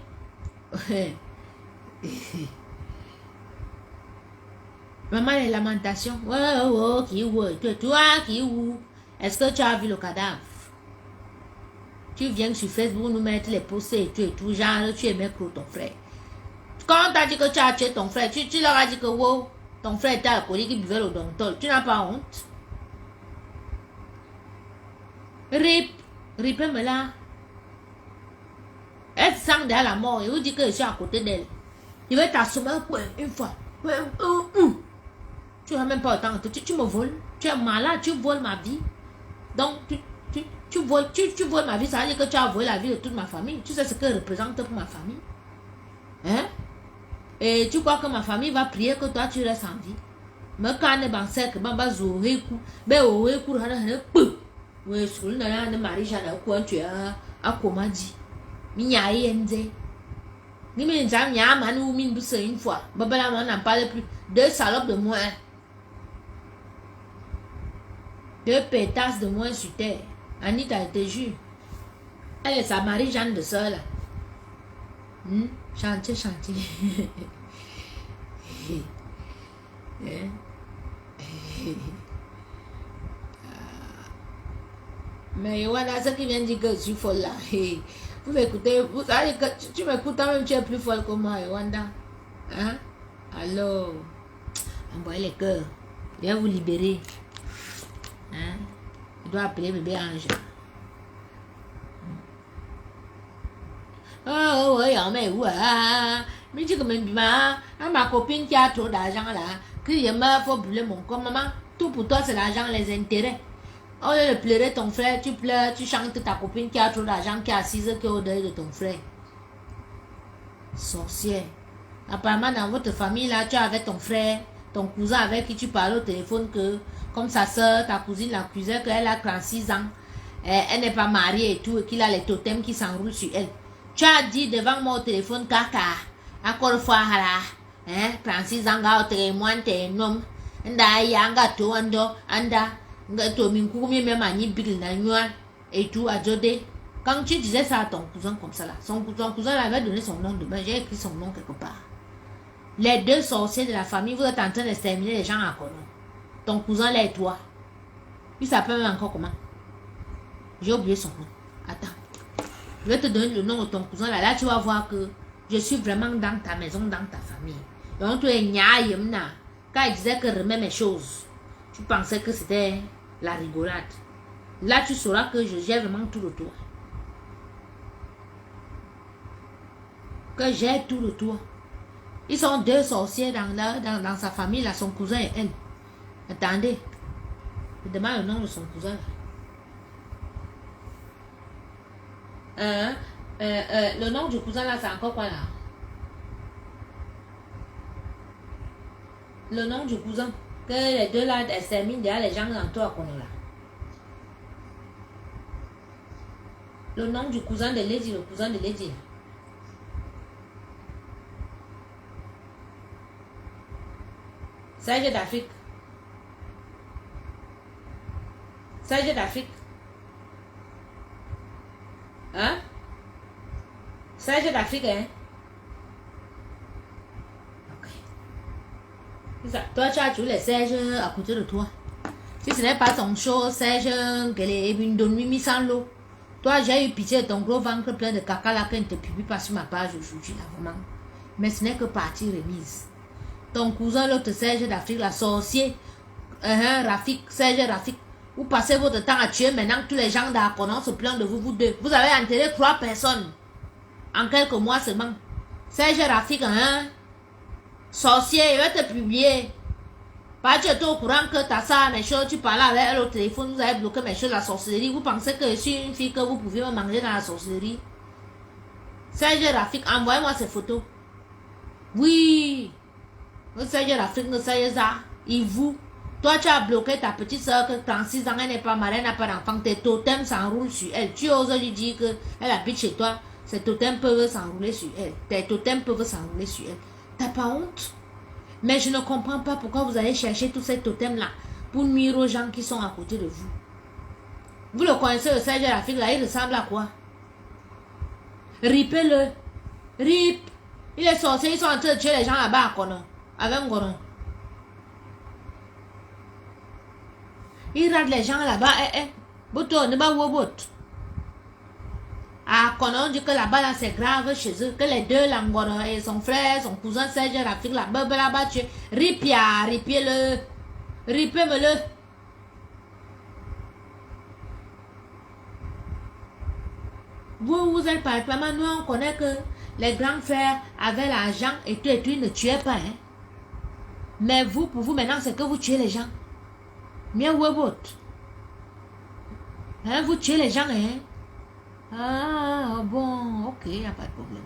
Maman, les lamentations. Toi, qui où? Est-ce que tu as vu le cadavre? Tu viens sur Facebook nous mettre les posts et tout. Genre, tu aimais ton frère. Quand on t'a dit que tu as tué ton frère, tu leur as dit que wow, ton frère était alcoolique, qui buvait le Dontol. Tu n'as pas honte? Rip-me là. Elle sent derrière la mort et vous dit que je suis à côté d'elle. Il va t'assommer une fois. Tu n'as même pas autant. Tu me voles. Tu es malade, tu voles ma vie. Donc, tu voles ma vie, ça veut dire que tu as volé la vie de toute ma famille. Tu sais ce que représente pour ma famille. Hein? Et tu crois que ma famille va prier que toi tu restes en vie. Mais quand on est dans cercle, on va jouer coup. Ben, on va jouer coup. Oui, sur le nom de Marie-Jeanne, tu es à Komadi. Minya yenze. Ni me nzam nya manu ou min bousse une fois. Babala on n'en parle plus. 2 salopes de moins. 2 pétasses de moins sur terre. Anita, elle te jure. Elle est sa Marie-Jeanne de soeur là. Chantier. Mais voilà, ce qui vient de dire que je suis folle là. Vous m'écoutez, vous savez que tu m'écoutes quand même, tu es plus folle que moi, Wanda. Hein? Alors, envoyez les cœurs. Viens vous libérer. Hein? Je dois appeler bébé Ange. Oh, oui, mais ouais. Mais tu comme ma copine qui a trop d'argent là, que je me faut brûler mon corps, maman. Tout pour toi, c'est l'argent, les intérêts. Au lieu de pleurer ton frère, tu pleures, tu chantes ta copine qui a trop d'argent, qui est assise qui est au-delà de ton frère. Sorcière. Apparemment, dans votre famille, là, tu avais ton frère, ton cousin avec qui tu parlais au téléphone, que comme sa soeur, ta cousine l'accusait qu'elle a 36 ans, elle n'est pas mariée et tout, et qu'il a les totems qui s'enroulent sur elle. Tu as dit devant moi au téléphone, caca, encore une fois, 36 ans, au témoin, t'es un homme, anda, to, anda, et tout, à Jodé. Quand tu disais ça à ton cousin comme ça là, ton cousin avait donné son nom de bain, j'ai écrit son nom quelque part. Les deux sorciers de la famille, vous êtes en train d'exterminer les gens à Kono. Ton cousin là et toi. Il s'appelle encore comment? J'ai oublié son nom. Attends. Je vais te donner le nom de ton cousin là. Là tu vas voir que je suis vraiment dans ta maison, dans ta famille. Donc tu es Nyayemna. Quand il disait que remets mes choses, tu pensais que c'était la rigolade. Là tu sauras que je gère vraiment tout le tour. Que j'ai tout le tour. Ils sont deux sorciers dans sa famille, là, son cousin et elle. Attendez. Je demande le nom de son cousin. Le nom du cousin là, c'est encore quoi là? Le nom du cousin. Que les deux là exterminent derrière les gens dans toi qu'on est là. Le nom du cousin de Lady, le cousin de Lady. Serge d'Afrique. Serge d'Afrique. Hein? Serge d'Afrique, hein? Ok. C'est ça. Toi, tu as tous les Serge à côté de toi. Si ce n'est pas ton show, Serge, qu'elle est une demi sans l'eau. Toi, j'ai eu pitié de ton gros ventre plein de caca là qu'elle ne te publie pas sur ma page aujourd'hui, là, vraiment. Mais ce n'est que partie remise. Ton cousin, l'autre Serge d'Afrique, la sorcier, Rafik, Serge Rafik, vous passez votre temps à tuer maintenant tous les gens d'Akonon se plaignent de vous, vous deux. Vous avez enterré 3 personnes en quelques mois seulement. Serge Rafik, sorcier, il va te publier. Pas tu es au courant que ta soeur, mes choses, tu parlais avec elle au téléphone, vous avez bloqué mes choses, la sorcellerie. Vous pensez que je suis une fille que vous pouviez me manger dans la sorcellerie? Serge Rafik, envoyez-moi ces photos. Oui. Serge Rafik ne sait ça. Et vous, toi tu as bloqué ta petite soeur que 36 ans, elle n'est pas mariée, elle n'a pas d'enfant. Tes totems s'enroulent sur elle. Tu oses lui dire qu'elle habite chez toi. Ses totems peuvent s'enrouler sur elle. Tes totems peuvent s'enrouler sur elle. T'as pas honte? Mais je ne comprends pas pourquoi vous allez chercher tous ces totems-là pour nuire aux gens qui sont à côté de vous. Vous le connaissez, le Serge Rafik, là, il ressemble à quoi? Ripez-le. Rip. Il est sorcier, ils sont en train de tuer les gens là-bas à Kono. Avec Ngoron. Il rate les gens là-bas. Boto, ne pas wobot. Ah, Kono, on dit que là-bas, là, c'est grave chez eux. Que les deux, là, Ngoron et son frère, son cousin Serge Rafik, là-bas, tu ripia, ripiez-le. Ripez-me-le. Vous êtes parfaitement, nous, on connaît que les grands frères avaient l'argent et tout, ils ne tuaient pas, hein. Mais vous, pour vous, maintenant, c'est que vous tuez les gens. Mieux webot. Hein, vous tuez les gens, hein. Ah, bon, ok, il n'y a pas de problème.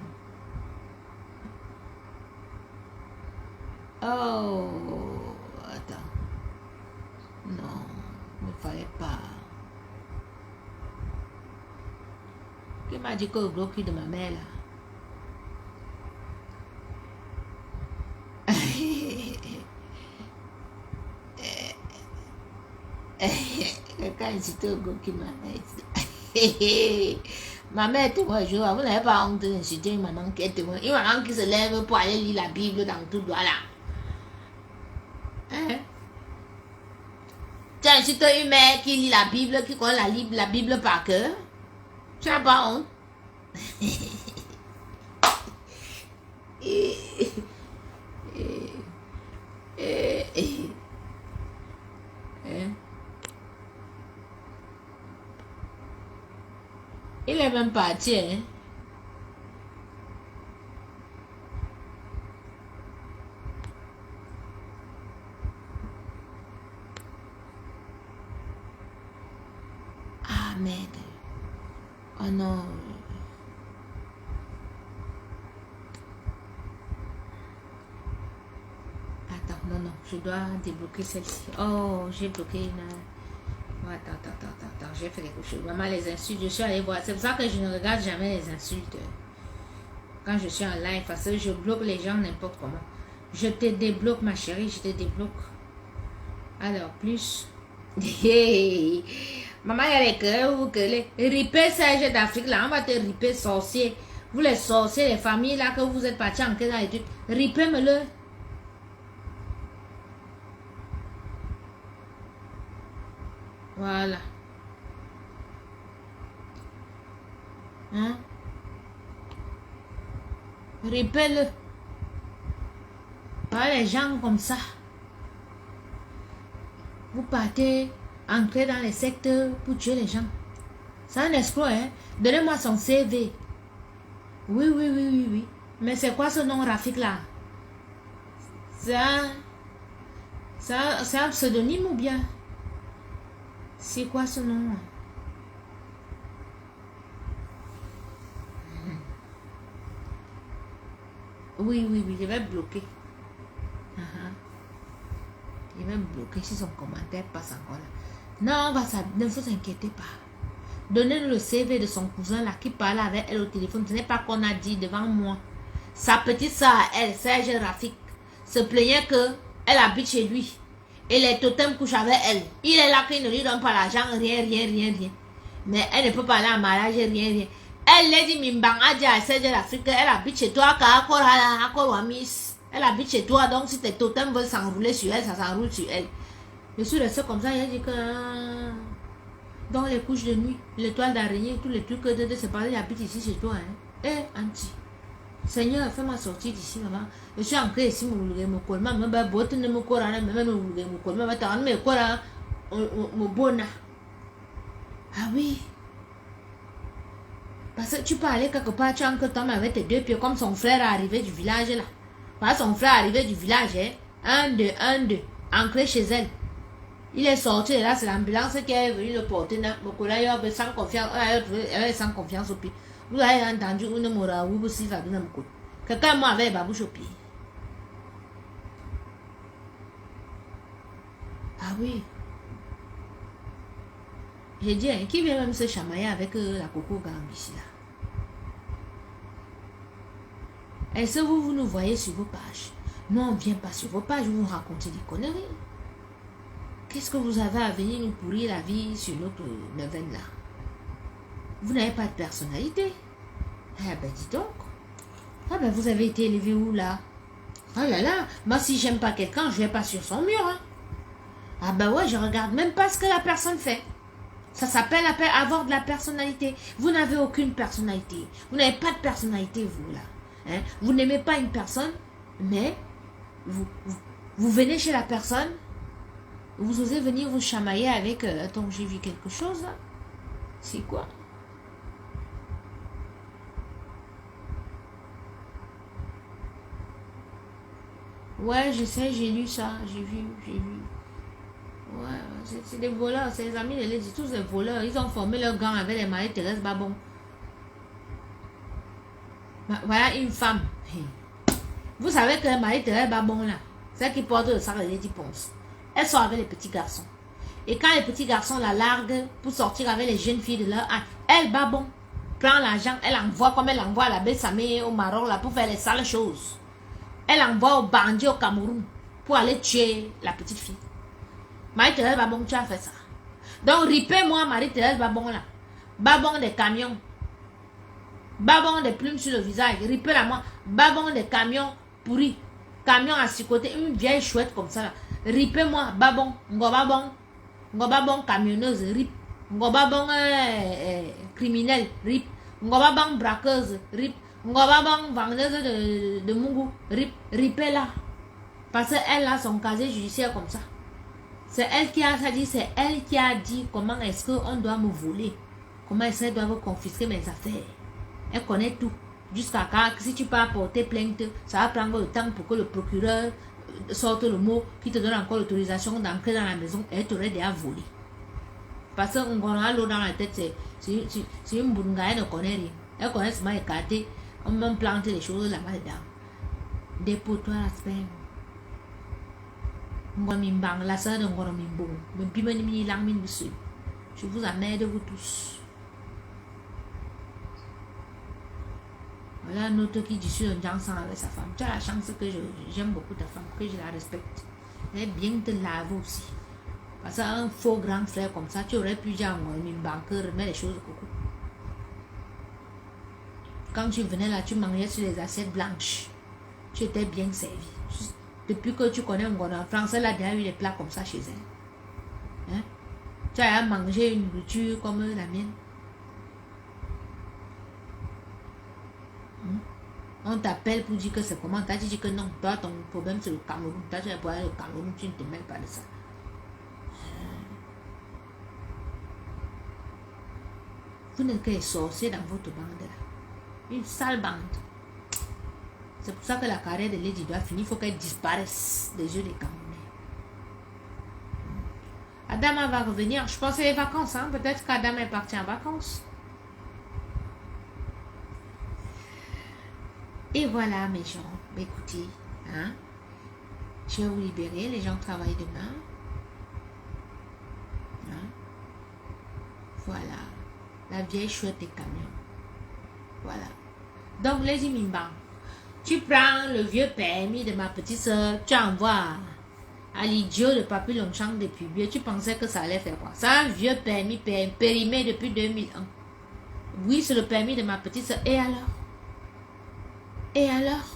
Oh, attends. Non, il ne fallait pas. Qui m'a dit que le bloqué de ma mère, là? Quelqu'un incitait au gars qui m'a dit. Ma mère est témoin, vous n'avez pas honte d'insulter une maman qui est témoin. Une maman qui se lève pour aller lire la Bible dans tout droit là. insultes une mère qui lit la Bible, qui connaît la Bible par cœur. Tu n'as pas honte? Il est même parti, hein? Ah, merde. Oh non. Attends, non, je dois débloquer celle-ci. Oh, j'ai bloqué une... Attends, j'ai fait quelque chose. Maman, les insultes, je suis allée voir. C'est pour ça que je ne regarde jamais les insultes. Quand je suis en live, parce que je bloque les gens n'importe comment. Je te débloque, ma chérie, je te débloque. Alors, plus... Maman, il y a les cœurs, vous que les ripés Serge d'Afrique, là, on va te riper sorcier. Vous les sorciers, les familles, là, que vous êtes partis en quête dans les trucs, ripez-me-le. Voilà. Hein? Ripez-le. Pas les gens comme ça. Vous partez entrer dans les secteurs pour tuer les gens. C'est un escroc, hein? Donnez-moi son CV. Oui. Mais c'est quoi ce nom Rafik là? C'est un pseudonyme ou bien? C'est quoi ce nom? Oui, je vais bloquer. Il va me bloquer si son commentaire passe encore là. Non, ne vous inquiétez pas. Donnez-nous le CV de son cousin là qui parle avec elle au téléphone. Ce n'est pas qu'on a dit devant moi. Sa petite soeur, elle, Serge Rafik, se plaignait qu'elle habite chez lui. Et les totems couchent avec elle. Il est là qu'il ne lui donne pas l'argent, rien. Mais elle ne peut pas aller en mariage, rien. Elle l'a dit, Mimbang a dit à Serge Rafik qu'elle habite chez toi, elle habite chez toi, donc si tes totems veulent s'enrouler sur elle, ça s'enroule sur elle. Je suis restée comme ça, il a dit que dans les couches de nuit, l'étoile d'araignée, tous les trucs de séparer, il habite ici chez toi. Hein. Anti. Seigneur, fais-moi sortir d'ici, maman. Je suis ancrée ici, mon colma, ma botte ne me corps, même mon colma, ma tante, mais quoi, mon bona. Ah oui. Parce que tu peux aller quelque part, tu as encore temps avec tes deux pieds, comme son frère est arrivé du village là. Voilà, son frère est arrivé du village, hein. 1, 2, ancré chez elle. Il est sorti et là, c'est l'ambulance qui est venue le porter. Beaucoup là, il avait sans confiance, sans confiance au pied. Vous avez entendu une mora ou si ça donne un coup. Quelqu'un moi avait babouche au pied. Ah oui. J'ai dit, qui vient même se chamailler avec la coco gang ici là. Est-ce que vous nous voyez sur vos pages? Nous, on ne vient pas sur vos pages, vous nous racontez des conneries. Qu'est-ce que vous avez à venir nous pourrir la vie sur notre neuvaine là? Vous n'avez pas de personnalité. Ah ben dis donc. Ah ben vous avez été élevé où là? Ah là là, moi si j'aime pas quelqu'un, je vais pas sur son mur. Hein. Ah ben ouais, je regarde même pas ce que la personne fait. Ça s'appelle avoir de la personnalité. Vous n'avez aucune personnalité. Vous n'avez pas de personnalité vous là. Hein? Vous n'aimez pas une personne, mais vous venez chez la personne, vous osez venir vous chamailler avec... attends, j'ai vu quelque chose là. C'est quoi? Ouais, je sais, j'ai lu ça, j'ai vu. Ouais, c'est des voleurs, c'est les amis de l'église, tous des voleurs. Ils ont formé leur gang avec les Marie-Thérèse Babon. Voilà une femme. Vous savez que Marie-Thérèse Babon là, celle qui porte le sac de Lady Ponce, elle sort avec les petits garçons. Et quand les petits garçons la larguent pour sortir avec les jeunes filles de leur âge, elle Babon prend l'argent, elle envoie comme elle envoie à la Bessamé au Maroc là pour faire les sales choses. Elle envoie au bandit au Cameroun pour aller tuer la petite fille. Marie-Thérèse Babon, tu as fait ça. Donc, ripez-moi Marie-Thérèse Babon là. Babon des camions. Babon des plumes sur le visage. Ripez-la moi. Babon des camions pourris. Camions à côté. Une vieille chouette comme ça là. Ripez-moi. Babon. Ngo babon. ngoba bon camionneuse, rip. Ngoba bon criminel, rip. Ngoba bon braqueuse, rip. Ngoba bon vendeuse de mungu, rip. Ripé là. Parce qu'elle a son casier judiciaire comme ça. C'est elle qui a dit, c'est elle qui a dit comment est-ce qu'on doit me voler. Comment est-ce qu'elle doit me confisquer mes affaires. Elle connaît tout. Jusqu'à quand, si tu peux apporter plainte, ça va prendre le temps pour que le procureur sorte le mot qui te donne encore l'autorisation d'entrer dans la maison. Elle t'aurait déjà volé. Parce qu'on a l'eau dans la tête, c'est une bunga, elle ne connaît rien. Elle connaît seulement écarter, on peut planter les choses là-bas dedans. Dépôt-toi la semaine. La sœur de Ngoromimbo, je vous emmerde vous tous. Voilà un autre qui dit sur un dansant avec sa femme. Tu as la chance que j'aime beaucoup ta femme, que je la respecte. Elle est bien te laver aussi. Parce qu'un faux grand frère comme ça, tu aurais pu dire que remets les choses au coco. Quand tu venais là, tu mangeais sur les assiettes blanches. Tu étais bien servi. Depuis que tu connais en France, elle a déjà eu des plats comme ça chez elle. Hein? Tu as mangé une nourriture comme la mienne. On t'appelle pour dire que c'est comment. Tu as dit que non, toi ton problème c'est le Cameroun. Tu as dit pour aller au Cameroun, tu ne te mêles pas de ça. Vous n'êtes que sorciers dans votre bande là. Une sale bande. C'est pour ça que la carrière de Lady doit finir. Il faut qu'elle disparaisse des yeux des Camerounais. Adama va revenir. Je pense que c'est les vacances. Hein? Peut-être qu'Adama est parti en vacances. Et voilà mes gens. Écoutez, hein? Je vais vous libérer. Les gens travaillent demain. Hein? Voilà. La vieille chouette des camions. Voilà. Donc Lady Mimba. Tu prends le vieux permis de ma petite soeur, tu envoies à l'idiot de Papy Longchamp depuis vieux. Tu pensais que ça allait faire quoi? C'est un vieux permis périmé depuis 2001. Oui, c'est le permis de ma petite soeur. Et alors? Et alors?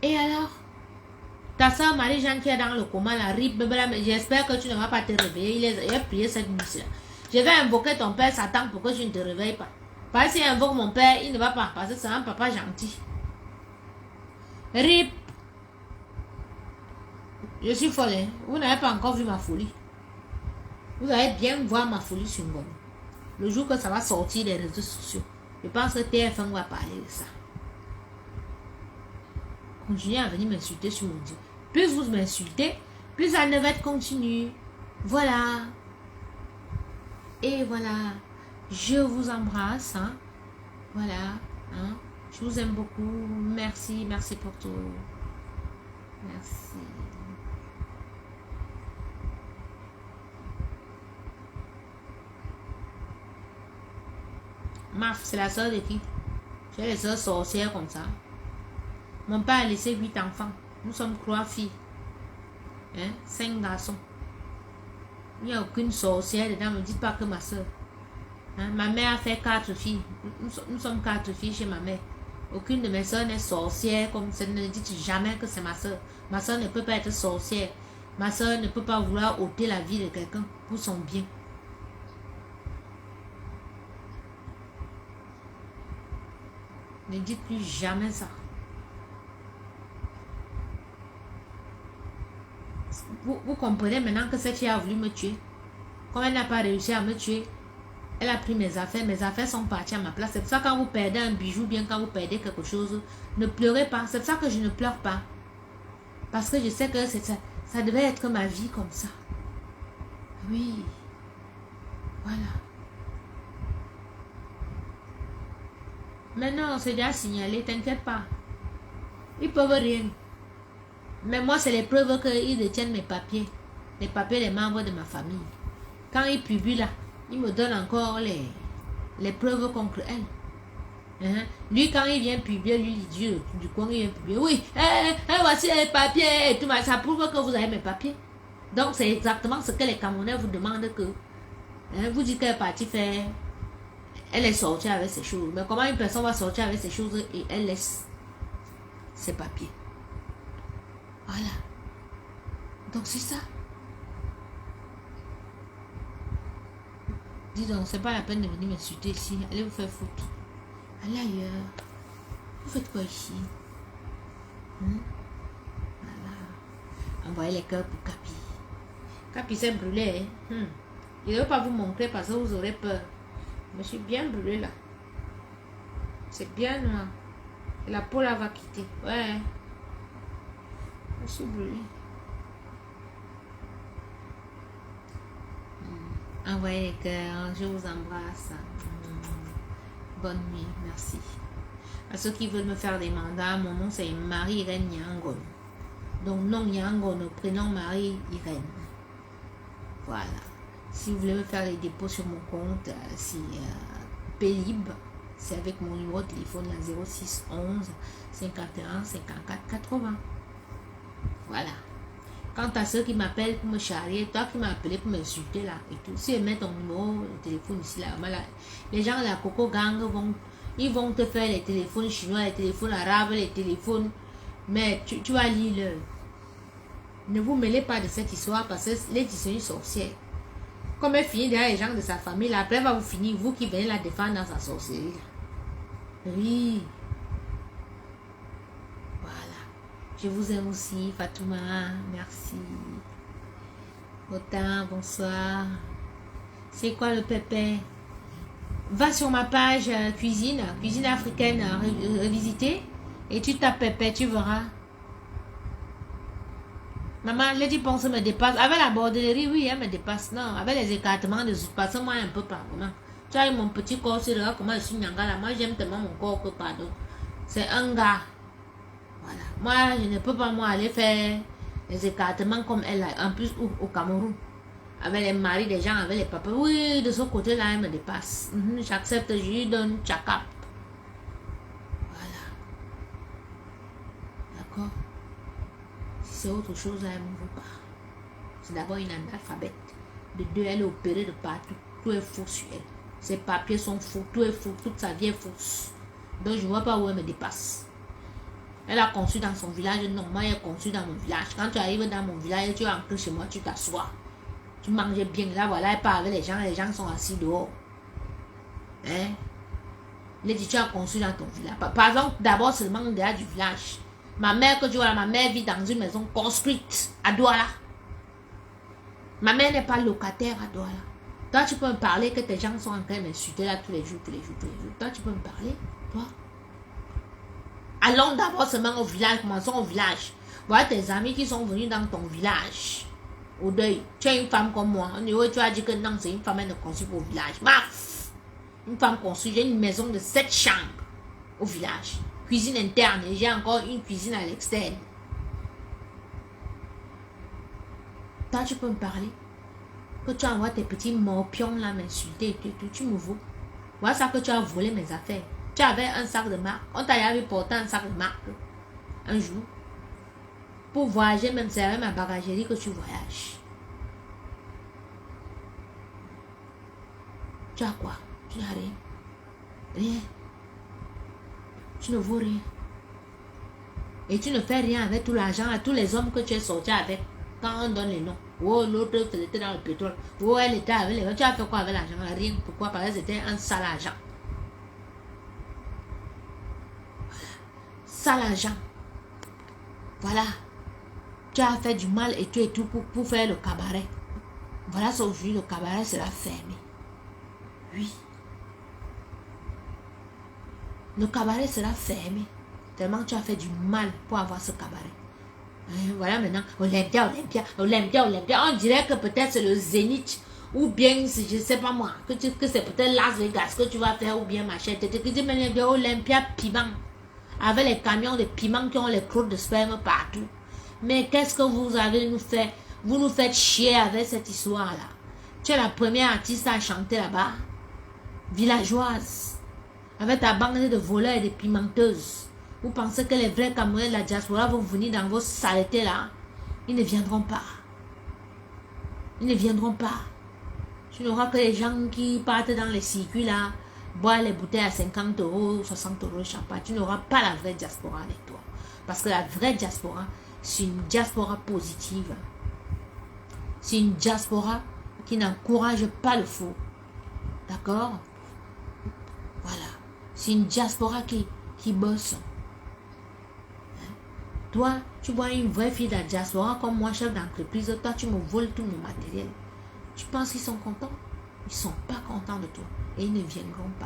Et alors? Ta soeur Marie-Jeanne qui est dans le coma, la rip, j'espère que tu ne vas pas te réveiller. Il a prié cette nuit-là. Je vais invoquer ton père Satan pour que tu ne te réveilles pas. Parce que si invoque mon père, il ne va pas. Parce que c'est un papa gentil. Rip. Je suis folle. Hein? Vous n'avez pas encore vu ma folie. Vous allez bien voir ma folie sur Ngom. Le jour que ça va sortir des réseaux sociaux. Je pense que TF1 va parler de ça. Continuez à venir m'insulter sur mon Dieu. Plus vous m'insultez, plus la navette continue. Voilà. Et voilà. Je vous embrasse. Hein? Voilà. Hein? Je vous aime beaucoup. Merci. Merci pour tout. Merci. Maf, c'est la soeur de qui? J'ai les soeurs sorcières comme ça. Mon père a laissé 8 enfants. Nous sommes 3 filles. Hein? 5 garçons. Il n'y a aucune sorcière dedans. Ne me dites pas que ma soeur. Hein? Ma mère a fait 4 filles. Nous sommes 4 filles chez ma mère. Aucune de mes soeurs n'est sorcière, comme ça. Ne dites jamais que c'est ma soeur. Ma soeur ne peut pas être sorcière. Ma soeur ne peut pas vouloir ôter la vie de quelqu'un pour son bien. Ne dites plus jamais ça. Vous comprenez maintenant que cette fille a voulu me tuer. Comme elle n'a pas réussi à me tuer, elle a pris mes affaires sont parties à ma place. C'est pour ça que quand vous perdez un bijou, bien quand vous perdez quelque chose, ne pleurez pas. C'est pour ça que je ne pleure pas. Parce que je sais que ça devait être ma vie comme ça. Oui. Voilà. Maintenant, c'est déjà signalé, t'inquiète pas. Ils peuvent rien. Mais moi, c'est les preuves qu'ils détiennent mes papiers. Les papiers des membres de ma famille. Quand ils publient là, ils me donnent encore les preuves contre elle. Lui, quand il vient publier, lui, l'idiot du coin, il vient publier. Oui, voici les papiers. Et tout, ça prouve que vous avez mes papiers. Donc, c'est exactement ce que les Camerounais vous demandent que... vous dites qu'elle est partie faire... Elle est sortie avec ses choses. Mais comment une personne va sortir avec ses choses et elle laisse ses papiers? Voilà. Donc c'est ça. Dis donc, c'est pas la peine de venir m'insulter ici. Allez vous faire foutre. Allez ailleurs. Vous faites quoi ici? Voilà. Envoyez les cœurs pour Capi. Capi s'est brûlé. Je ne veux pas vous montrer parce que vous aurez peur. Je me suis bien brûlé là. C'est bien noir. Et la peau là va quitter. Ouais. Je me suis brûlé. Envoyez les cœurs. Je vous embrasse. Bonne nuit. Merci. À ceux qui veulent me faire des mandats, mon nom c'est Marie-Irène Yangon. Donc nom Yangon, prénom Marie-Irène. Voilà. Si vous voulez me faire les dépôts sur mon compte, c'est Pélib. C'est avec mon numéro de téléphone, la 06 11 51 54 80. Voilà. Quant à ceux qui m'appellent pour me charrier, toi qui m'as appelé pour m'insulter là et tout, si ils mettent ton numéro de téléphone ici là, les gens de la Coco Gang ils vont te faire les téléphones chinois, les téléphones arabes, les téléphones, mais tu vas lire. Ne vous mêlez pas de cette histoire parce que les sont une sorcière. Comme elle finit derrière les gens de sa famille, là, après elle va vous finir, vous qui venez la défendre dans sa sorcellerie. Oui. Voilà. Je vous aime aussi, Fatouma. Merci. Autant, bonsoir. C'est quoi le pépé? Va sur ma page cuisine africaine revisiter et tu tapes pépé, tu verras. Maman, les dépenses me dépassent. Avec la bordellerie, oui, elle me dépasse. Non, avec les écartements de parce moi un peu pardon. Tu as mon petit corps, c'est là comment je suis nyanga là. Moi, j'aime tellement mon corps que pardon. C'est un gars. Voilà. Moi, je ne peux pas moi aller faire les écartements comme elle a. En plus, au Cameroun. Avec les maris des gens, avec les papas. Oui, de ce côté-là, elle me dépasse. J'accepte, je lui donne tchakap. Voilà. D'accord? C'est autre chose, elle ne veut pas. C'est d'abord une analphabète. De deux, elle est opérée de partout. Tout est faux sur elle. Ses papiers sont faux. Tout est faux. Toute sa vie est fausse. Donc, je ne vois pas où elle me dépasse. Elle a conçu dans son village. Non, moi, elle est conçue dans mon village. Quand tu arrives dans mon village, tu entres chez moi, tu t'assois. Tu manges bien. Là, voilà, elle parle avec les gens sont assis dehors. Hein? Les dit, tu as conçu dans ton village. Par exemple, d'abord seulement derrière du village. Ma mère, que tu vois, ma mère vit dans une maison construite à Douala. Ma mère n'est pas locataire à Douala. Toi, tu peux me parler que tes gens sont en train de m'insulter là tous les jours. Toi, tu peux me parler, toi. Allons d'abord seulement au village, commençons au village. Voilà tes amis qui sont venus dans ton village. Au deuil, tu es une femme comme moi. Tu as dit que non, c'est une femme, elle ne construit pas au village. Maf! Une femme construit, j'ai une maison de 7 chambres au village. Cuisine interne et j'ai encore une cuisine à l'externe. Toi, tu peux me parler. Que tu envoies tes petits morpions là m'insulter et tout, tu me vaux. Voilà ça que tu as volé mes affaires. Tu avais un sac de marque. On t'a avait porté un sac de marque. Un jour. Pour voyager, même c'est avec ma bagagerie que tu voyages. Tu as quoi? Tu n'as rien. Rien. Tu ne vaux rien. Et tu ne fais rien avec tout l'argent, tous les hommes que tu es sorti avec. Quand on donne les noms. Oh, l'autre était dans le pétrole. Oh, elle était avec les gens. Tu as fait quoi avec l'argent? Rien. Pourquoi? Parce que c'était un sale argent. Sale argent. Voilà. Tu as fait du mal et tout pour faire le cabaret. Voilà, ça aujourd'hui, le cabaret sera fermé. Oui. Le cabaret sera fermé. Tellement tu as fait du mal pour avoir ce cabaret. Et voilà maintenant, Olympia. On dirait que peut-être c'est le Zénith. Ou bien, je ne sais pas moi, que c'est peut-être Las Vegas que tu vas faire ou bien machin. Tu te dis, mais Olympia piment. Avec les camions de piment qui ont les crottes de sperme partout. Mais qu'est-ce que vous avez nous fait? Vous nous faites chier avec cette histoire-là. Tu es la première artiste à chanter là-bas. Villageoise. Avec ta bande de voleurs et de pimenteuses. Vous pensez que les vrais Camerounais de la diaspora vont venir dans vos saletés là? Ils ne viendront pas. Ils ne viendront pas. Tu n'auras que les gens qui partent dans les circuits là, boire les bouteilles à 50 €, 60 € de champagne. Tu n'auras pas la vraie diaspora avec toi. Parce que la vraie diaspora, c'est une diaspora positive. C'est une diaspora qui n'encourage pas le faux. D'accord? Voilà. C'est une diaspora qui bosse. Toi, tu vois une vraie fille de la diaspora comme moi, chef d'entreprise, toi, tu me voles tout mon matériel. Tu penses qu'ils sont contents? Ils ne sont pas contents de toi. Et ils ne viendront pas.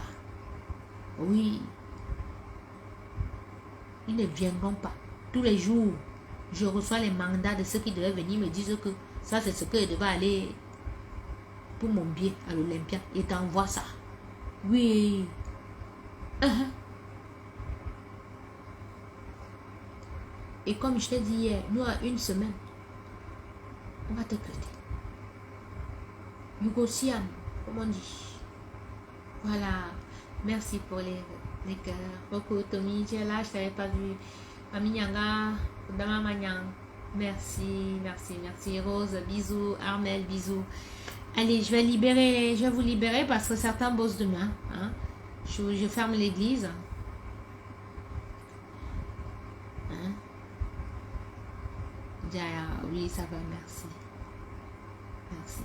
Oui. Ils ne viendront pas. Tous les jours, je reçois les mandats de ceux qui devaient venir me dire que ça, c'est ce que je devais aller pour mon billet à l'Olympia. Et t'envoie ça. Oui. Et comme je t'ai dit hier, nous, à une semaine, on va te traiter. Yugosian, comme on dit. Voilà. Merci pour les cœurs. Beaucoup, Tommy, tu es là, je ne t'avais pas vu. Aminyanga, Dama Manyang. Merci, merci, merci. Rose, bisous. Armel, bisous. Allez, je vais vous libérer parce que certains bossent demain. Hein. Je ferme l'église. Hein? Oui, ça va, merci. Merci.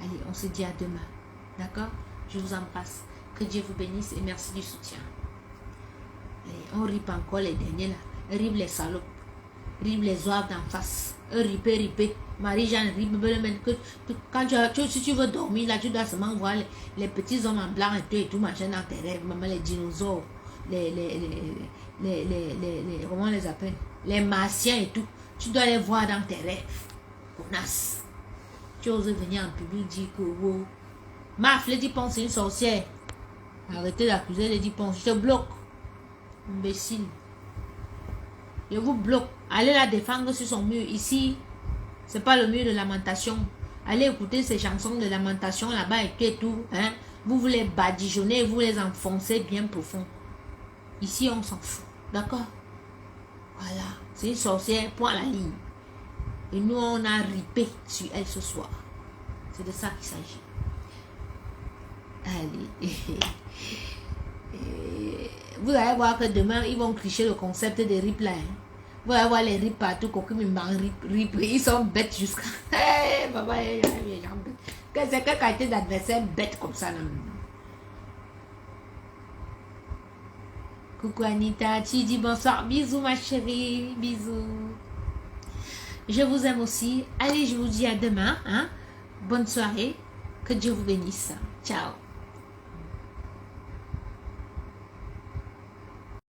Allez, on se dit à demain. D'accord? Je vous embrasse. Que Dieu vous bénisse et merci du soutien. Allez, on rip encore les derniers là. Rip les salopes. Rip les oives d'en face. Ripé. Marie-Jeanne rip. Quand si tu veux dormir là, tu dois seulement voir les petits hommes en blanc et tout machin dans tes rêves. Maman, les dinosaures. Comment on les appelle? Les martiens et tout. Tu dois les voir dans tes rêves. Connasse. Tu oses venir en public dire que wow. Maf, Lady Pons, c'est une sorcière. Arrêtez d'accuser Lady Pons. Je te bloque. Imbécile. Je vous bloque. Allez la défendre sur son mur. Ici, c'est pas le mur de lamentation. Allez écouter ces chansons de lamentation là-bas et tout. Hein? Vous les badigeonnez, vous les enfoncez bien profond. Ici, on s'en fout. D'accord? Voilà. C'est une sorcière, point à la ligne. Et nous, on a ripé sur elle ce soir. C'est de ça qu'il s'agit. Allez. Vous allez voir que demain, ils vont clicher le concept des rips là. Hein. Vous allez voir les rips partout. Ils sont bêtes jusqu'à... C'est quelle qualité d'adversaire bête comme ça là. Coucou Anita, tu dis bonsoir. Bisous ma chérie. Bisous. Je vous aime aussi. Allez, je vous dis à demain. Hein? Bonne soirée. Que Dieu vous bénisse. Ciao.